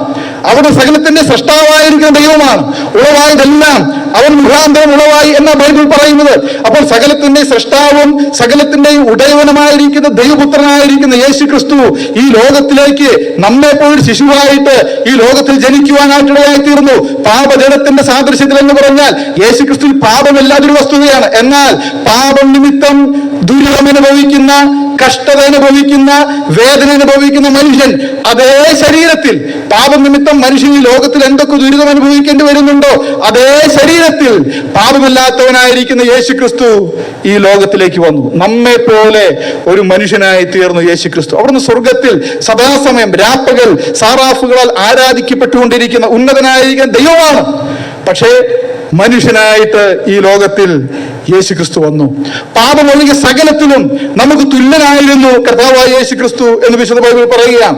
Speaker 8: അവിടെ സകലത്തിന്റെ സൃഷ്ടാവായിരിക്കുന്ന ദൈവമാണ്. ഉളവായതെല്ലാം അവൻ മുഖാന്തരം ഉളവായി എന്ന ബൈബിൾ പറയുന്നത്. അപ്പോൾ സകലത്തിന്റെ സൃഷ്ടാവും സകലത്തിന്റെയും ഉടയവനുമായിരിക്കുന്ന ദൈവപുത്രനായിരിക്കുന്ന യേശു ക്രിസ്തു ഈ ലോകത്തിലേക്ക് നമ്മെ പോയി ശിശുവായിട്ട് ഈ ലോകത്തിൽ ജനിക്കുവാനായിട്ടിടയായി തീർന്നു. പാപജഡത്തിന്റെ സാദൃശ്യത്തിൽ എന്ന് പറഞ്ഞാൽ യേശു ക്രിസ്തു പാപമില്ലാതൊരു വസ്തുതയാണ്. എന്നാൽ പാപം നിമിത്തം ദുരിതമനുഭവിക്കുന്ന, കഷ്ടത അനുഭവിക്കുന്ന, വേദന അനുഭവിക്കുന്ന മനുഷ്യൻ അതേ ശരീരത്തിൽ, പാപം നിമിത്തം മനുഷ്യൻ ഈ ലോകത്തിൽ എന്തൊക്കെ ദുരിതം അനുഭവിക്കേണ്ടി വരുന്നുണ്ടോ അതേ ശരീരത്തിൽ പാപമില്ലാത്തവനായിരിക്കുന്ന യേശു ക്രിസ്തു ഈ ലോകത്തിലേക്ക് വന്നു. നമ്മെ പോലെ ഒരു മനുഷ്യനായി തീർന്നു യേശു ക്രിസ്തു. അവിടുന്ന് സ്വർഗത്തിൽ സദാസമയം രാപ്പകൽ സാറാഫുകളാൽ ആരാധിക്കപ്പെട്ടുകൊണ്ടിരിക്കുന്ന ഉന്നതനായിരിക്കുന്ന ദൈവമാണ്. പക്ഷേ മനുഷ്യനായിട്ട് ഈ ലോകത്തിൽ യേശു ക്രിസ്തു വന്നു. പാപമൊഴികെ സകലത്തിലും നമുക്ക് തുല്യനായിരുന്നു കർത്താവായ യേശു ക്രിസ്തു എന്ന് വിശുദ്ധ ബൈബിൾ പറയുകയാണ്.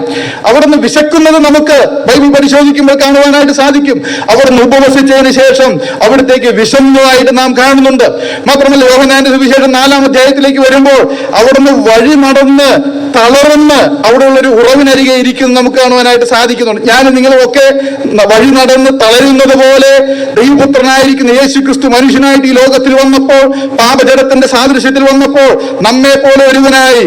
Speaker 8: അവിടുന്ന് വിശക്കുന്നത് നമുക്ക് ബൈബിൾ പരിശോധിക്കുമ്പോൾ കാണുവാനായിട്ട് സാധിക്കും. അവിടുന്ന് ഉപവസിച്ചതിന് ശേഷം അവിടത്തേക്ക് വിശന്നതായിട്ട് നാം കാണുന്നുണ്ട്. മാത്രമല്ല യോഹന്നാന്റെ സുവിശേഷം 4-ാം അധ്യായത്തിലേക്ക് വരുമ്പോൾ അവിടുന്ന് വഴി നടന്ന് തളർന്ന് അവിടെയുള്ള ഒരു ഉറവിനരികെ ഇരിക്കുന്ന നമുക്ക് കാണുവാനായിട്ട് സാധിക്കുന്നുണ്ട്. ഞാൻ നിങ്ങളുമൊക്കെ വഴി നടന്ന് തളരുന്നത് പോലെ ദൈവപുത്രനായിരിക്കുന്ന യേശു ക്രിസ്തു മനുഷ്യനായിട്ട് ഈ ലോകത്തിൽ വന്നപ്പോൾ, പാപജടത്തിന്റെ സാദൃശ്യത്തിൽ വന്നപ്പോൾ നമ്മെ പോലെ ഒരുവനായി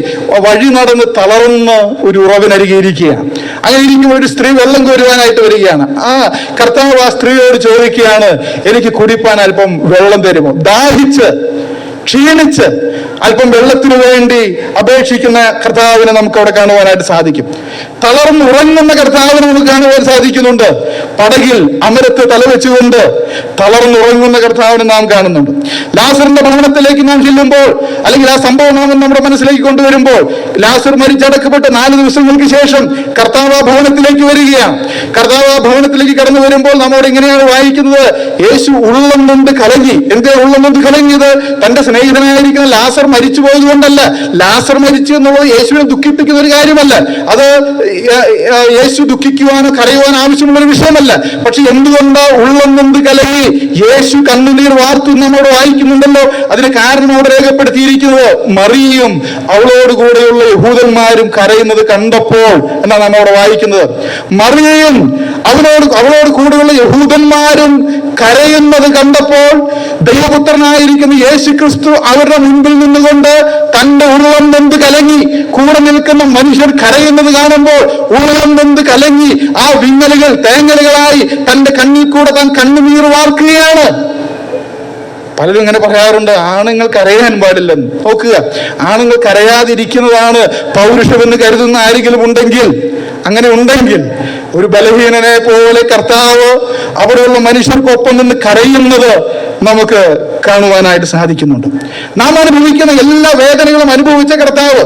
Speaker 8: വഴി നടന്ന് തളർന്ന് ഒരു ഉറവിനരികെ ഇരിക്കുകയാണ്. അങ്ങനെ ഇരിക്കുമ്പോൾ ഒരു സ്ത്രീ വെള്ളം കോരുവാനായിട്ട് വരികയാണ്. ആ കർത്താവ് ആ സ്ത്രീയോട് ചോദിക്കുകയാണ്, എനിക്ക് കുടിപ്പാൻ അല്പം വെള്ളം തരുമോ? ദാഹിച്ച് ക്ഷീണിച്ച് അല്പം വെള്ളത്തിനു വേണ്ടി അപേക്ഷിക്കുന്ന കർത്താവിനെ നമുക്ക് അവിടെ കാണുവാനായിട്ട് സാധിക്കും. തളർന്നുറങ്ങുന്ന കർത്താവിനെ നമുക്ക് കാണുവാൻ സാധിക്കുന്നുണ്ട്. പടകിൽ അമരത്ത് തലവെച്ചുകൊണ്ട് തളർന്നുറങ്ങുന്ന കർത്താവിനെ നാം കാണുന്നുണ്ട്. ലാസറിന്റെ ഭവനത്തിലേക്ക് നാം ചെല്ലുമ്പോൾ, അല്ലെങ്കിൽ ആ സംഭവം നാം നമ്മുടെ മനസ്സിലേക്ക് കൊണ്ടുവരുമ്പോൾ, ലാസർ മരിച്ചടക്കപ്പെട്ട് 4 ദിവസങ്ങൾക്ക് ശേഷം കർത്താവ് ആ ഭവനത്തിലേക്ക് വരികയാണ്. കർത്താവ് ആ ഭവനത്തിലേക്ക് കടന്നു വരുമ്പോൾ നമ്മോട് ഇങ്ങനെയാണ് വായിക്കുന്നത്, യേശു ഉള്ളം കൊണ്ട് കലങ്ങി. എന്തേ ഉള്ളം കൊണ്ട് കലങ്ങിയത്? തന്റെ സ്നേഹിതനായിരിക്കുന്ന ലാസർ മരിച്ചു പോയതുകൊണ്ടല്ല. ലാസർ മരിച്ചു എന്നുള്ളത് യേശുവിനെ ദുഃഖിപ്പിക്കുന്ന ഒരു കാര്യമല്ല. അത് യേശു ദുഃഖിക്കുവാനോ കരയുവാനോ ആവശ്യമുള്ള ഒരു വിഷയമല്ല. പക്ഷെ എന്തുകൊണ്ടോ ഉള്ളം കൊണ്ട് കലങ്ങി യേശു കണ്ണുനീർ വാർത്തു നമ്മോട് വായിക്കുന്നുണ്ടല്ലോ. അതിന് കാരണം അവിടെ രേഖപ്പെടുത്തിയിരിക്കുന്നത്, മറിയയും അവളോട് കൂടെയുള്ള യഹൂദന്മാരും കരയുന്നത് കണ്ടപ്പോൾ എന്നാണ് നമ്മോട് വായിക്കുന്നത്. മറിയയും അവളോട് കൂടെയുള്ള യഹൂദന്മാരും കരയുന്നത് കണ്ടപ്പോൾ ദൈവപുത്രനായിരിക്കുന്ന യേശു ക്രിസ്തു അവരുടെ മുൻപിൽ നിന്നുകൊണ്ട് തന്റെ ഉള്ളം നൊന്ത് കലങ്ങി. കൂടെ നിൽക്കുന്ന മനുഷ്യർ കരയുന്നത് കാണുമ്പോൾ ഉള്ളം നൊന്ത് കലങ്ങി ആ വിങ്ങലുകൾ തേങ്ങലുകളായി തന്റെ കണ്ണിൽ കൂടെ താൻ കണ്ണുനീർ വാർക്കുകയാണ്. പലരും ഇങ്ങനെ പറയാറുണ്ട്, ആണുങ്ങൾ കരയാൻ പാടില്ലെന്ന്. നോക്കുക, ആണുങ്ങൾ കരയാതിരിക്കുന്നതാണ് പൗരുഷമെന്ന് കരുതുന്ന ആരെങ്കിലും ഉണ്ടെങ്കിൽ, അങ്ങനെ ഉണ്ടെങ്കിൽ ഒരു ബലഹീനനെ പോലെ കർത്താവ് അവിടെയുള്ള മനുഷ്യർക്കൊപ്പം നിന്ന് കരയുന്നത് നമുക്ക് കാണുവാനായിട്ട് സാധിക്കുന്നുണ്ട്. നാം അനുഭവിക്കുന്ന എല്ലാ വേദനകളും അനുഭവിച്ച കർത്താവ്,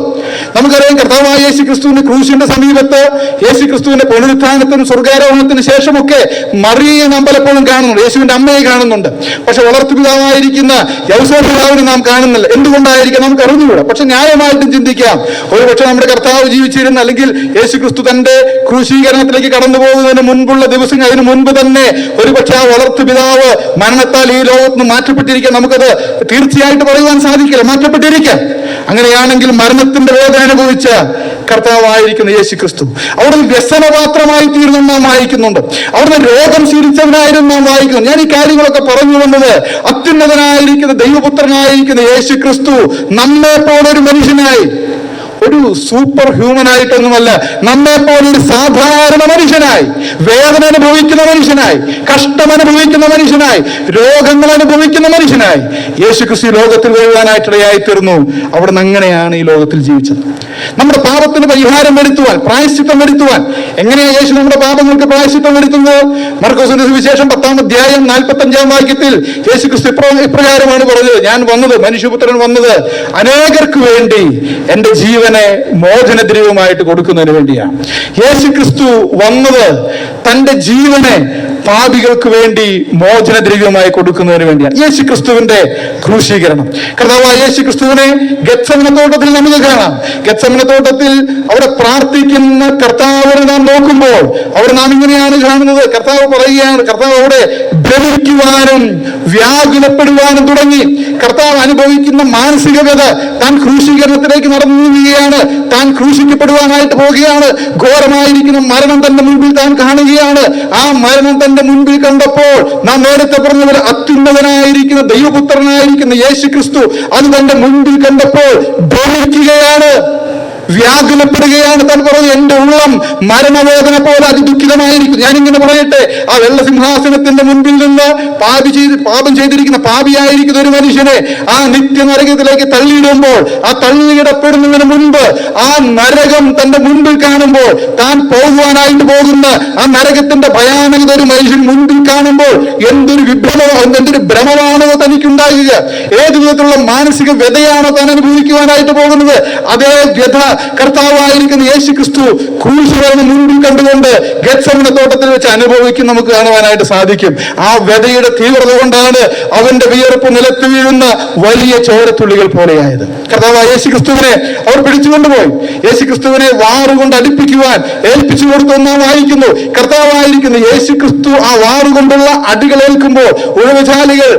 Speaker 8: നമുക്കറിയാം, കർത്താവായ യേശു ക്രിസ്തുവിന്റെ ക്രൂശിന്റെ സമീപത്ത്, യേശു ക്രിസ്തുവിന്റെ പുനരുത്ഥാനത്തിനും സ്വർഗാരോഹണത്തിന് ശേഷമൊക്കെ മറിയയെ നാം പലപ്പോഴും കാണുന്നുണ്ട്, യേശുവിന്റെ അമ്മയെ കാണുന്നുണ്ട്. പക്ഷെ വളർത്തുപിതാവായിരിക്കുന്ന യൗസേപ്പിതാവിനെ നാം കാണുന്നില്ല. എന്തുകൊണ്ടായിരിക്കും നമുക്ക് അറിഞ്ഞുകൂടാ. പക്ഷെ ന്യായമായിട്ടും ചിന്തിക്കാം, ഒരുപക്ഷെ നമ്മുടെ കർത്താവ് ജീവിച്ചിരുന്ന, അല്ലെങ്കിൽ യേശു ക്രിസ്തു തന്റെ ക്രൂശീകരണത്തിലേക്ക് കടന്നു പോകുന്നതിന് മുൻപുള്ള ദിവസം, അതിന് മുൻപ് തന്നെ ഒരുപക്ഷെ ആ വളർത്തുപിതാവ് മരണത്താൽ ഈ ലോകത്ത് നിന്ന് മാറ്റപ്പെട്ടിരിക്കാം. നമുക്കത് തീർച്ചയായിട്ട് പറയുവാൻ സാധിക്കില്ല, മാറ്റപ്പെട്ടിരിക്കാം. അങ്ങനെയാണെങ്കിൽ മരണത്തിന്റെ വേദന അനുഭവിച്ച കർത്താവായിരിക്കുന്ന യേശു ക്രിസ്തു അവിടുന്ന് വ്യസനപാത്രമായി തീർന്നു നാം വായിക്കുന്നുണ്ട്. അവിടുന്ന് രോഗം സ്വീകരിച്ചവനായിരുന്നു നാം വായിക്കുന്നു. ഞാൻ ഈ കാര്യങ്ങളൊക്കെ പറഞ്ഞു വന്നത്, അത്യുന്നതനായിരിക്കുന്ന ദൈവപുത്രനായിരിക്കുന്ന യേശു ക്രിസ്തു നമ്മെ പോലൊരു മനുഷ്യനായി, ഒരു സൂപ്പർ ഹ്യൂമൻ ആയിട്ടൊന്നുമല്ല, നമ്മെ പോലൊരു സാധാരണ മനുഷ്യനായി, വേദന അനുഭവിക്കുന്ന മനുഷ്യനായി, കഷ്ടം അനുഭവിക്കുന്ന മനുഷ്യനായി, രോഗങ്ങൾ അനുഭവിക്കുന്ന മനുഷ്യനായി യേശു ക്രിസ്തു ലോകത്തിൽ വരുവാനായിട്ടിടയായി തീർന്നു. അവിടുന്ന് അങ്ങനെയാണ് ഈ ലോകത്തിൽ ജീവിച്ചത്. നമ്മുടെ പാപത്തിന് പരിഹാരം വരുത്തുവാൻ, പ്രായശ്ചിത്തം വരുത്തുവാൻ. എങ്ങനെയാണ് യേശു നമ്മുടെ പാപങ്ങൾക്ക് പ്രായശ്ചിത്തം വരുത്തുന്നത്? മർക്കോസിന്റെ സുവിശേഷം 10-ാം അധ്യായം 45-ാം വാക്യത്തിൽ യേശു ക്രിസ്തു ഇപ്രകാരമാണ് പറഞ്ഞത്, ഞാൻ വന്നത്, മനുഷ്യപുത്രൻ വന്നത് അനേകർക്ക് വേണ്ടി എന്റെ ജീവനെ മോചനദ്രവ്യമായിട്ട് കൊടുക്കുന്നതിന് വേണ്ടിയാണ്. യേശു ക്രിസ്തു വന്നത് തന്റെ ജീവനെ പാപികൾക്ക് വേണ്ടി മോചനദ്രവ്യമായി കൊടുക്കുന്നതിന് വേണ്ടിയാണ്. യേശു ക്രിസ്തുവിന്റെ ക്രൂശീകരണം. കർത്താവായ യേശു ക്രിസ്തുവിനെ ഗെത്സമന തോട്ടത്തിൽ നമുക്ക് കാണാം. ഗെത്സമന തോട്ടത്തിൽ അവിടെ പ്രാർത്ഥിക്കുന്ന കർത്താവിനെ നാം നോക്കുമ്പോൾ അവിടെ നാം ഇങ്ങനെയാണ് കാണുന്നത്. കർത്താവ് പറയുകയാണ്, കർത്താവ് അവിടെ ഭ്രമിക്കുവാനും വ്യാകുലപ്പെടുവാനും തുടങ്ങി. കർത്താവ് അനുഭവിക്കുന്ന മാനസിക വ്യത, താൻ ക്രൂശീകരണത്തിലേക്ക് നടന്നു നീങ്ങുകയാണ്, താൻ ക്രൂശിക്കപ്പെടുവാനായിട്ട് പോവുകയാണ്. ഘോരമായിരിക്കുന്ന മരണം തന്റെ മുൻപിൽ താൻ കാണുകയാണ്. ആ മരണം തന്റെ മുൻപിൽ കണ്ടപ്പോൾ നാം നേരത്തെ പറഞ്ഞ പോലെ അത്യുന്നതനായിരിക്കുന്ന ദൈവപുത്രനായിരിക്കുന്ന യേശു ക്രിസ്തു അത് തന്റെ മുൻപിൽ കണ്ടപ്പോൾ ഭ്രമിക്കുകയാണ്, വ്യാകുലപ്പെടുകയാണ്. താൻ പറഞ്ഞു, എന്റെ ഉള്ളം മരണവേദന പോലെ അതിദുഃഖിതമായിരിക്കും. ഞാനിങ്ങനെ പറയട്ടെ, ആ വെള്ളസിംഹാസനത്തിന്റെ മുൻപിൽ നിന്ന് പാപം ചെയ്തിരിക്കുന്ന പാപിയായിരിക്കുന്ന ഒരു മനുഷ്യനെ ആ നിത്യനരകത്തിലേക്ക് തള്ളിയിടുമ്പോൾ, ആ തള്ളിയിടപ്പെടുന്നതിന് മുൻപ് ആ നരകം തന്റെ മുൻപിൽ കാണുമ്പോൾ, താൻ പോകുവാനായിട്ട് പോകുന്ന ആ നരകത്തിന്റെ ഭയാനകത ഒരു മനുഷ്യൻ മുൻപിൽ കാണുമ്പോൾ എന്തൊരു എന്തൊരു ഭ്രമമാണോ തനിക്കുണ്ടാകുക, ഏത് വിധത്തിലുള്ള മാനസിക വ്യതയാണോ താൻ അനുഭവിക്കുവാനായിട്ട് പോകുന്നത്. അതേ വ്യത കർത്താവായിരിക്കുന്ന യേശു ക്രിസ്തു ക്രൂശുകളുടെ മുൻപിൽ കണ്ടുകൊണ്ട് ഗെത്സമന തോട്ടത്തിൽ വെച്ച് അനുഭവിക്കും നമുക്ക് കാണുവാനായിട്ട് സാധിക്കും. ആ വ്യതയുടെ തീവ്രത കൊണ്ടാണ് അവന്റെ വിയർപ്പ് നിലത്ത് വീഴുന്ന വലിയ ചോരത്തുള്ളികൾ പോലെയായത്. കർത്താവ് യേശുക്രിസ്തുവിനെ അവർ പിടിച്ചുകൊണ്ടുപോയി. യേശുക്രിസ്തുവിനെ വാറുകൊണ്ട് അടുപ്പിക്കുവാൻ ഏൽപ്പിച്ചു കൊടുത്തെന്ന് വായിക്കുന്നു. കർത്താവായിരിക്കുന്ന യേശുക്രിസ്തു ആ വാറുകൊണ്ടുള്ള അടികൾ ഏൽക്കുമ്പോൾ ഉഴവുചാലുകൾ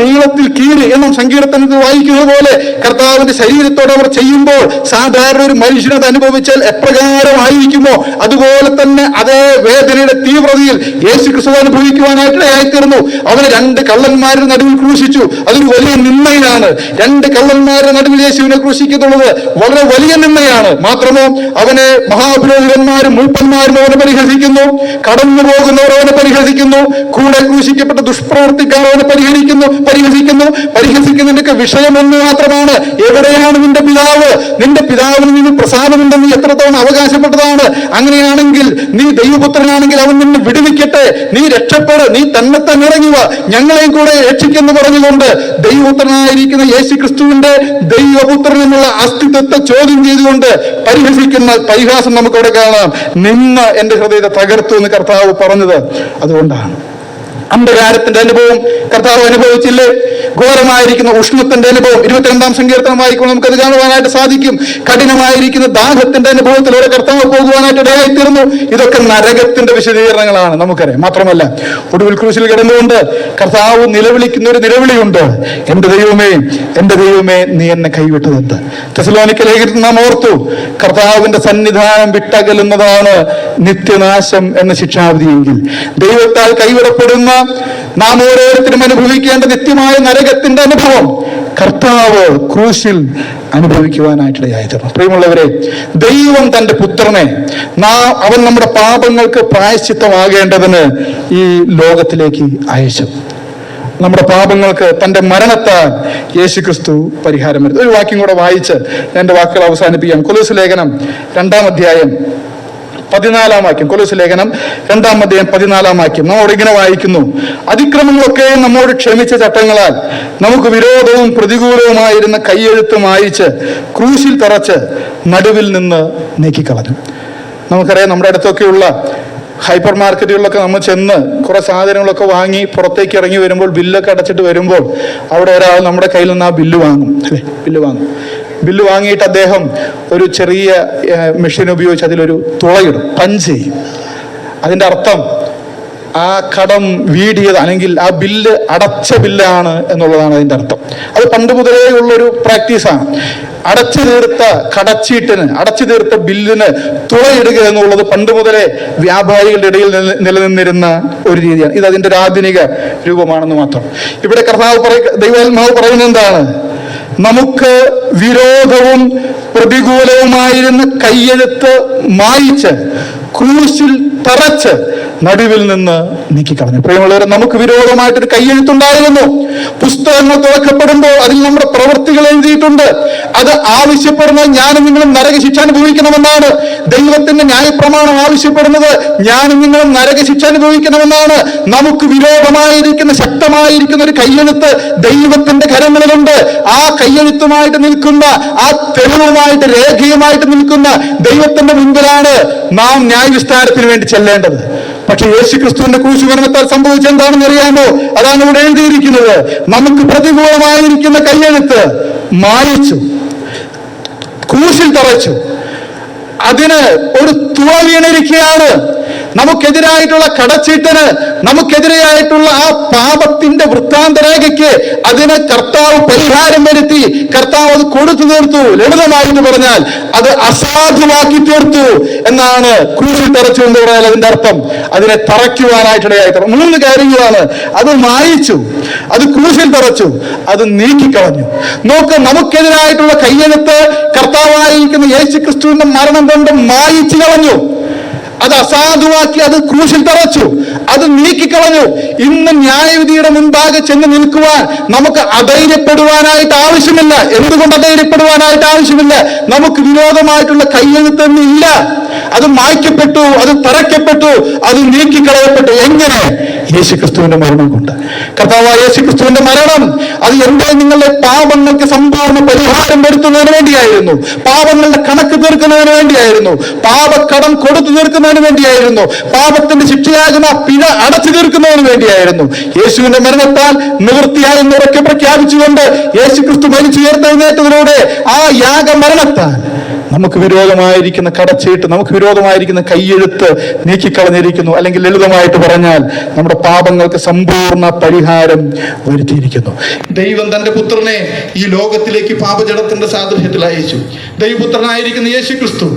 Speaker 8: നീളത്തിൽ കീറി എന്നും സങ്കീർത്തനത്തിൽ വായിക്കുന്നത് പോലെ കർത്താവിന്റെ ശരീരത്തോടെ അവർ ചെയ്യുമ്പോൾ സാധാരണ ഒരു മനുഷ്യനത് അനുഭവിച്ചാൽ എപ്രകാരമായിരിക്കുമോ അതുപോലെ തന്നെ അതേ വേദനയുടെ തീവ്രതയിൽ യേശുക്രിസ്തു അനുഭവിക്കുവാനായിട്ടായിത്തീർന്നു. അവനെ 2 കള്ളന്മാരുടെ നടുവിൽ ക്രൂശിച്ചു. അതൊരു വലിയ നിന്ദയാണ്. 2 കള്ളന്മാരുടെ നടുവിൽ യേശുവിനെ ക്രൂശിക്കുന്നുള്ളത് വളരെ വലിയ നിന്ദയാണ്. മാത്രമോ അവനെ മഹാപുരോഹിതന്മാരും മൂപ്പന്മാരും അവനെ പരിഹസിക്കുന്നു, കടന്നു പോകുന്നവർ അവനെ പരിഹസിക്കുന്നു, കൂടെ ക്രൂശിക്കപ്പെട്ട ദുഷ്പ്രവർത്തിക്കാർ അവനെ പരിഹസിക്കുന്നതിന്റെ വിഷയം ഒന്ന് മാത്രമാണ്: എവിടെയാണ് നിന്റെ പിതാവ്? നിന്റെ പിതാവിന് നിന്ന് പ്രസാദമുണ്ടെന്ന് എത്രത്തോളം അവകാശപ്പെട്ടതാണ്. അങ്ങനെയാണെങ്കിൽ നീ ദൈവപുത്രനാണെങ്കിൽ അവൻ നിന്നെ വിടുവിക്കട്ടെ, നീ രക്ഷപ്പെട്, നീ തന്നെ ഇറങ്ങുക, ഞങ്ങളെയും കൂടെ രക്ഷിക്കെന്ന് പറഞ്ഞുകൊണ്ട് ദൈവപുത്രനായിരിക്കുന്ന യേശുക്രിസ്തുവിന്റെ ദൈവപുത്രൻ എന്നുള്ള അസ്തിത്വത്തെ ചോദ്യം ചെയ്തുകൊണ്ട് പരിഹസിക്കുന്ന പരിഹാസം നമുക്കവിടെ കാണാം. നിന്ന് എന്റെ ഹൃദയത്തെ തകർത്തു എന്ന് കർത്താവ് പറഞ്ഞത് അതുകൊണ്ടാണ്. അന്ധകാരത്തിന്റെ അനുഭവം കർത്താവ് അനുഭവിച്ചില്ലേ? ഘോരമായിരിക്കുന്ന ഉഷ്ണത്തിന്റെ അനുഭവം 22-ാം സങ്കീർത്തനം വായിക്കുമ്പോൾ നമുക്കത് കാണുവാനായിട്ട് സാധിക്കും. കഠിനമായിരിക്കുന്ന ദാഹത്തിന്റെ അനുഭവത്തിലൂടെ കർത്താവ് പോകുവാനായിട്ട് ഇടയായിത്തീർന്നു. ഇതൊക്കെ നരകത്തിന്റെ വിശദീകരണങ്ങളാണ്, നമുക്കറിയാം. മാത്രമല്ല, ഒടുവിൽ ക്രൂശിൽ കിടന്നുകൊണ്ട് കർത്താവ് നിലവിളിക്കുന്ന ഒരു നിലവിളിയുണ്ട്: എന്റെ ദൈവമേ നീ എന്നെ കൈവിട്ടതെന്ത്? തെസലോനിക്ക ലേഖനത്തിൽ നാം ഓർത്തു, കർത്താവിന്റെ സന്നിധാനം വിട്ടകലുന്നതാണ് നിത്യനാശം എന്ന ശിക്ഷാവിധിയെങ്കിൽ ദൈവത്താൽ കൈവിടപ്പെടുന്ന നാം ഓരോരുത്തരും അനുഭവിക്കേണ്ട നിത്യമായ നരകത്തിന്റെ അനുഭവം കർത്താവ് ക്രൂശിൽ അനുഭവിക്കുവാനായിട്ടിടയായിരുന്നു. പ്രിയമുള്ളവരെ, ദൈവം തന്റെ പുത്രനെ അവൻ നമ്മുടെ പാപങ്ങൾക്ക് പ്രായശ്ചിത്തമാകേണ്ടതിന് ഈ ലോകത്തിലേക്ക് അയച്ചു. നമ്മുടെ പാപങ്ങൾക്ക് തന്റെ മരണത്താൽ യേശുക്രിസ്തു പരിഹാരം വരുത്തി. ഒരു വാക്യം കൂടെ വായിച്ച് എന്റെ വാക്കുകൾ അവസാനിപ്പിക്കാം. കൊലോസ്യ ലേഖനം 2-ാം അധ്യായം 14-ാം വാക്യം. കൊലോസ്യ ലേഖനം 2-ാം അധ്യായം 14-ാം വാക്യം നമ്മോട് ഇങ്ങനെ വായിക്കുന്നു: അതിക്രമങ്ങളൊക്കെ നമ്മോട് ക്ഷമിച്ച ചട്ടങ്ങളാൽ നമുക്ക് വിരോധവും പ്രതികൂലവുമായിരുന്ന കൈയെഴുത്ത് മായിച്ച് ക്രൂശിൽ തറച്ച് നടുവിൽ നിന്ന് നീക്കിക്കളഞ്ഞു. നമുക്കറിയാം, നമ്മുടെ അടുത്തൊക്കെയുള്ള ഹൈപ്പർ മാർക്കറ്റുകളിലൊക്കെ നമ്മൾ ചെന്ന് കുറെ സാധനങ്ങളൊക്കെ വാങ്ങി പുറത്തേക്ക് ഇറങ്ങി വരുമ്പോൾ, ബില്ലൊക്കെ അടച്ചിട്ട് വരുമ്പോൾ അവിടെ ഒരാൾ നമ്മുടെ കയ്യിൽ നിന്ന് ആ ബില്ല് വാങ്ങും. ബില്ല് വാങ്ങിയിട്ട് അദ്ദേഹം ഒരു ചെറിയ മെഷീൻ ഉപയോഗിച്ച് അതിലൊരു തുളയിടും, പഞ്ച് ചെയ്യും. അതിൻ്റെ അർത്ഥം ആ കടം വീടിയത് അല്ലെങ്കിൽ ആ ബില്ല് അടച്ച ബില്ലാണ് എന്നുള്ളതാണ് അതിൻ്റെ അർത്ഥം. അത് പണ്ട് മുതലേ ഉള്ളൊരു പ്രാക്ടീസാണ്. അടച്ചു തീർത്ത ബില്ലിന് തുളയിടുക എന്നുള്ളത് പണ്ട് മുതലേ വ്യാപാരികളുടെ ഇടയിൽ നിലനിന്നിരുന്ന ഒരു രീതിയാണ്. ഇത് അതിൻ്റെ ഒരു ആധുനിക രൂപമാണെന്ന് മാത്രം. ഇവിടെ ദൈവാത്മാവ് പറയുന്നത് എന്താണ്? നമുക്ക് വിരോധവും പ്രതികൂലവുമായിരുന്ന കയ്യെഴുത്ത് മായിച്ച് ക്രൂശിൽ തറച്ച് നടുവിൽ നിന്ന് നീക്കിക്കളഞ്ഞു. പ്രിയമുള്ളവരെ, നമുക്ക് വിരോധമായിട്ടൊരു കയ്യെഴുത്തുണ്ടായിരുന്നു. പുസ്തകങ്ങൾ തുറക്കപ്പെടുമ്പോൾ അതിൽ നമ്മുടെ പ്രവൃത്തികൾ എഴുതിയിട്ടുണ്ട്. അത് ആവശ്യപ്പെടുന്നത് ഞാനും നിങ്ങളും നരകശിക്ഷ അനുഭവിക്കണമെന്നാണ്. ദൈവത്തിന്റെ ന്യായപ്രമാണം ആവശ്യപ്പെടുന്നത് ഞാനും നിങ്ങളും നരകശിക്ഷ അനുഭവിക്കണമെന്നാണ്. നമുക്ക് വിരോധമായിരിക്കുന്ന ശക്തമായിരിക്കുന്ന ഒരു കയ്യെഴുത്ത് ദൈവത്തിന്റെ കരങ്ങളിലുണ്ട്. ആ കയ്യെഴുത്തുമായിട്ട് നിൽക്കുന്ന, ആ തെളിവുമായിട്ട് രേഖയുമായിട്ട് നിൽക്കുന്ന ദൈവത്തിന്റെ മുൻപിലാണ് നാം ന്യായവിസ്താരത്തിന് വേണ്ടി ചെല്ലേണ്ടത്. പക്ഷെ യേശുക്രിസ്തുവിന്റെ ക്രൂശുമരണത്താൽ സംഭവിച്ച എന്താണെന്ന് അറിയാമോ? അതാണ് ഇവിടെ എഴുതിയിരിക്കുന്നത്. നമുക്ക് പ്രതികൂലമായിരിക്കുന്ന കയ്യെഴുത്ത് മായിച്ചു, ക്രൂശിൽ തറച്ചു. അതിന് ഒരു തുള വീണിരിക്കുകയാണ്. നമുക്കെതിരായിട്ടുള്ള കടച്ചീട്ടന്, നമുക്കെതിരെയായിട്ടുള്ള ആ പാപത്തിന്റെ വൃത്താന്തരേഖയ്ക്ക് അതിന് കർത്താവ് പരിഹാരം വരുത്തി. കർത്താവ് അത് കൊടുത്തു തീർത്തു. ലളിതമായിട്ട് പറഞ്ഞാൽ അത് അസാധുവാക്കി തീർത്തു എന്നാണ് ക്രൂശിൽ തറച്ചു എന്ന് പറഞ്ഞാൽ അതിന്റെ അർത്ഥം. അതിനെ തറയ്ക്കുവാനായിട്ടിടയായി. 3 കാര്യങ്ങളാണ്. അത് മായിച്ചു, അത് ക്രൂശിൽ തറച്ചു, അത് നീക്കിക്കളഞ്ഞു. നോക്ക്, നമുക്കെതിരായിട്ടുള്ള കയ്യെഴുത്ത് കർത്താവായിരിക്കുന്ന യേശുക്രിസ്തുവിന്റെ മരണം കൊണ്ട് മായിച്ചു കളഞ്ഞു. അത് അസാധുവാക്കി, അത് ക്രൂശിൽ തറച്ചു, അത് നീക്കിക്കളഞ്ഞു. ഇന്ന് ന്യായവിധിയുടെ മുൻപാകെ ചെന്ന് നിൽക്കുവാൻ നമുക്ക് അധൈര്യപ്പെടുവാനായിട്ട് ആവശ്യമില്ല. എന്തുകൊണ്ട് അധൈര്യപ്പെടുവാനായിട്ട് ആവശ്യമില്ല? നമുക്ക് വിരോധമായിട്ടുള്ള കയ്യെഴുത്തൊന്നും ഇല്ല. അത് മായ്ക്കപ്പെട്ടു, അത് തറയ്ക്കപ്പെട്ടു, അത് നീക്കിക്കളയപ്പെട്ടു. എങ്ങനെ? യേശുക്രിസ്തുവിന്റെ മരണം കൊണ്ട്. കർത്താവായ യേശുക്രിസ്തുവിന്റെ മരണം അത് എന്റെ നിങ്ങളുടെ പാപങ്ങൾക്ക് സമ്പൂർണ്ണ പരിഹാരം വരുത്തുന്നതിന് വേണ്ടിയായിരുന്നു, പാപങ്ങളുടെ കണക്ക് തീർക്കുന്നതിന് വേണ്ടിയായിരുന്നു, പാപക്കടം കൊടുത്തു തീർക്കുന്നതിന് വേണ്ടിയായിരുന്നു, പാപത്തിന്റെ ശിക്ഷയാകുന്ന പിഴ അടച്ചു തീർക്കുന്നതിന് വേണ്ടിയായിരുന്നു. യേശുവിന്റെ മരണത്താൽ നിവൃത്തിയായെന്ന് ഉറക്കെ പ്രഖ്യാപിച്ചുകൊണ്ട് യേശുക്രിസ്തു മരിച്ചുയർത്തെഴുന്നേറ്റതിലൂടെ ആ യാഗമരണത്താൽ നമുക്ക് വിരോധമായിരിക്കുന്ന കടച്ചീട്ട്, നമുക്ക് വിരോധമായിരിക്കുന്ന കൈയെഴുത്ത് നീക്കിക്കളഞ്ഞിരിക്കുന്നു. അല്ലെങ്കിൽ ലളിതമായിട്ട് പറഞ്ഞാൽ നമ്മുടെ പാപങ്ങൾക്ക് സമ്പൂർണ്ണ പരിഹാരം വരുത്തിയിരിക്കുന്നു. ദൈവം തന്റെ പുത്രനെ ഈ ലോകത്തിലേക്ക് പാപജടത്തിന്റെ സാദൃശ്യത്തിൽ അയച്ചു. ദൈവപുത്രനായിരിക്കുന്ന യേശുക്രിസ്തു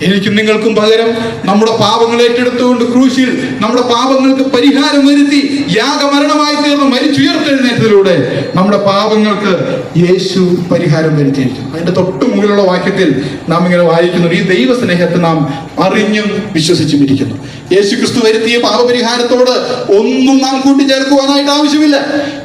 Speaker 8: എനിക്കും നിങ്ങൾക്കും പകരം നമ്മുടെ പാപങ്ങൾ ഏറ്റെടുത്തുകൊണ്ട് ക്രൂശിൽ നമ്മുടെ പാപങ്ങൾക്ക് പരിഹാരം വരുത്തി യാഗമരണമായി തീർന്ന് മരിച്ചുയർത്തെഴുന്നേറ്റതിലൂടെ നമ്മുടെ പാപങ്ങൾക്ക് യേശു പരിഹാരം വരുത്തിയിരിക്കുന്നു. അതിന്റെ തൊട്ടു മുകളിലുള്ള വാക്യത്തിൽ നാം ഇങ്ങനെ വായിക്കുന്നു, ഈ ദൈവസ്നേഹത്തെ നാം അറിഞ്ഞും വിശ്വസിച്ചും ഇരിക്കുന്നു. യേശുക്രിസ്തു വരുത്തിയ പാപപരിഹാരത്തോട് ഒന്നും നാം കൂട്ടിച്ചേർക്കുവാനായിട്ട് ആവശ്യമില്ല.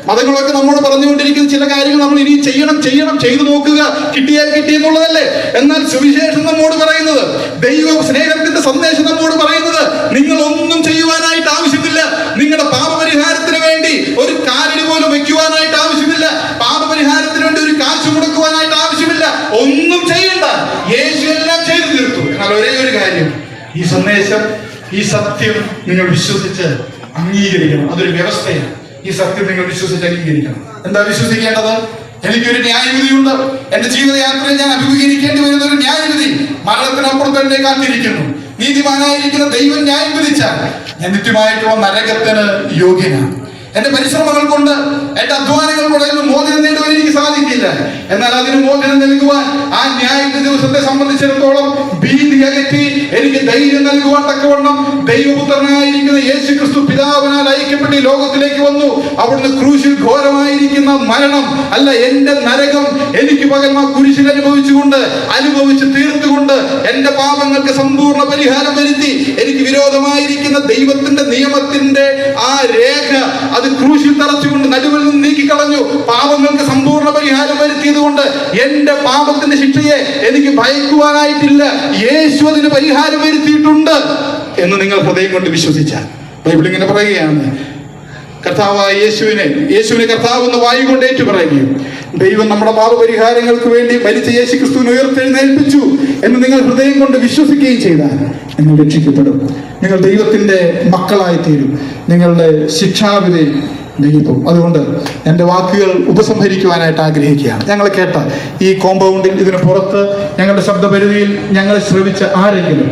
Speaker 8: മതങ്ങളൊക്കെ നമ്മോട് പറഞ്ഞുകൊണ്ടിരിക്കുന്ന ചില കാര്യങ്ങൾ നമ്മൾ ഇനി ചെയ്യണം ചെയ്തു നോക്കുക, കിട്ടിയാൽ കിട്ടിയെന്നുള്ളതല്ലേ. എന്നാൽ സുവിശേഷം നമ്മോട് പറയുന്നത്, ദൈവ സ്നേഹത്തിന്റെ സന്ദേശം നമ്മോട് പറയുന്നത്, നിങ്ങൾ ഒന്നും ചെയ്യുവാനായിട്ട് ആവശ്യമില്ല. നിങ്ങളുടെ പാപപരിഹാരത്തിന് വേണ്ടി ഒരു കാലടി പോലും വെക്കുവാനായിട്ട് ആവശ്യമില്ല. പാപപരിഹാരത്തിന് വേണ്ടി ഒരു കാശ് മുടക്കുവാനായിട്ട് ആവശ്യമില്ല. ഒന്നും ചെയ്യണ്ട, യേശു എല്ലാം ചെയ്തു തീർത്തു. എന്നാൽ ഒരേ ഒരു കാര്യം, ഈ സന്ദേശം, ഈ സത്യം നിങ്ങൾ വിശ്വസിച്ച് അംഗീകരിക്കണം. അതൊരു വ്യവസ്ഥയാണ്. ഈ സത്യം നിങ്ങൾ വിശ്വസിച്ച് അംഗീകരിക്കണം. എന്താ വിശ്വസിക്കേണ്ടത്? എനിക്കൊരു ന്യായവിധിയുണ്ട്. എന്റെ ജീവിതയാത്രയിൽ ഞാൻ അഭിമുഖീകരിക്കേണ്ടി വരുന്ന ഒരു ന്യായവിധി മരണത്തിനപ്പുറത്ത് എന്നെ കാത്തിരിക്കുന്നു. നീതിമാനായിരിക്കുന്ന ദൈവം ന്യായം വിധിച്ചാൽ ഞാൻ നിത്യമായിട്ടുള്ള നരകത്തിന് യോഗ്യനാണ്. എന്റെ പരിശ്രമങ്ങൾ കൊണ്ട്, എന്റെ അധ്വാനങ്ങൾ കൊണ്ട് അതിന് മോചനം നേടുവാൻ എനിക്ക് സാധിക്കില്ല. എന്നാൽ അതിന് മോചനം നൽകുവാൻ ആ ന്യായത്തിന്റെ ദിവസത്തെ സംബന്ധിച്ചിടത്തോളം ഭീതി അകറ്റി എനിക്ക് ധൈര്യം നൽകുവാൻ തക്കവണ്ണം ദൈവപുത്രനായിരിക്കുന്ന യേശുക്രിസ്തു പിതാവിനാൽ അയക്കപ്പെട്ട് ലോകത്തിലേക്ക് വന്നു. അവിടുന്ന് ക്രൂശിൽ ഘോരമായിരിക്കുന്ന മരണം അല്ല, എന്റെ നരകം എനിക്ക് പകരം ആ കുരിശിൽ അനുഭവിച്ച് തീർത്തുകൊണ്ട് എന്റെ പാപങ്ങൾക്ക് സമ്പൂർണ്ണ പരിഹാരം വരുത്തി എനിക്ക് വിരോധമായിരിക്കുന്ന ദൈവത്തിന്റെ നിയമത്തിന്റെ ആ രേഖ അത് ക്രൂശിൽ തറച്ചുകൊണ്ട് നടുവിൽ നിന്ന് നീക്കിക്കളഞ്ഞു. പാപങ്ങൾക്ക് സമ്പൂർണ്ണ പരിഹാരം വരുത്തിയത് കൊണ്ട് എന്റെ പാപത്തിന്റെ ശിക്ഷയെ എനിക്ക് ഭയക്കുവാനായിട്ടില്ല. യേശു അതിന് പരിഹാരം വരുത്തിയിട്ടുണ്ട് എന്ന് നിങ്ങൾ ഹൃദയം കൊണ്ട് വിശ്വസിച്ചാൽ, ബൈബിൾ ഇങ്ങനെ പറയുകയാണ്, കർത്താവായ യേശുവിനെ കർത്താവ് എന്ന് വായുകൊണ്ട് ഏറ്റു പറയുകയും ദൈവം നമ്മുടെ പാപപരിഹാരങ്ങൾക്ക് വേണ്ടി മരിച്ച യേശുക്രിസ്തുവിനെ ഉയർത്തെഴുന്നേൽപ്പിച്ചു എന്ന് നിങ്ങൾ ഹൃദയം കൊണ്ട് വിശ്വസിക്കുകയും ചെയ്താൽ നിങ്ങൾ രക്ഷിക്കപ്പെടും. നിങ്ങൾ ദൈവത്തിന്റെ മക്കളായി തീരും. നിങ്ങളുടെ ശിക്ഷാവിധി നീങ്ങും. അതുകൊണ്ട് എൻ്റെ വാക്കുകൾ ഉപസംഹരിക്കുവാനായിട്ട് ആഗ്രഹിക്കുകയാണ്. ഞങ്ങൾ കേട്ട ഈ കോമ്പൗണ്ടിൽ, ഇതിന് പുറത്ത് ഞങ്ങളുടെ ശബ്ദപരിധിയിൽ ഞങ്ങളെ ശ്രവിച്ച ആരെങ്കിലും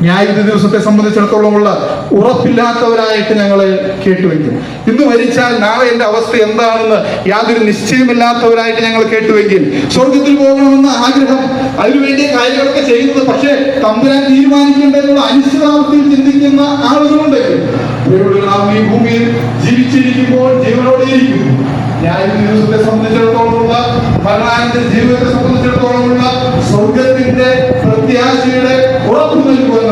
Speaker 8: ന്യായവിധി ദിവസത്തെ സംബന്ധിച്ചിടത്തോളമുള്ള ഉറപ്പില്ലാത്തവരായിട്ട് ഞങ്ങളെ കേട്ടുവെങ്കിൽ, ഇന്ന് മരിച്ചാൽ നാളെ എൻ്റെ അവസ്ഥ എന്താണെന്ന് യാതൊരു നിശ്ചയമില്ലാത്തവരായിട്ട് ഞങ്ങൾ കേട്ടുവെങ്കിൽ, സ്വർഗത്തിൽ പോകണമെന്ന ആഗ്രഹം, അതിനുവേണ്ടി കാര്യങ്ങളൊക്കെ ചെയ്യുന്നത് പക്ഷേ തമ്പുരാൻ തീരുമാനിക്കേണ്ടതിനുള്ള അനിശ്ചിതാവസ്ഥയിൽ ചിന്തിക്കുന്ന ആളുകളുണ്ടെങ്കിൽ, നാം ഈ ഭൂമിയിൽ ജീവിച്ചിരിക്കുമ്പോൾ ജീവനോടെ ഇരിക്കുന്നു. ന്യായവിധി ദിവസത്തെ സംബന്ധിച്ചിടത്തോളമുള്ള, മരണാനന്തര ജീവിതത്തെ സംബന്ധിച്ചിടത്തോളമുള്ള സ്വർഗത്തിന്റെ പ്രത്യാശയുടെ ഉറപ്പ് നൽകുവാൻ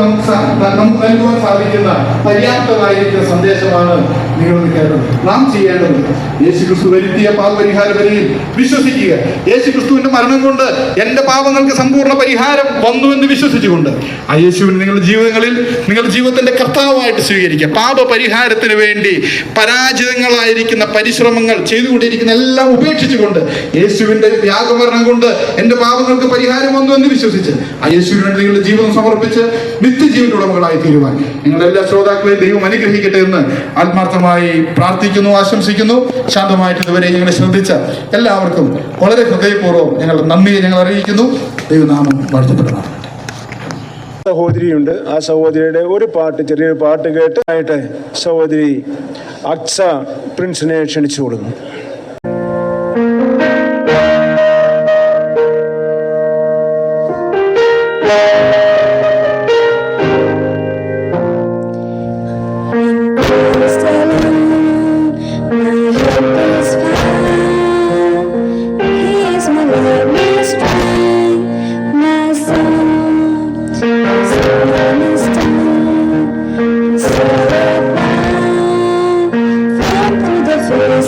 Speaker 8: നമുക്ക് നൽകുവാൻ സാധിക്കുന്ന പര്യാപ്തമായിരിക്കുന്ന സന്ദേശമാണ് നിങ്ങൾ കേട്ടത്. നാം ചെയ്യേണ്ടത് യേശുക്രിസ്തു വരുത്തിയ പാപപരിഹാര വരിയിൽ വിശ്വസിക്കുക. യേശുക്രിസ്തുവിന്റെ മരണം കൊണ്ട് എന്റെ പാപങ്ങൾക്ക് സമ്പൂർണ്ണ പരിഹാരം വന്നു എന്ന് വിശ്വസിച്ചുകൊണ്ട് ആ യേശുവിനെ നിങ്ങളുടെ ജീവിതങ്ങളിൽ, നിങ്ങളുടെ ജീവിതത്തിന്റെ കർത്താവായിട്ട് സ്വീകരിക്കുക. പാപപരിഹാരത്തിന് വേണ്ടി പരാജിതങ്ങളായിരിക്കുന്ന പരിശ്രമങ്ങൾ ചെയ്തുകൊണ്ടിരിക്കുന്ന എല്ലാം ഉപേക്ഷിച്ചുകൊണ്ട് യേശുവിന്റെ യാഗമരണം കൊണ്ട് എന്റെ പാപങ്ങൾക്ക് പരിഹാരം വന്നു എന്ന് വിശ്വസിച്ച് ആ യേശുവിന് വേണ്ടി നിങ്ങളുടെ ജീവിതം സമർപ്പിച്ച് നിത്യജീവന്റെ ഉടമകളായി തീരുവാൻ നിങ്ങളുടെ എല്ലാ ശ്രോതാക്കളെയും ദൈവം അനുഗ്രഹിക്കട്ടെ എന്ന് ആത്മാർത്ഥമായി പ്രാർത്ഥിക്കുന്നു, ആശംസിക്കുന്നു. ശാന്തമായിട്ട് ഇതുവരെ ഞങ്ങളെ ശ്രദ്ധിച്ച എല്ലാവർക്കും വളരെ ഹൃദയപൂർവ്വം ഞങ്ങളുടെ നന്ദിയെ ഞങ്ങൾ അറിയിക്കുന്നു. ദൈവനാമം വാഴ്ത്തപ്പെടുന്നതാണ്.
Speaker 6: സഹോദരിയുണ്ട്. ആ സഹോദരിയുടെ ഒരു പാട്ട്, ചെറിയൊരു പാട്ട് കേട്ടായിട്ട് സഹോദരി അക്സ പ്രിൻസിനെ ക്ഷണിച്ചു കൊടുക്കുന്നു.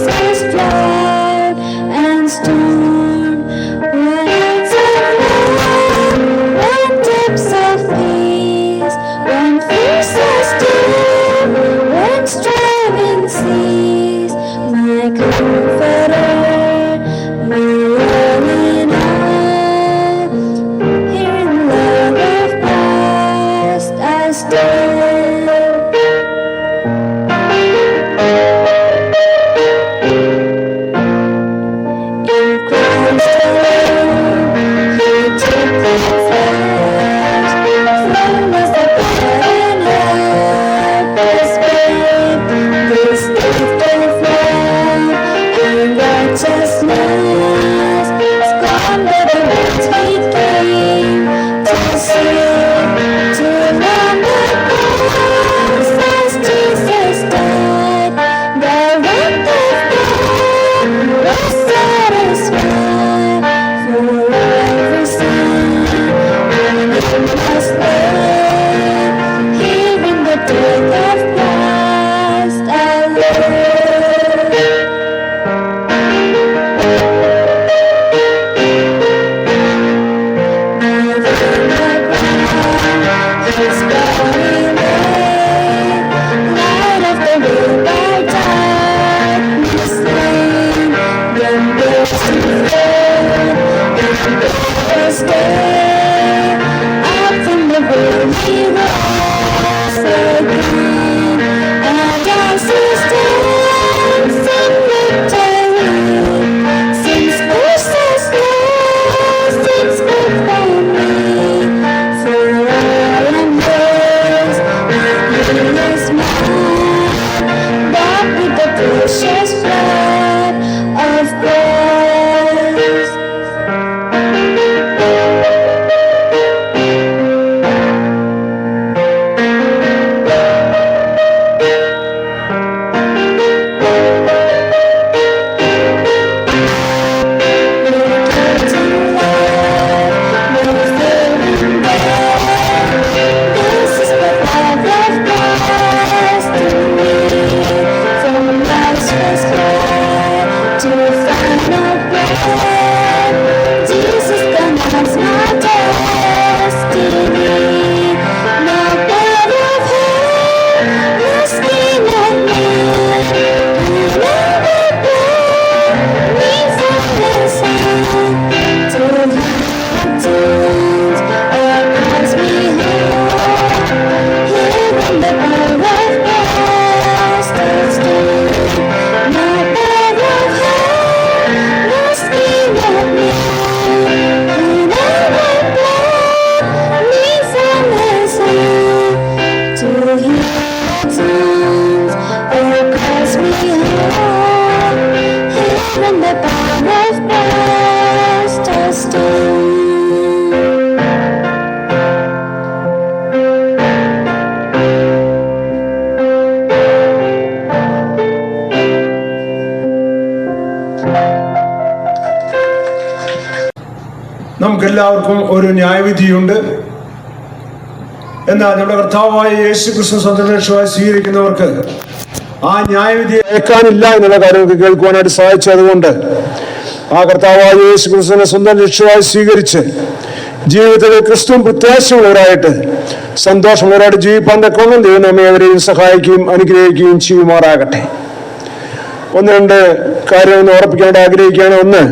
Speaker 4: Face
Speaker 6: നമുക്കെല്ലാവർക്കും ഒരു ന്യായവിധിയുണ്ട്. എന്നാൽ നമ്മുടെ കർത്താവായ യേശു ക്രിസ്തു സ്വന്തം രക്ഷകനായി സ്വീകരിക്കുന്നവർക്ക് ആ ന്യായവിധി ഏൽക്കാനില്ല എന്നുള്ള കാര്യം കേൾക്കുവാനായിട്ട് സാധിച്ചതുകൊണ്ട് ആ കർത്താവായ യേശു ക്രിസ്തുവിനെ സ്വന്തം രക്ഷകനായി സ്വീകരിച്ച് ജീവിതത്തിൽ ക്രിസ്തുവും പ്രത്യാശയുള്ളവരായിട്ട് സന്തോഷമുള്ളവരായിട്ട് ജീവിപ്പാൻ തക്കോണം ദൈവം നമ്മെ അവരെയും സഹായിക്കുകയും അനുഗ്രഹിക്കുകയും ചെയ്യുമാറാകട്ടെ. ഒന്ന് രണ്ട് കാര്യം ഒന്ന് ഓർപ്പിക്കാനായിട്ട് ആഗ്രഹിക്കുകയാണ്. ഒന്ന്,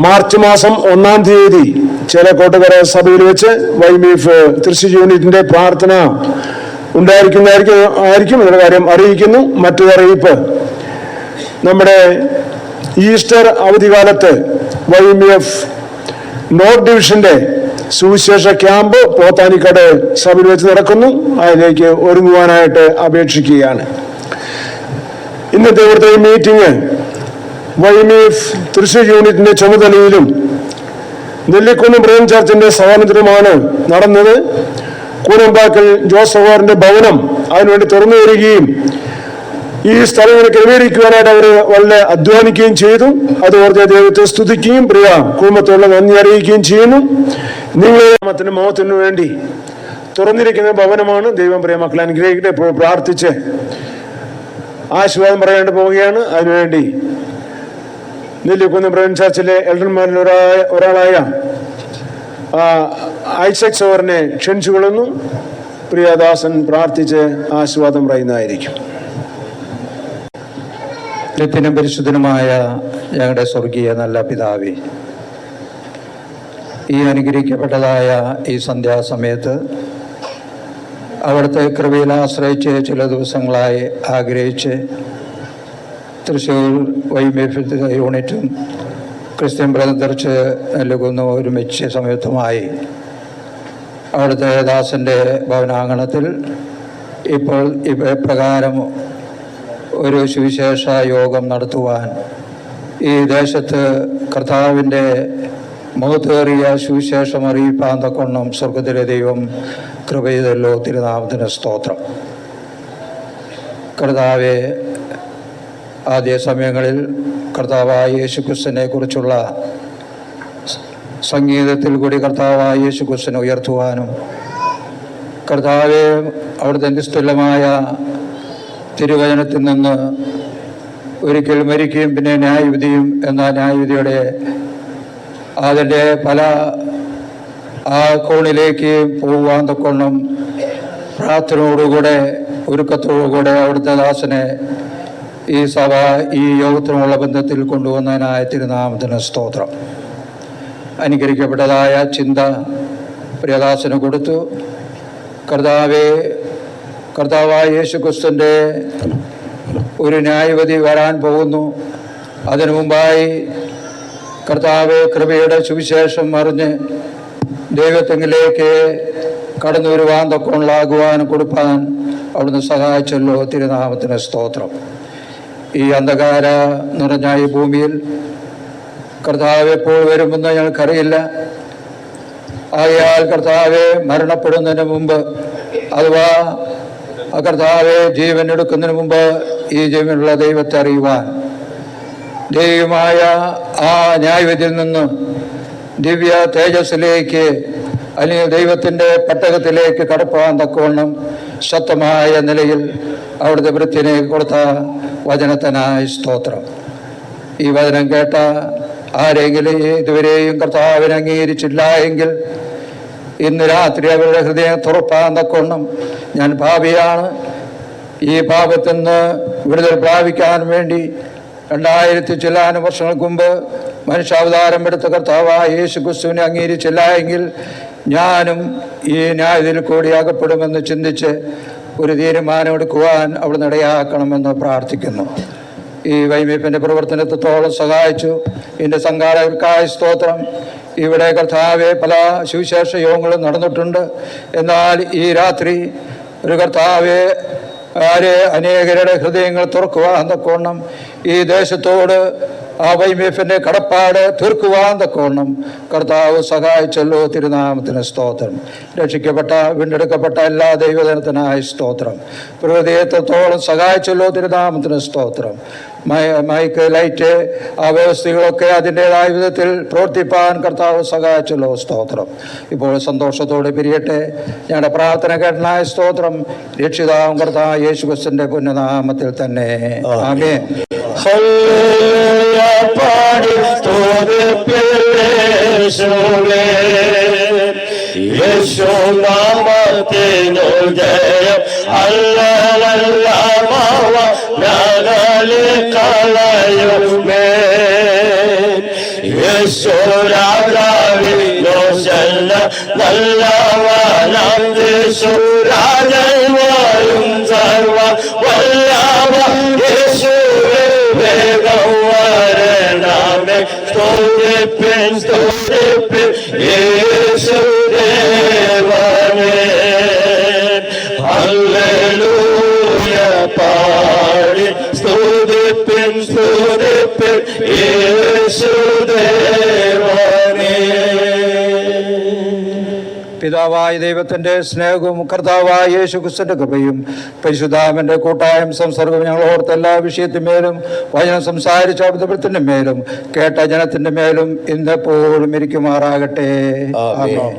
Speaker 6: മാർച്ച് മാസം 1-ാം തീയതി ചേലക്കോട്ടുകര സഭയിൽ വെച്ച് YMF തൃശ്ശൂർ യൂണിറ്റിന്റെ പ്രാർത്ഥന ഉണ്ടായിരിക്കും എന്നുള്ള കാര്യം അറിയിക്കുന്നു. മറ്റൊരു അറിയിപ്പ്, നമ്മുടെ ഈസ്റ്റർ അവധികാലത്ത് YMF നോർത്ത് ഡിവിഷന്റെ സുവിശേഷ ക്യാമ്പ് പോത്താനിക്കാട് സഭയിൽ വെച്ച് നടക്കുന്നു. അതിലേക്ക് ഒരുങ്ങുവാനായിട്ട് അപേക്ഷിക്കുകയാണ്. ഇന്നത്തെ ഇവിടുത്തെ ഈ മീറ്റിംഗ് YMF തൃശ്ശൂർ യൂണിറ്റിന്റെ ചുമതലയിലും നെല്ലിക്കുന്ന് ബ്രദർ ചർച്ചിന്റെ സഹാനത്തിലുമാണ് നടന്നത്. കൂനമ്പാക്കൽ ജോസഫാറിന്റെ ഭവനം അതിനുവേണ്ടി തുറന്നു വരികയും ഈ സ്ഥലങ്ങൾ ക്രമീകരിക്കുവാനായിട്ട് അവർ വളരെ അധ്വാനിക്കുകയും ചെയ്തു. അതുപോലെ ദൈവത്തെ സ്തുതിക്കുകയും പ്രിയ കുടുംബത്തോടുള്ള നന്ദി അറിയിക്കുകയും ചെയ്യുന്നു. നിങ്ങളുടെ മോഹത്തിനു വേണ്ടി തുറന്നിരിക്കുന്ന ഭവനമാണ്. ദൈവം പ്രിയ മക്കളെ അനുഗ്രഹിക്കട്ടെ. ഇപ്പോൾ പ്രാർത്ഥിച്ച് ആശീർവാദം പറയാണ്ട് പോവുകയാണ്. അതിനുവേണ്ടി നെല്ലിക്കുന്ന് ബ്രദർ ചർച്ചിലെ എൽഡർമാരിൽ ഒരാളായ ഐസക് സോറിനെ ക്ഷണിച്ചുകൊള്ളുന്നു. പ്രിയദാസൻ പ്രാർത്ഥിച്ച് ആശീർവാദം പറയുന്നതായിരിക്കും.
Speaker 9: നിത്യനും പരിശുദ്ധനുമായ ഞങ്ങളുടെ സ്വർഗീയ നല്ല പിതാവേ, ഈ അനുഗ്രഹിക്കപ്പെട്ടതായ ഈ സന്ധ്യാസമയത്ത് അവിടുത്തെ കൃപയിൽ ആശ്രയിച്ച് ചില ദിവസങ്ങളായി ആഗ്രഹിച്ച് തൃശ്ശൂർ YMF യൂണിറ്റും ക്രിസ്ത്യൻ ബ്രദർ ചർച്ച് നെല്ലിക്കുന്ന് ഒരുമിച്ച് സമയത്തുമായി അവിടുത്തെ ദാസൻ്റെ ഭവനാങ്കണത്തിൽ ഇപ്പോൾ പ്രകാരം ഒരു സുവിശേഷ യോഗം നടത്തുവാൻ ഈ ദേശത്ത് കർത്താവിൻ്റെ മുഖത്തേറിയ സുവിശേഷം അറിയിപ്പാൻ തക്കൊണ്ണം സ്വർഗത്തിലെ ദൈവം കൃപ ചെയ്തല്ലോ. തിരുനാമത്തിന് സ്തോത്രം. കർത്താവെ, ആദ്യ സമയങ്ങളിൽ കർത്താവായ യേശുക്രിസ്തുവിനെ കുറിച്ചുള്ള സംഗീതത്തിൽ കൂടി കർത്താവായ യേശുക്രിസ്തുവിനെ ഉയർത്തുവാനും കർത്താവെ അവിടുത്തെ നിസ്തുല്യമായ തിരുവചനത്തിൽ നിന്ന് ഒരിക്കൽ മരിക്കുകയും പിന്നെ ന്യായവിധിയും എന്ന ന്യായവിധിയുടെ അതിൻ്റെ പല ആ കോണിലേക്ക് പോകുവാൻ തക്കോണം പ്രാർത്ഥനയോടുകൂടെ ഒരുക്കത്തോടുകൂടെ അവിടുത്തെ ദാസനെ ഈ സഭ ഈ യോഗത്തിനുമുള്ള ബന്ധത്തിൽ കൊണ്ടുവന്നതിനായ തിരുനാമത്തിന് സ്തോത്രം. അനുഗ്രഹിക്കപ്പെട്ടതായ ചിന്ത പ്രിയദാസന് കൊടുത്തു. കർത്താവായ യേശു ക്രിസ്തുവിൻ്റെ ഒരു ന്യായവിധി വരാൻ പോകുന്നു. അതിനു മുമ്പായി കർത്താവെ കൃപയുടെ സുവിശേഷം അറിഞ്ഞ് ദൈവത്തെങ്കിലേക്ക് കടന്നു വരുവാൻ തൊക്കുള്ളാകുവാൻ കൊടുപ്പാൻ അവിടുന്ന് സഹായിച്ചല്ലോ. തിരുനാമത്തിന് സ്തോത്രം. ഈ അന്ധകാര നിറഞ്ഞ ഈ ഭൂമിയിൽ കർത്താവ് എപ്പോൾ വരുമെന്ന് ഞങ്ങൾക്കറിയില്ല. ആകയാൽ കർത്താവെ മരണപ്പെടുന്നതിന് മുമ്പ് അഥവാ കർത്താവെ ജീവൻ എടുക്കുന്നതിന് മുമ്പ് ഈ ജീവനുള്ള ദൈവത്തെ അറിയുവാൻ ദൈവമായ ആ ന്യായവിധിയിൽ നിന്ന് ദിവ്യ തേജസ്സിലേക്ക് അല്ലെങ്കിൽ ദൈവത്തിൻ്റെ പട്ടകത്തിലേക്ക് കടപ്പാൻ തക്കവണ്ണം ശക്തമായ നിലയിൽ അവിടുത്തെ വൃത്തിനെ കൊടുത്ത വചനത്തിനായി സ്തോത്രം. ഈ വചനം കേട്ട ആരെങ്കിലും ഇതുവരെയും കർത്താവിനെ അംഗീകരിച്ചില്ല എങ്കിൽ ഇന്ന് രാത്രി അവരുടെ ഹൃദയം തുറപ്പാൻ തക്കവണ്ണം ഞാൻ പാപിയാണ്, ഈ പാപത്തിൽ നിന്ന് വിടുതൽ പ്രാപിക്കാൻ വേണ്ടി 2000 ചില്ലാനും വർഷങ്ങൾക്ക് മുമ്പ് മനുഷ്യാവതാരം എടുത്ത കർത്താവായ യേശു ക്രിസ്തുവിനെ അംഗീകരിച്ചില്ല എങ്കിൽ ഞാനും ഈ ന്യായത്തിൽ കൂടി അകപ്പെടുമെന്ന് ചിന്തിച്ച് ഒരു തീരുമാനമെടുക്കുവാൻ അവിടുന്ന് ഇടയാക്കണമെന്ന് പ്രാർത്ഥിക്കുന്നു. ഈ വൈമീപ്പിൻ്റെ പ്രവർത്തനത്തോളം സഹായിച്ചു. ഇതിൻ്റെ സംഘാടകർക്കായ സ്തോത്രം. ഇവിടെ കർത്താവെ പല സുവിശേഷ യോഗങ്ങളും നടന്നിട്ടുണ്ട്. എന്നാൽ ഈ രാത്രി ഒരു കർത്താവെ അനേകരുടെ ഹൃദയങ്ങൾ തുറക്കുവാൻ തക്കോണം ഈ ദേശത്തോട് ആ വൈമീഫിൻ്റെ കടപ്പാട് തീർക്കുവാൻ തക്കോണം കർത്താവ് സഹായിച്ചല്ലോ. തിരുനാമത്തിന് സ്തോത്രം. രക്ഷിക്കപ്പെട്ട വീണ്ടെടുക്കപ്പെട്ട എല്ലാ ദൈവജനത്തിനായ സ്തോത്രം. ഹൃദയത്തോളം സഹായിച്ചല്ലോ. തിരുനാമത്തിന് സ്തോത്രം. മൈക്ക് ലൈറ്റ് ആ വ്യവസ്ഥകളൊക്കെ അതിൻ്റെതായ വിധത്തിൽ പ്രവർത്തിപ്പാൻ കർത്താവ് സഹായിച്ചല്ലോ. സ്തോത്രം. ഇപ്പോൾ സന്തോഷത്തോടെ പിരിയട്ടെ. ഞങ്ങളുടെ പ്രാർത്ഥന കേട്ടനായ സ്തോത്രം. രക്ഷിതാവും കർത്താവ് യേശു ക്രിസ്തുവിന്റെ പുണ്യനാമത്തിൽ തന്നെ ആമേൻ.
Speaker 1: യേശു നാമത്തിനു ജയം അല്ലല്ലമാവ നഗലി കളയുമേ. യേശു രാജാവിനോ ശല്ല നല്ലവനം യേശു രാജൻ വരും സർവ വല്ലഭ യേശുവേ വേഗം വരണമേ. സ്തുതിപ്പിൻ സ്തുതിപ്പിൻ യേശു ദേവനേ. ഹല്ലേലൂയ പാടി സ്തുതിപ്പിൻ സ്തുതിപ്പിൻ യേശു ദേവനേ.
Speaker 9: പിതാവായ ദൈവത്തിന്റെ സ്നേഹവും കർത്താവായ യേശു ക്രിസ്തുവിന്റെ കൃപയും പരിശുദ്ധാത്മാവിന്റെ കൂട്ടായം സംസർഗവും ഞങ്ങൾ ഓർത്ത എല്ലാ വിഷയത്തിന്മേലും വചനം സംസാരിച്ച അവിടുത്തെ മേലും കേട്ട ജനത്തിന്റെ മേലും ഇന്നെപ്പോഴും ഇരിക്കുമാറാകട്ടെ. ആമേൻ.